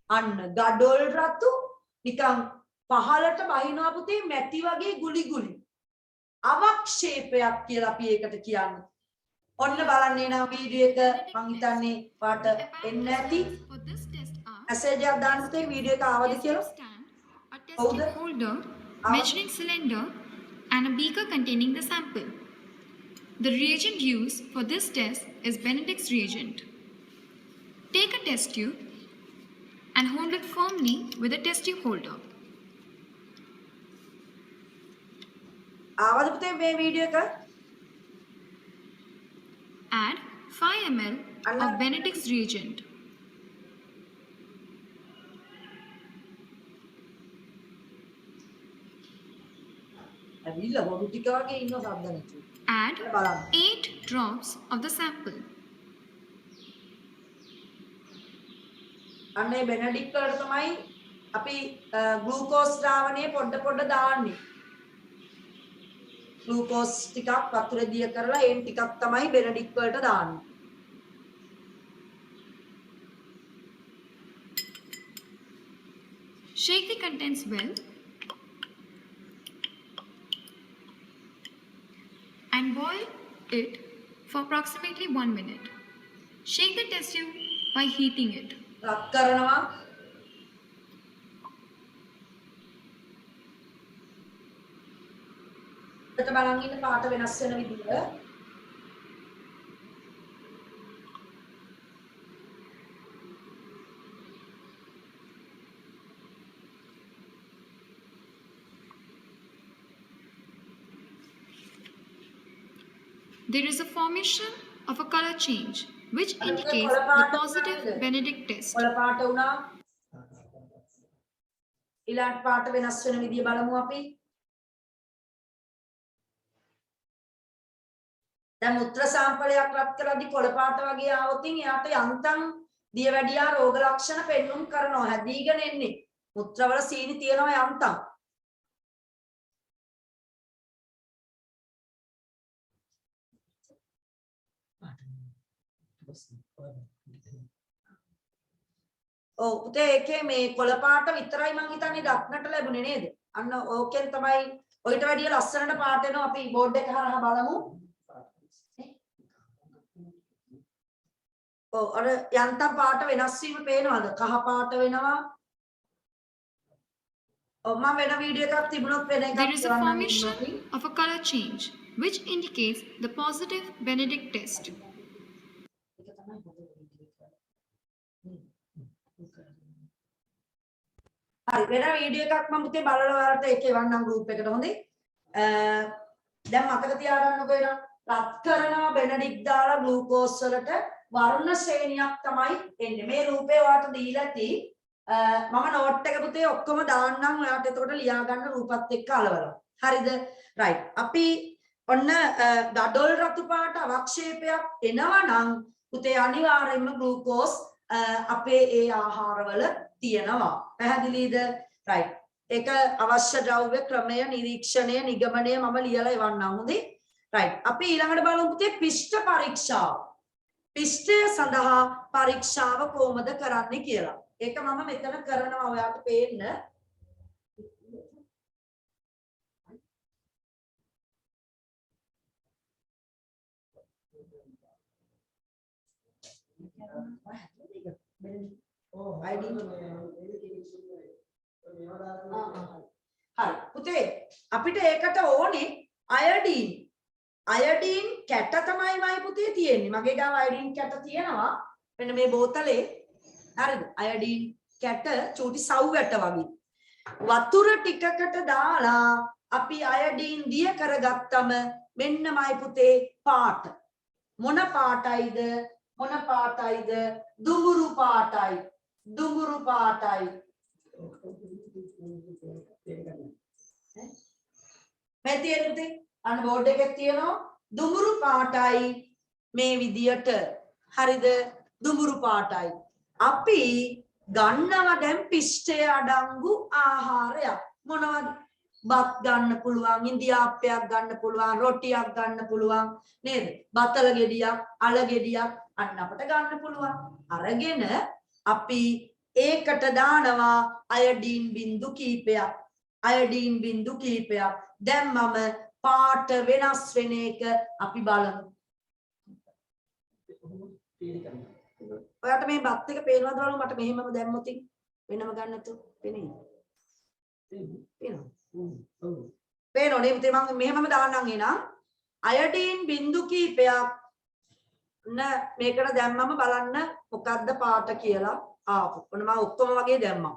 අන්න ගඩොල් රතු නිකන් පහලට බහිනවා පුතේ මැටි වගේ ගුලි. අවක්ෂේපයක් කියලා අපි ඒකට කියන්නේ. ඔන්න බලන්න එනවා වීඩියෝ එක මං හිතන්නේ පාට එන්න ඇති. මැසේජ් එකක් දාන්න පුතේ වීඩියෝ එක ආවද කියලා. A testing holder, measuring cylinder, and a beaker containing the sample. The reagent used for this test is Benedict's reagent. Take a test tube and hold it firmly with a test tube holder. ආවද පුතේ මේ වීඩියෝ එක? Add 5 ml of Benedict's reagent. ඇවිල්ලා බොරු ටික වගේ ඉන්න සද්ද නැතුව. Add 8 drops of the sample. අන්නේ බෙනඩික් වලට තමයි අපි ග්ලූකෝස් ද්‍රාවණය පොඩ දාන්නේ. ග්ලූකෝස් ටිකක් වතුර දිය කරලා ඒන් ටිකක් තමයි බෙනඩික් වලට දාන්නේ. Shake the contents well and boil it for approximately 1 minute. Shake the test tube by heating it. රත් කරනවා. එතකොට බලන් ඉන්න පාට වෙනස් වෙන විදිය. There is a formation of a color change which indicates the positive Benedict test. කොළ පාට වුණා. ඊළඟ පාට වෙනස් වෙන විදිය බලමු අපි. දැන් මුත්‍ර සාම්පලයක් රත් කරද්දී කොළ පාට වගේ ආවොත් එයාට යන්තම් දියවැඩියා රෝග ලක්ෂණ පෙන්눔 කරනවා. හැදීගෙන එන්නේ. මුත්‍ර වල සීනි තියෙනවා යන්තම්. ඔව් පුතේ ඒකේ මේ කොළ පාට විතරයි මං හිතන්නේ දක්නට ලැබුණේ නේද? අන්න ඕකෙන් තමයි ඔයිට වැඩිය ලස්සනට පාට එනවා. අපි බෝඩ් එක හරහා බලමු. ඔව් අර යන්තම් පාට වෙනස් වීම පේනවද? කහ පාට වෙනවා. ඔව් මම වෙන වීඩියෝ එකක් තිබුණොත් වෙන එකක් There is a formation of a color change which indicates the positive Benedict test. හරි වෙන වීඩියෝ එකක් මම පුතේ බලලා ඔයාලට ඒක එවන්නම් group එකට හොඳේ. දැන් මතක තියාගන්නකෝ එනවා රත් කරනවා බෙනඩික් දාලා ග්ලූකෝස් වලට වර්ණ ශ්‍රේණියක් තමයි එන්නේ. මේ රූපේ ඔයාලට දීලා ඇති. මම නෝට් එක පුතේ ඔක්කොම දාන්නම් ඔයාලට එතකොට ලියා ගන්න රූපත් එක්ක අලවලා. හරිද? රයිට්. අපි ඔන්න ගඩොල් රතු පාට අවක්ෂේපයක් එනවා නම් පුතේ අනිවාර්යයෙන්ම ග්ලූකෝස් අපේ ඒ ආහාරවල තියෙනවා. පැහැදිලිද? රයිට්. ඒක අවශ්‍ය ද්‍රව්‍ය ක්‍රමය නිරීක්ෂණය නිගමනය මම ලියලා එවන්නම් හොඳේ. රයිට්. අපි ඊළඟට බලමු පුතේ පිෂ්ඨ පරීක්ෂාව. පිෂ්ඨය සඳහා පරීක්ෂාව කොහොමද කරන්නේ කියලා. ඒක මම මෙතන කරනවා ඔයාලට පේන්න. හරි පුතේ අපිට ඒකට ඕනේ අයඩීන් කැට තමයිමයි පුතේ තියෙන්නේ. මගේ ගාව අයඩීන් කැට තියෙනවා. මෙන්න මේ බෝතලේ. හරිද? අයඩීන් කැට චූටි සව්වැට වගේ. වතුර ටිකකට දාලා අපි අයඩීන් දිය කරගත්තම මෙන්නමයි පුතේ පාට. මොන පාටයිද? මොන පාටයිද? දුඹුරු පාටයි. දුඹුරු පාටයි. මේ තියෙන්නේ අන්න බෝඩ් එකේ තියෙනවා දුඹුරු පාටයි මේ විදියට. හරිද? දුඹුරු පාටයි. අපි ගන්නවා දැන් පිෂ්ඨය අඩංගු ආහාරයක්. මොනවද? බත් ගන්න පුළුවන්, ඉන්දියාප්පයක් ගන්න පුළුවන්, රොටියක් ගන්න පුළුවන් නේද? බතල ගෙඩියක්, අල ගෙඩියක් අන්න අපිට ගන්න පුළුවන්. අරගෙන අපි ඒකට දානවා අයඩීන් බිඳු කීපයක්. අයඩීන් බිඳු කීපයක්. දැන් මම පාට වෙනස් වෙන එක අපි බලමු. ඔයාලට මේ බත් එක පේනවද බලමු. මට මෙහෙමම දැම්මොත් වෙනම ගන්න නැතු පේන්නේ. පේනෝනේ පුතේ මම මෙහෙමම දාන්නම් එනම් අයඩීන් බිඳු කීපයක් මේකට දැම්මම බලන්න මොකද්ද පාට කියලා ආපු. ඔන්න මම ඔක්කොම වගේ දැම්මා.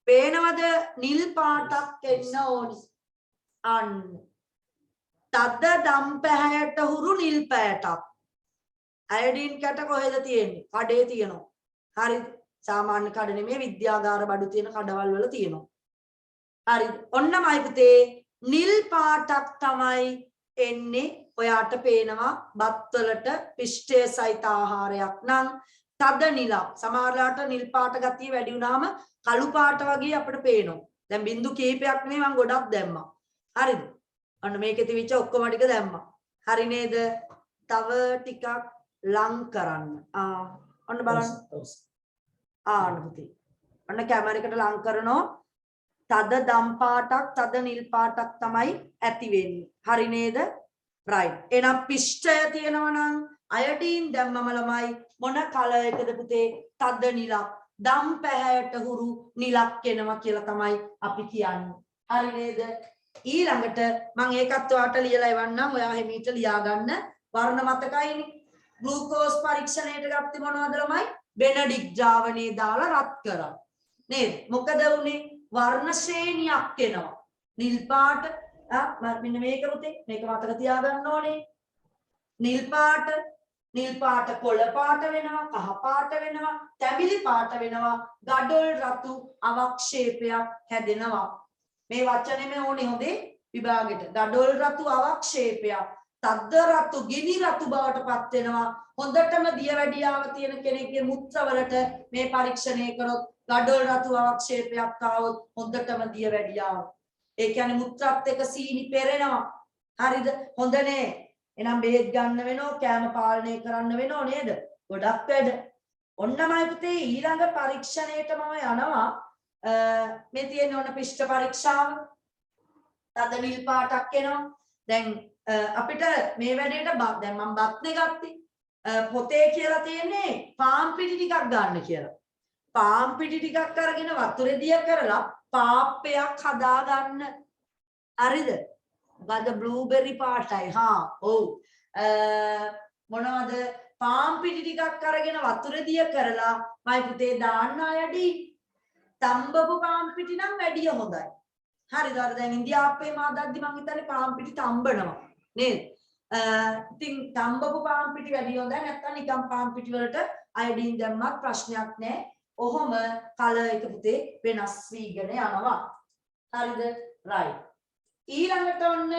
පේනවද නිල් පාටක් එන්න ඕනි. අන්න. තද දම් පැහැයට හුරු නිල් පැහැටක්. අයඩීන් කැට කොහෙද තියෙන්නේ? කඩේ තියෙනවා. හරිද? සාමාන්‍ය කඩ නෙමෙයි විද්‍යාගාර බඩු තියෙන කඩවල් වල තියෙනවා. හරිද? ඔන්නමයි පුතේ නිල් පාටක් තමයි එන්නේ. ඔයාට පේනවා බත් වලට පිෂ්ඨය සහිත ආහාරයක් නම් තද නිලක්. සමහරලාට නිල් පාට ගතිය වැඩි වුණාම කළු පාට වගේ අපිට පේනවා. දැන් බින්දු කීපයක් නේ මම ගොඩක් දැම්මා. හරිද? අන්න මේකේ තිබිච්ච ඔක්කොම ටික දැම්මා. හරි නේද? තව ටිකක් ලං කරන්න. ඔන්න බලන්න. අන්න පුතේ. ඔන්න කැමරේකට ලං කරනවා. තද දම් පාටක් තද නිල් පාටක් තමයි ඇති වෙන්නේ. හරි නේද? right. එහෙනම් පිෂ්ඨය තියෙනවා නම් අයඩීන් දැම්මම ළමයි මොන කලයකද පුතේ තද නිලක් දම් පැහැයට හුරු නිලක් එනවා කියලා තමයි අපි කියන්නේ. හරි නේද? ඊළඟට මම ඒකත් ඔයාලට ලියලා එවන්නම්. ඔයා හැමීට ලියා ගන්න. වර්ණ මතකයිනේ. ග්ලූකෝස් පරීක්ෂණයට ගත්තේ මොනවද ළමයි? බෙනඩික් ද්‍රාවණේ දාලා රත් කරා. නේද? මොකද උනේ? වර්ණ ශ්‍රේණියක් එනවා. නිල් පාට මෙන්න මේක පුතේ. මේක මතක තියාගන්න ඕනේ. නිල් පාට කොළ පාට වෙනවා, කහ පාට වෙනවා, තැඹිලි පාට වෙනවා, ගඩොල් රතු අවක්ෂේපයක් හැදෙනවා. මේ වචනේම ඕනේ හොඳේ විභාගෙට. ගඩොල් රතු අවක්ෂේපයක්, තද්ද රතු, ගිනි රතු බවට පත් වෙනවා. හොඳටම දියවැඩියාව තියෙන කෙනෙක්ගේ මුත්‍රවලට මේ පරීක්ෂණය කරොත් ගඩොල් රතු අවක්ෂේපයක් ආවොත් හොඳටම දියවැඩියාව. ඒ කියන්නේ මුත්‍රාත් එක්ක සීනි පෙරෙනවා. හරිද? හොඳ නේ. එහෙනම් බෙහෙත් ගන්න වෙනව, කෑම පාලනය කරන්න වෙනව නේද? ගොඩක් වැඩ. ඔන්නමයි පුතේ ඊළඟ පරීක්ෂණයට මම යනවා. මේ තියෙන ඕන පිෂ්ඨ පරීක්ෂාව. තද නිල් පාටක් එනවා. දැන් අපිට මේ වැඩේට දැන් මම බත්නේ ගත්තේ. පොතේ කියලා තියෙන්නේ පාම් පිටි ටිකක් ගන්න කියලා. පාම් පිටි ටිකක් අරගෙන වතුරේ දිය කරලා පාප්පයක් හදා ගන්න. හරිද? මොකද බ්ලූබෙරි පාටයි. ඔව්. මොනවද? පාම් පිටි ටිකක් අරගෙන වතුරේ දිය කරලා මයි පුතේ දාන්න අයඩි. තඹපු පාම් පිටි නම් වැඩිය හොඳයි. හරිද? අර දැන් ඉන්දියාප්පේ මාදද්දි මං හිතන්නේ පාම් පිටි තඹනවා. නේද? ඉතින් තඹපු පාම් පිටි වැඩිය හොඳයි. නැත්නම් නිකන් පාම් පිටි වලට අයඩින් දැම්මත් ප්‍රශ්නයක් නැහැ. ඔහොම කලර් එක පුතේ වෙනස් වීගෙන යනවා. හරිද? right. ඊළඟට ඔන්න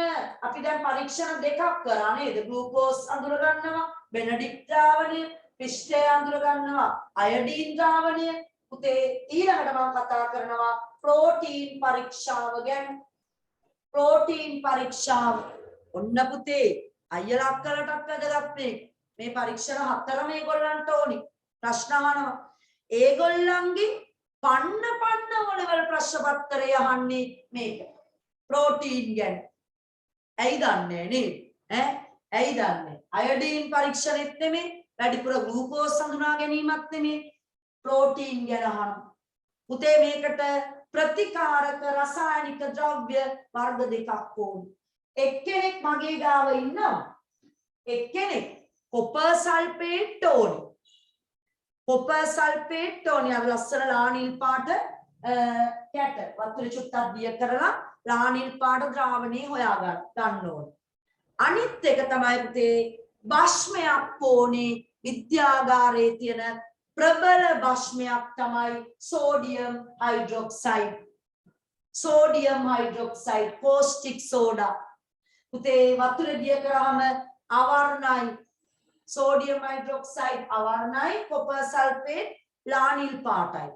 අපි දැන් පරීක්ෂණ දෙකක් කරා නේද? ග්ලූකෝස් අඳුර ගන්නවා, බෙනඩික් ද්‍රාවණය, පිෂ්ඨය අඳුර ගන්නවා, අයඩීන් ද්‍රාවණය. පුතේ ඊළඟට මම කතා කරනවා ප්‍රෝටීන් පරීක්ෂාව ගැන. ප්‍රෝටීන් පරීක්ෂාව. ඔන්න පුතේ අයියලා අක්කලටත් වැදගත් මේ පරීක්ෂණ හතරම මේගොල්ලන්ට ඕනි. ප්‍රශ්න අහනවා. ඒගොල්ලන්ගේ පන්න වල ප්‍රශ්න පත්‍රය අහන්නේ මේක. ප්‍රෝටීන් ගැන. ඇයි දන්නේ නේද? ඇයි දන්නේ? අයඩීන් පරීක්ෂණෙත් නෙමෙයි, වැඩිපුර ග්ලූකෝස් හඳුනා ගැනීමත් නෙමෙයි, ප්‍රෝටීන් ගැන අහනවා. පුතේ මේකට ප්‍රතිකාරක රසායනික ද්‍රව්‍ය වර්ග දෙකක් ඕනේ. එක්කෙනෙක් මගේ ගාව ඉන්නවා. එක්කෙනෙක් කොපර් සල්ෆේට් ඕනේ. කොපර් සල්ෆේට් ඕනේ. අර ලස්සන ලානිල් පාට කැට වතුර චුට්ටක් දිය කරලා ලානිල් පාට ද්‍රාවණේ හොයා ගන්න ඕනේ. අනිත් එක තමයි පුතේ භස්මයක් ඕනේ. විද්‍යාගාරයේ තියෙන ප්‍රබල භස්මයක් තමයි sodium hydroxide. Sodium hydroxide caustic soda. පුතේ වතුර දිය කරාම අවර්ණයි. සෝඩියම් හයිඩ්‍රොක්සයිඩ් අවර්ණයි, කොපර් සල්ෆේට් ලානිල් පාටයි.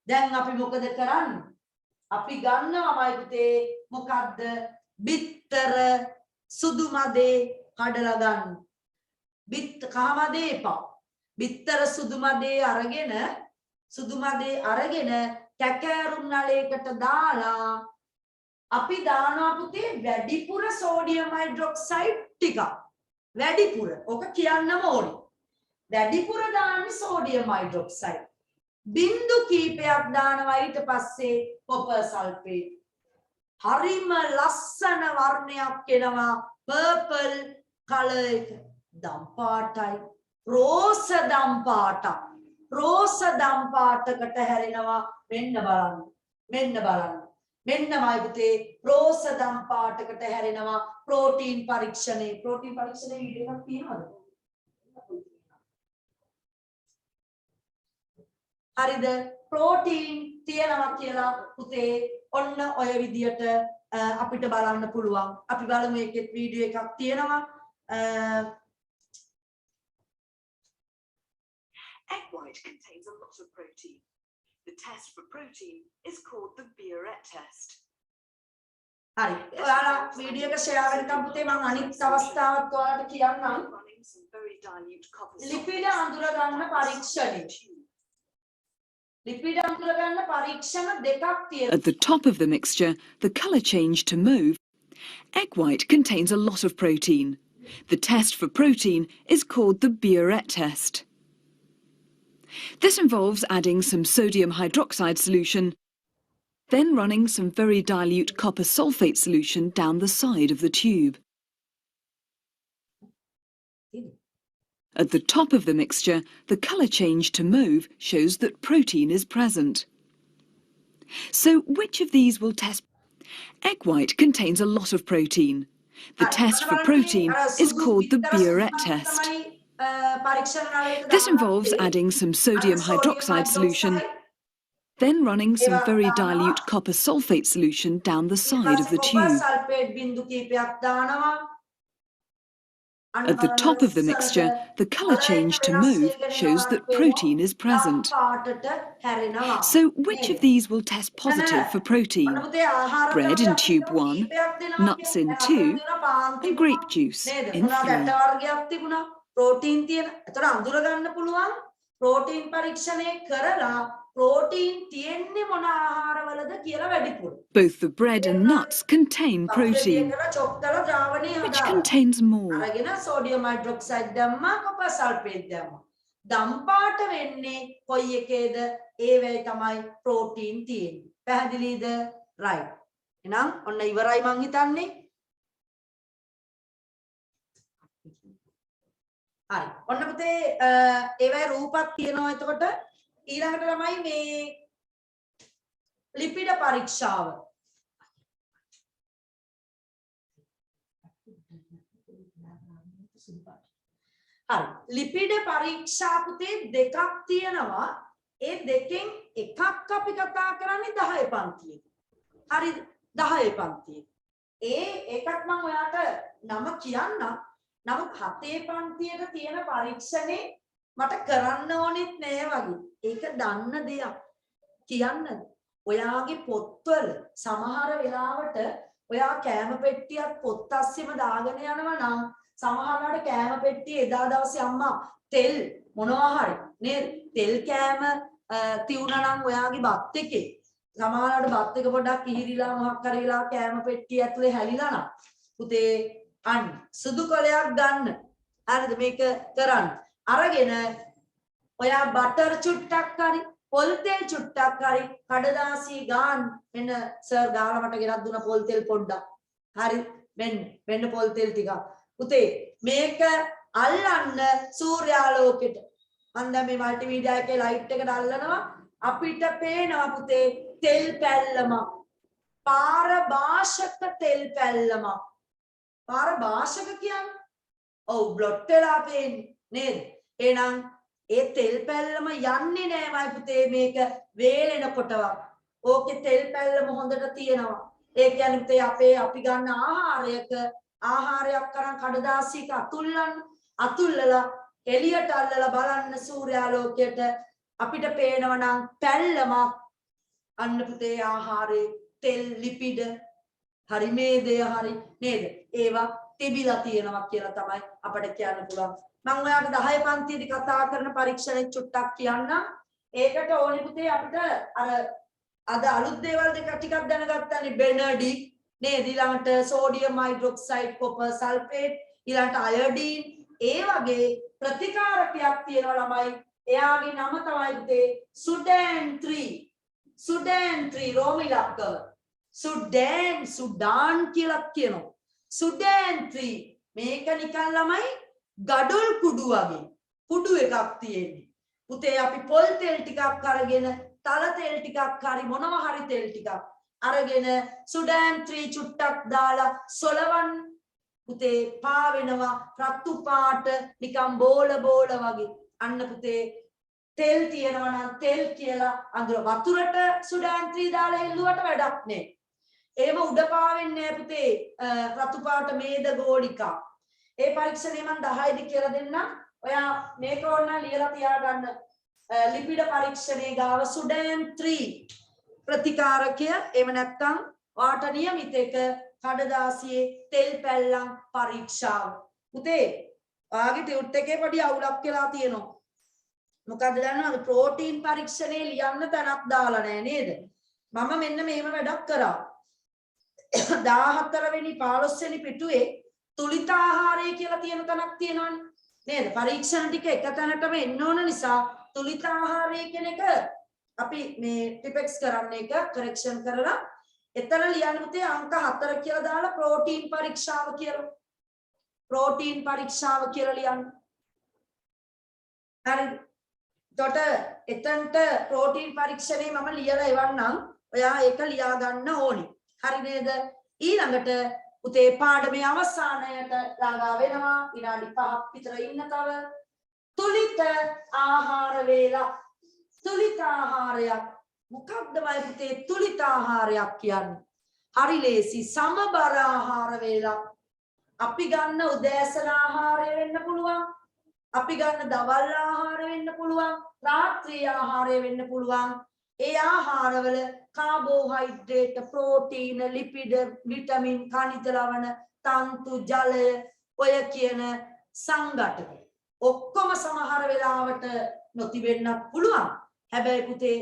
දැන් අපි මොකද කරන්නේ? අපි ගන්නවාමයි පුතේ මොකද්ද? බිත්තර සුදු මදේ කඩලා ගන්න. කහ මදේ එපා. බිත්තර සුදු මදේ අරගෙන කැකෑරුම් නලයකට දාලා අපි දානවා පුතේ වැඩිපුර සෝඩියම් හයිඩ්‍රොක්සයිඩ් ටිකක්. වැඩිපුර. ඔක කියන්නම ඕනේ. වැඩිපුර දාන්නේ සෝඩියම් හයිඩ්‍රොක්සයිඩ්. බින්දු කීපයක් දානවා ඊට පස්සේ කොපර් සල්ෆේට්. හරිම ලස්සන වර්ණයක් එනවා. පර්පල් කලර් එක. දම් පාටයි. රෝස දම් පාටක්. රෝස දම් පාටකට හැරෙනවා. මෙන්න බලන්න. මෙන්නමයි පුතේ රෝස දම් පාටකට හැරෙනවා ප්‍රෝටීන් පරීක්ෂණේ. ප්‍රෝටීන් පරීක්ෂණේ වීඩියෝ එකක් තියෙනවද? හරිද? ප්‍රෝටීන් තියනවා කියලා පුතේ ඔන්න ඔය විදියට අපිට බලන්න පුළුවන්. අපි බලමු එකෙත් වීඩියෝ එකක් තියෙනවා. Egg white contains a lot of protein. The test for protein is called the Biuret test. හරි. ඔයාලා වීඩියෝ එක ෂෙයා කරගන්න පුතේ මම අනිත් අවස්ථාවත් ඔයාලට කියන්නම්. ලිපිඩ අඳුර ගන්න පරීක්ෂණය. ලිපිඩ අඳුර ගන්න පරීක්ෂණ දෙකක් තියෙනවා. At the top of the mixture, the colour changed to mauve. Egg white contains a lot of protein. The test for protein is called the Biuret test. This involves adding some sodium hydroxide solution, then running some very dilute copper sulfate solution down the side of the tube. At the top of the mixture, the colour change to mauve shows that protein is present. So which of these will test? Egg white contains a lot of protein. The test for protein is called the Biuret test. This involves adding some sodium hydroxide solution, then running some very dilute copper sulfate solution down the side of the tube. At the top of the mixture, the colour change to mauve shows that protein is present. So which of these will test positive for protein? Bread in tube 1, nuts in 2, and grape juice in 3. Protein තියෙන එතකොට අඳුර ගන්න පුළුවන් ප්‍රෝටීන් පරීක්ෂණය කරලා ප්‍රෝටීන් තියෙන්නේ මොන ආහාරවලද කියලා වැඩිපුර. Both the bread and nuts contain protein. Which contains more? අරගෙන සෝඩියම් හයිඩ්‍රොක්සයිඩ් දැම්මා කොපර් සල්ෆේට් දැම්මා. දම්පාට වෙන්නේ කොයි එකේද? ඒවැයි තමයි ප්‍රෝටීන් තියෙන්නේ. පැහැදිලිද? right. එහෙනම් ඔන්න ඉවරයි මං හිතන්නේ. හරි. ඔන්න පුතේ ඒවැයි රූපක් තියෙනවා එතකොට ඊළඟට තමයි මේ ලිපිඩ පරීක්ෂාව. හරි. ලිපිඩ පරීක්ෂා පුතේ දෙකක් තියෙනවා. ඒ දෙකෙන් එකක් අපි කතා කරන්නේ 10 පන්තියේ. හරිද? 10 පන්තියේ. ඒකත් මම ඔයාට නම කියන්නම්. නමුත් 7 පන්තියට තියෙන පරීක්ෂණේ මට කරන්න ඕනෙත් නෑ වගේ. ඒක දන්න දෙයක්. කියන්නද? ඔයාගේ පොත්වල සමහර වෙලාවට ඔයා කෑම පෙට්ටියක් පොත් අස්සෙම දාගෙන යනවා නම් සමහරවිට කෑම පෙට්ටිය එදා දවසේ අම්මා තෙල් මොනවා හරි නේද? තෙල් කෑම තියුණා නම් ඔයාගේ බත් එකේ සමහරවිට බත් එක පොඩ්ඩක් කිහිරිලා මොකක් හරි වෙලා කෑම පෙට්ටිය ඇතුලේ හැලිලා නම් පුතේ අන්න සුදු කොලයක් ගන්න. හරිද? මේක කරන්න. අරගෙන ඔයා බටර් චුට්ටක් හරි පොල් තෙල් චුට්ටක් හරි කඩදාසිය ගන්න. මෙන්න සර් ගාලා මට ගෙනත් දුන්න පොල් තෙල් පොඩ්ඩක්. හරි? මෙන්න පොල් තෙල් ටිකක්. පුතේ මේක අල්ලන්න සූර්යාලෝකෙට. මම දැන් මේ මල්ටිමීඩියා එකේ ලයිට් එකට අල්ලනවා. අපිට පේනවා පුතේ තෙල් පැල්ලමක්. පාරභාෂක තෙල් පැල්ලමක්. පාරභාෂක කියන්නේ ඔව් බ්ලොට් වෙලා පේන්නේ නේද? එහෙනම් ඒ තෙල් පැල්ලම යන්නේ නෑමයි පුතේ මේක වේලෙනකොටවත්. ඕකේ තෙල් පැල්ලම හොඳට තියෙනවා. ඒ කියන්නේ පුතේ අපි ගන්න ආහාරයක් කරන් කඩදාසියක අතුල්ලලා එළියට අල්ලලා බලන්න සූර්යාලෝකයට අපිට පේනවා නම් පැල්ලමක්. අන්න පුතේ ආහාරේ තෙල් ලිපිඩ හරි මේදය හරි නේද? ඒවා තිබිලා තියෙනවා කියලා තමයි අපිට කියන්න පුළුවන්. මම ඔයාලට 10 පන්තියේදී කතා කරන පරීක්ෂණෙ චුට්ටක් කියන්නම්. ඒකට ඕනි පුතේ අපිට අර අද අලුත් දේවල් දෙක ටිකක් දැනගත්තානේ බෙනඩික් නේද? ඊළඟට සෝඩියම් හයිඩ්‍රොක්සයිඩ් කොපර් සල්ෆේට් ඊළඟට අයඩීන් ඒ වගේ ප්‍රතිකාරකයක් තියෙනවා ළමයි. එයාගේ නම තමයි පුතේ සුඩෑන් 3. සුඩෑන් 3 රෝම ඉලක්කව. සුඩාන් කියලා කියනවා. සුඩෑන් 3 මේක නිකන් ළමයි ගඩොල් කුඩු වගේ කුඩු එකක් තියෙන්නේ. පුතේ අපි පොල් තෙල් ටිකක් අරගෙන තල තෙල් ටිකක් හරි මොනවා හරි තෙල් ටිකක් අරගෙන සුඩෑන් 3 චුට්ටක් දාලා සොලවන්න. පුතේ පාවෙනවා රතු පාට නිකන් බෝල වගේ. අන්න පුතේ තෙල් තියනවා නම් තෙල් කියලා අඳුර වතුරට සුඩෑන් 3 දාලා හෙල්ලුවට වැඩක් නෑ. එහෙම උඩ පාවෙන්නේ නෑ පුතේ රතු පාට මේද ගෝලිකා. ඒ පරීක්ෂණය මම 10 දී කියලා දෙන්නම්. ඔයා මේක ඕන ලියලා තියාගන්න. ලිපිඩ පරීක්ෂණයේ ගාව සුඩෑන් 3 ප්‍රතිකාරකය එහෙම නැත්නම් වාට නියමිත එක කඩදාසියේ තෙල් පැල්ලම් පරීක්ෂාව. පුතේ ඔයාගේ ටියුට් එකේ පොඩි අවුලක් වෙලා තියෙනවා. මොකද දන්නවද? ප්‍රෝටීන් පරීක්ෂණේ ලියන්න තැනක් දාලා නැහැ නේද? මම මෙන්න මේව වැඩක් කරා. 14 වෙනි 15 වෙනි පිටුවේ තුලිතාහාරය කියලා තියෙන තැනක් තියෙනවනේ. නේද? පරීක්ෂණ ටික එක තැනටම එන්න ඕන නිසා තුලිතාහාරය කියන එක අපි මේ ටිපෙක්ස් කරන්න එක කරෙක්ෂන් කරලා එතන ලියන්න පුතේ අංක 4 කියලා දාලා ප්‍රෝටීන් පරීක්ෂාව කියලා. ප්‍රෝටීන් පරීක්ෂාව කියලා ලියන්න. හරිද? එතකොට එතනට ප්‍රෝටීන් පරීක්ෂණේ මම ලියලා එවන්නම්. ඔයා ඒක ලියා ගන්න ඕනි. හරි නේද? ඊළඟට පුතේ පාඩමේ අවසානයට ළඟා වෙනවා. විනාඩි 5ක් විතර ඉන්න තව. තුලිත ආහාර වේලා. තුලිත ආහාරයක්. මොකක්ද පුතේ තුලිත ආහාරයක් කියන්නේ? හරි ලේසි. සමබර ආහාර වේලා. අපි ගන්න උදෑසන ආහාරය වෙන්න පුළුවන්. අපි ගන්න දවල් ආහාරය වෙන්න පුළුවන්. රාත්‍රී ආහාරය වෙන්න පුළුවන්. ඒ ආහාරවල කාබෝහයිඩ්‍රේට්, ප්‍රෝටීන, ලිපිඩ, විටමින්, khනිජ ලවණ, තන්තු, ජලය ඔය කියන සංඝටක ඔක්කොම සමහර වෙලාවට නොතිබෙන්නත් පුළුවන්. හැබැයි පුතේ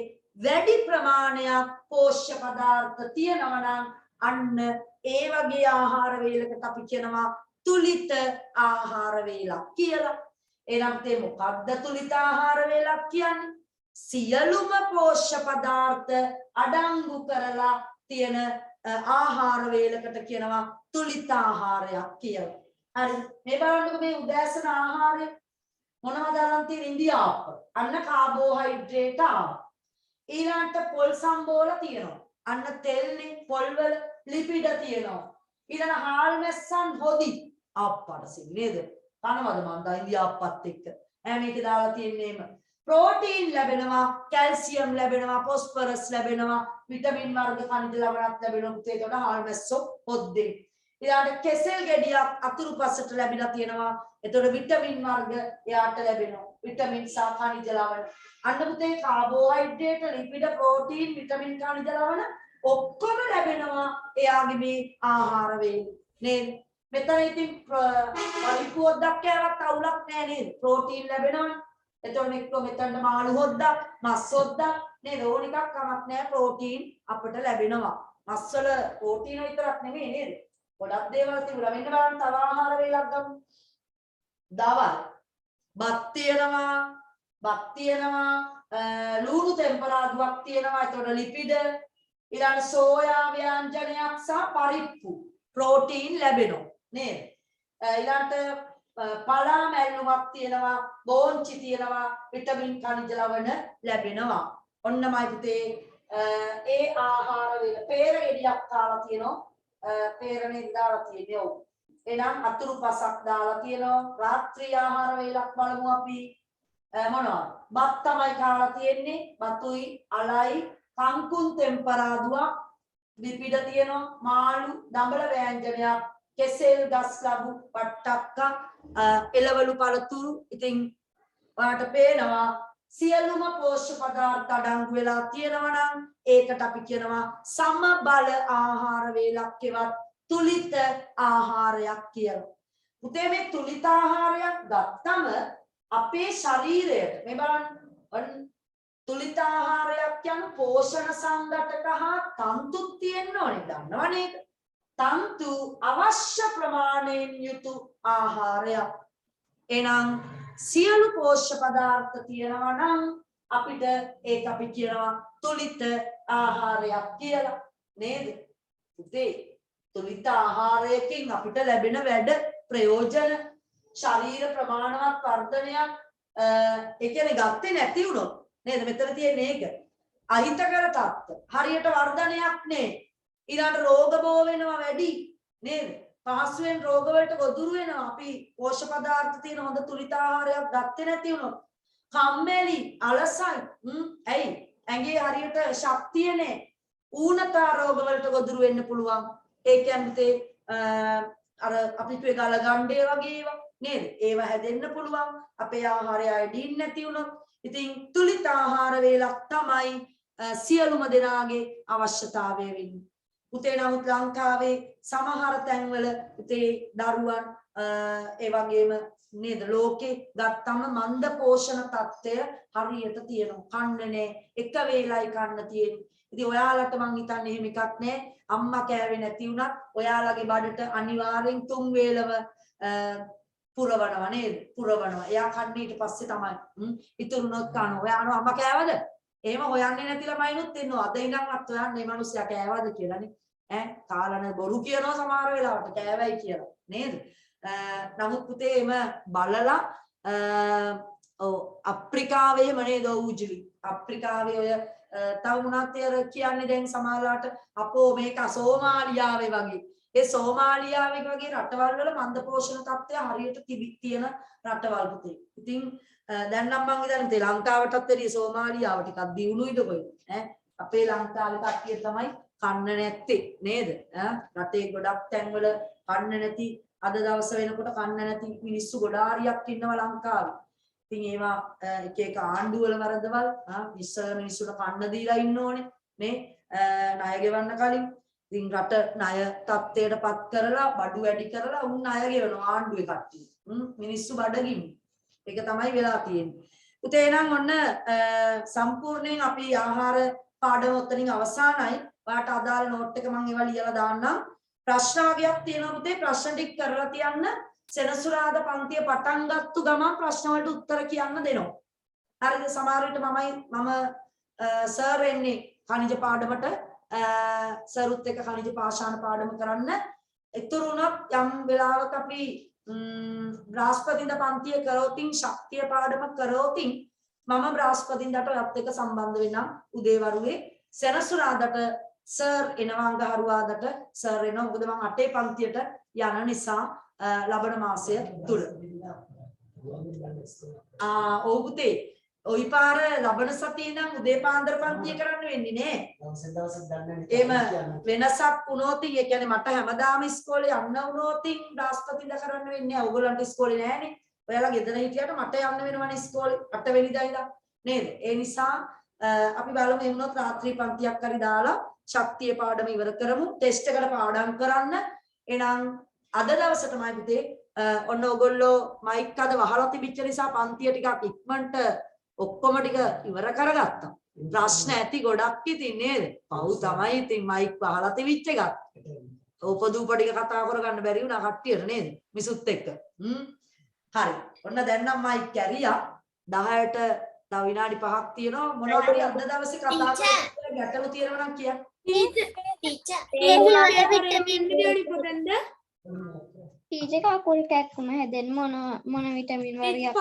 වැඩි ප්‍රමාණයක් පෝෂ්‍ය පදාර්ථ තියෙනවා නම් අන්න ඒ වගේ ආහාර වේලකට අපි කියනවා තුලිත ආහාර වේලක් කියලා. එනම් තේ මොකක්ද තුලිත ආහාර වේලක් කියන්නේ? සියලුම පෝෂ්‍ය පදාර්ථ අඩංගු කරලා තියෙන ආහාර වේලකට කියනවා තුලිත ආහාරයක් කියලා. හරි. මේ බලන්නකො මේ උදෑසන ආහාරය මොනවද අරන් තියෙන ඉන්දියාප්ප. අන්න කාබෝහයිඩ්‍රේට් ආවා. ඊළඟට පොල් සම්බෝල තියෙනවා. අන්න තෙල්නේ පොල්වල ලිපිඩ තියෙනවා. ඊළඟ හාල් මැස්සන් හොදි අප්පට සිල් නේද? කනවද මන්ද ඉන්දියාප්පත් එක්ක. මේක දාලා තියෙන්නේම ප්‍රෝටීන් ලැබෙනවා, කැල්සියම් ලැබෙනවා, ෆොස්ෆරස් ලැබෙනවා, විටමින් වර්ග khනිජ ලවණත් ලැබෙනවා. ඒකට හාල් මැස්සෝ හොද්දේ. ඊළඟට කෙසෙල් ගෙඩියක් අතුරුපසට ලැබිලා තියෙනවා. එතකොට විටමින් වර්ග එයාට ලැබෙනවා. විටමින් සහ khනිජ ලවණ. අන්න පුතේ කාබෝහයිඩ්‍රේට්, ලිපිඩ, ප්‍රෝටීන්, විටමින්, khනිජ ලවණ ඔක්කොම ලැබෙනවා එයාගේ මේ ආහාර වේල නේද? මෙතන ඉතින් පරිප්පු හොද්දක් කෑවත් අවුලක් නෑ නේද? ප්‍රෝටීන් ලැබෙනවනේ. එතකොට එක්ක මෙතනට මාළු හොද්දක්, මස් හොද්දක් නේද? ඕන එකක් කමක් නෑ ප්‍රෝටීන් අපිට ලැබෙනවා. මස් වල ප්‍රෝටීන විතරක් නෙමෙයි නේද? ගොඩක් දේවල් තිබුණා. මෙන්න බලන්න තව ආහාර වේලක් ගමු. දවල් බත් තියෙනවා, ලුණු තෙම්පරාදුවක් තියෙනවා. එතකොට ලිපිඩ ඊළඟ සෝයා ව්‍යංජනයක් සහ පරිප්පු ප්‍රෝටීන් ලැබෙනවා නේද? ඊළඟට පලා මැල්ලුමක් තියෙනවා, බෝංචි තියෙනවා, විටමින් khනිජ ලවණ ලැබෙනවා. ඔන්නමයි පුතේ ඒ ආහාර වේල. peer ගෙඩියක් දාලා තියෙනවා. peerනේ දාලා තියෙන්නේ ඔව්. එහෙනම් අතුරුපසක් දාලා තියෙනවා. රාත්‍රී ආහාර වේලක් බලමු අපි. මොනවද? බත් තමයි කාලා තියෙන්නේ. බතුයි, අලයි, කංකුන් තෙම්පරාදුවක්, ලිපිඩ තියෙනවා, මාළු, දඹල ව්‍යංජනයක්, කෙසෙල් ගස් ලබු, පට්ටක්ක, එළවලු පළතුරු. ඉතින් ඔයාලට පේනවා සියලුම පෝෂ්‍ය පදාර්ථ අඩංගු වෙලා තියෙනවා නම් ඒකට අපි කියනවා සමබල ආහාර වේලක් එවත් තුලිත ආහාරයක් කියලා. පුතේ මේ තුලිත ආහාරයක් ගත්තම අපේ ශරීරයට මේ බලන්න තුලිත ආහාරයක් කියන පෝෂණ සංඝටක හා තන්තුත් තියෙන්න ඕනේ. දන්නවනේ ඒක. තන්තු අවශ්‍ය ප්‍රමාණයෙන් යුතු ආහාරයක්. එනම් සියලු පෝෂ්‍ය පදාර්ථ තියෙනවා නම් අපිට ඒක අපි කියනවා තුලිත ආහාරයක් කියලා නේද? පුතේ තුලිත ආහාරයකින් අපිට ලැබෙන වැඩ ප්‍රයෝජන ශරීර ප්‍රමාණවත් වර්ධනයක් ඒ කියන්නේ ගත්තේ නැති වුණොත් නේද? මෙතන තියෙන්නේ ඒක. අහිතකර තත්ත්ව. හරියට වර්ධනයක් නේ. ඊළඟ රෝග බෝ වෙනවා වැඩි නේද? පහසුවෙන් රෝග වලට ගොදුරු වෙනවා. අපි පෝෂ්‍ය පදාර්ථ තියෙන හොඳ තුලිත ආහාරයක් ගත්තේ නැති වුණොත්. කම්මැලි, අලසයි. ඇයි? ඇඟේ හරියට ශක්තිය නේ. ඌනතා රෝග වලට ගොදුරු වෙන්න පුළුවන්. ඒ කියන්නේ අර අපි කිව්වේ ගල ගණ්ඩේ වගේ ඒවා නේද? ඒවා හැදෙන්න පුළුවන්. අපේ ආහාරය අයඩින් නැති වුණොත්. ඉතින් තුලිත ආහාර වේලක් තමයි සියලුම දෙනාගේ අවශ්‍යතාවය වෙන්නේ. පුතේ නමුත් ලංකාවේ සමහර තැන්වල පුතේ දරුවන් ඒ වගේම නේද ලෝකේ ගත්තම මන්ද පෝෂණ තත්ත්වය හරියට තියෙනවා. කන්නේ එක වේලයි කන්න තියෙන්නේ. ඉතින් ඔයාලට මං හිතන්නේ එහෙම එකක් නෑ. අම්මා කෑවේ නැති වුණත් ඔයාලගේ බඩට අනිවාර්යෙන් 3 වේලව පුරවනවා නේද? පුරවනවා. එයා කන්නේ ඊට පස්සේ තමයි. ඉතුරුනොත් කනවා. ඔයානෝ අම්මා කෑවද? එහෙම හොයන්නේ නැති ළමයිනුත් ඉන්නවා. අද ඉඳන්වත් හොයන්නේ මේ මිනිස්සයා කෑවද කියලානේ. කාලන බොරු කියනවා සමහර වෙලාවට කෑවයි කියලා නේද? නමුත් පුතේ එම බලලා අප්‍රිකාවේ නේද උජුලි අප්‍රිකාවේ ඔය තව මොනවද කියන්නේ දැන් සමහරලාට අපෝ මේක සෝමාලියාවේ වගේ ඒ සෝමාලියාවේ වගේ රටවල් වල මන්ද පෝෂණ තත්ත්වය හරියට තියෙන රටවල් පුතේ. ඉතින් දැන් නම් මම හිතන්නේ තේ ලංකාවටත් වැඩිය සෝමාලියාව ටිකක් දියුණුයිද කොහෙද? අපේ ලංකාවේ කට්ටිය තමයි කන්න නැත්තේ නේද? රටේ ගොඩක් තැන්වල කන්න නැති අද දවස වෙනකොට කන්න නැති මිනිස්සු ගොඩාරියක් ඉන්නවා ලංකාවේ. ඉතින් ඒවා එක එක ආණ්ඩුවල වරදවල් ඉස්සර මිනිස්සුන්ට කන්න දීලා ඉන්න ඕනේ නේ ණය ගෙවන්න කලින්. ඉතින් රට ණය තත්ත්වයටපත් කරලා බඩු වැඩි කරලා උන් ණය ගෙවනවා ආණ්ඩුවේ කට්ටිය. මිනිස්සු බඩගිනි. ඒක තමයි වෙලා තියෙන්නේ. පුතේ නම් ඔන්න සම්පූර්ණයෙන් අපි ආහාර පාඩම උතනින් අවසానයි. ඔයාට අදාළ නෝට් එක මම ඒවා ලියලා දාන්නම්. ප්‍රශ්න වගේක් තියෙනවා පුතේ ප්‍රශ්න ටික කරලා තියන්න. සෙනසුරාදා පන්තිය පටන් ගත්තු ගමන් ප්‍රශ්න වලට උත්තර කියන්න දෙනවා. හරිද? සමහර විට මම සර් එන්නේ කනිජ පාඩමට සරුත් එක කනිජ පාෂාණ පාඩම කරන්න. ඒතර උනත් යම් වෙලාවක අපි බ්‍රහස්පතින්දා පන්තිය කරෝතින් ශක්තිය පාඩම කරෝතින් මම බ්‍රහස්පතින්දාට ඔයත් එක්ක සම්බන්ධ වෙනම් උදේවරුේ සෙනසුරාදාට සර් එනවා අඟහරුවාදාට සර් එනවා. මොකද මම 8 පන්තියට යන නිසා ලබන මාසය තුල ඔව් පුතේ ওই පාර ලබන සතියේ නම් උදේ පාන්දර පන්තිය කරන්න වෙන්නේ නේ. එහෙම වෙනසක් වුණොත් ඒ කියන්නේ මට හැමදාම ඉස්කෝලේ යන්න වුණොත් බ්‍රහස්පතින්දා කරන්න වෙන්නේ නැහැ. ඕගොල්ලන්ට ඉස්කෝලේ නැහැනේ. ඔයාලා ගෙදර හිටියට මට යන්න වෙනවනේ ඉස්කෝලේ 8 වෙනිදා ඉඳන් නේද? ඒ නිසා අපි බලමු එහෙම වුණොත් රාත්‍රී පන්තියක් හරි දාලා ශක්තිය පාඩම ඉවර කරමු. ටෙස්ට් එකට පාඩම් කරන්න. එහෙනම් අද දවසේ තමයි පුතේ ඔන්න ඔයගොල්ලෝ මයික් අද වහලා තිබිච්ච නිසා පන්තිය ටිකක් ඉක්මනට ඔක්කොම ටික ඉවර කරගත්තා. ප්‍රශ්න ඇති ගොඩක් ඉතින් නේද? පව් තමයි ඉතින් මයික් වහලා තිබිච්ච එකත්. උපදූප ටික කතා කරගන්න බැරි වුණා කට්ටියට නේද? මිසුත් එක්ක. හරි. ඔන්න දැන් නම් මයික් කැරියා 10ට තව විනාඩි 5ක් තියෙනවා. මොනවද අද දවසේ කතා කරලා ගැටලු තියෙනවා නම් කියන්න. ටීචර් කකුල් කැක්කුම හැදෙන්න මොන විටමින් වර්ගයක්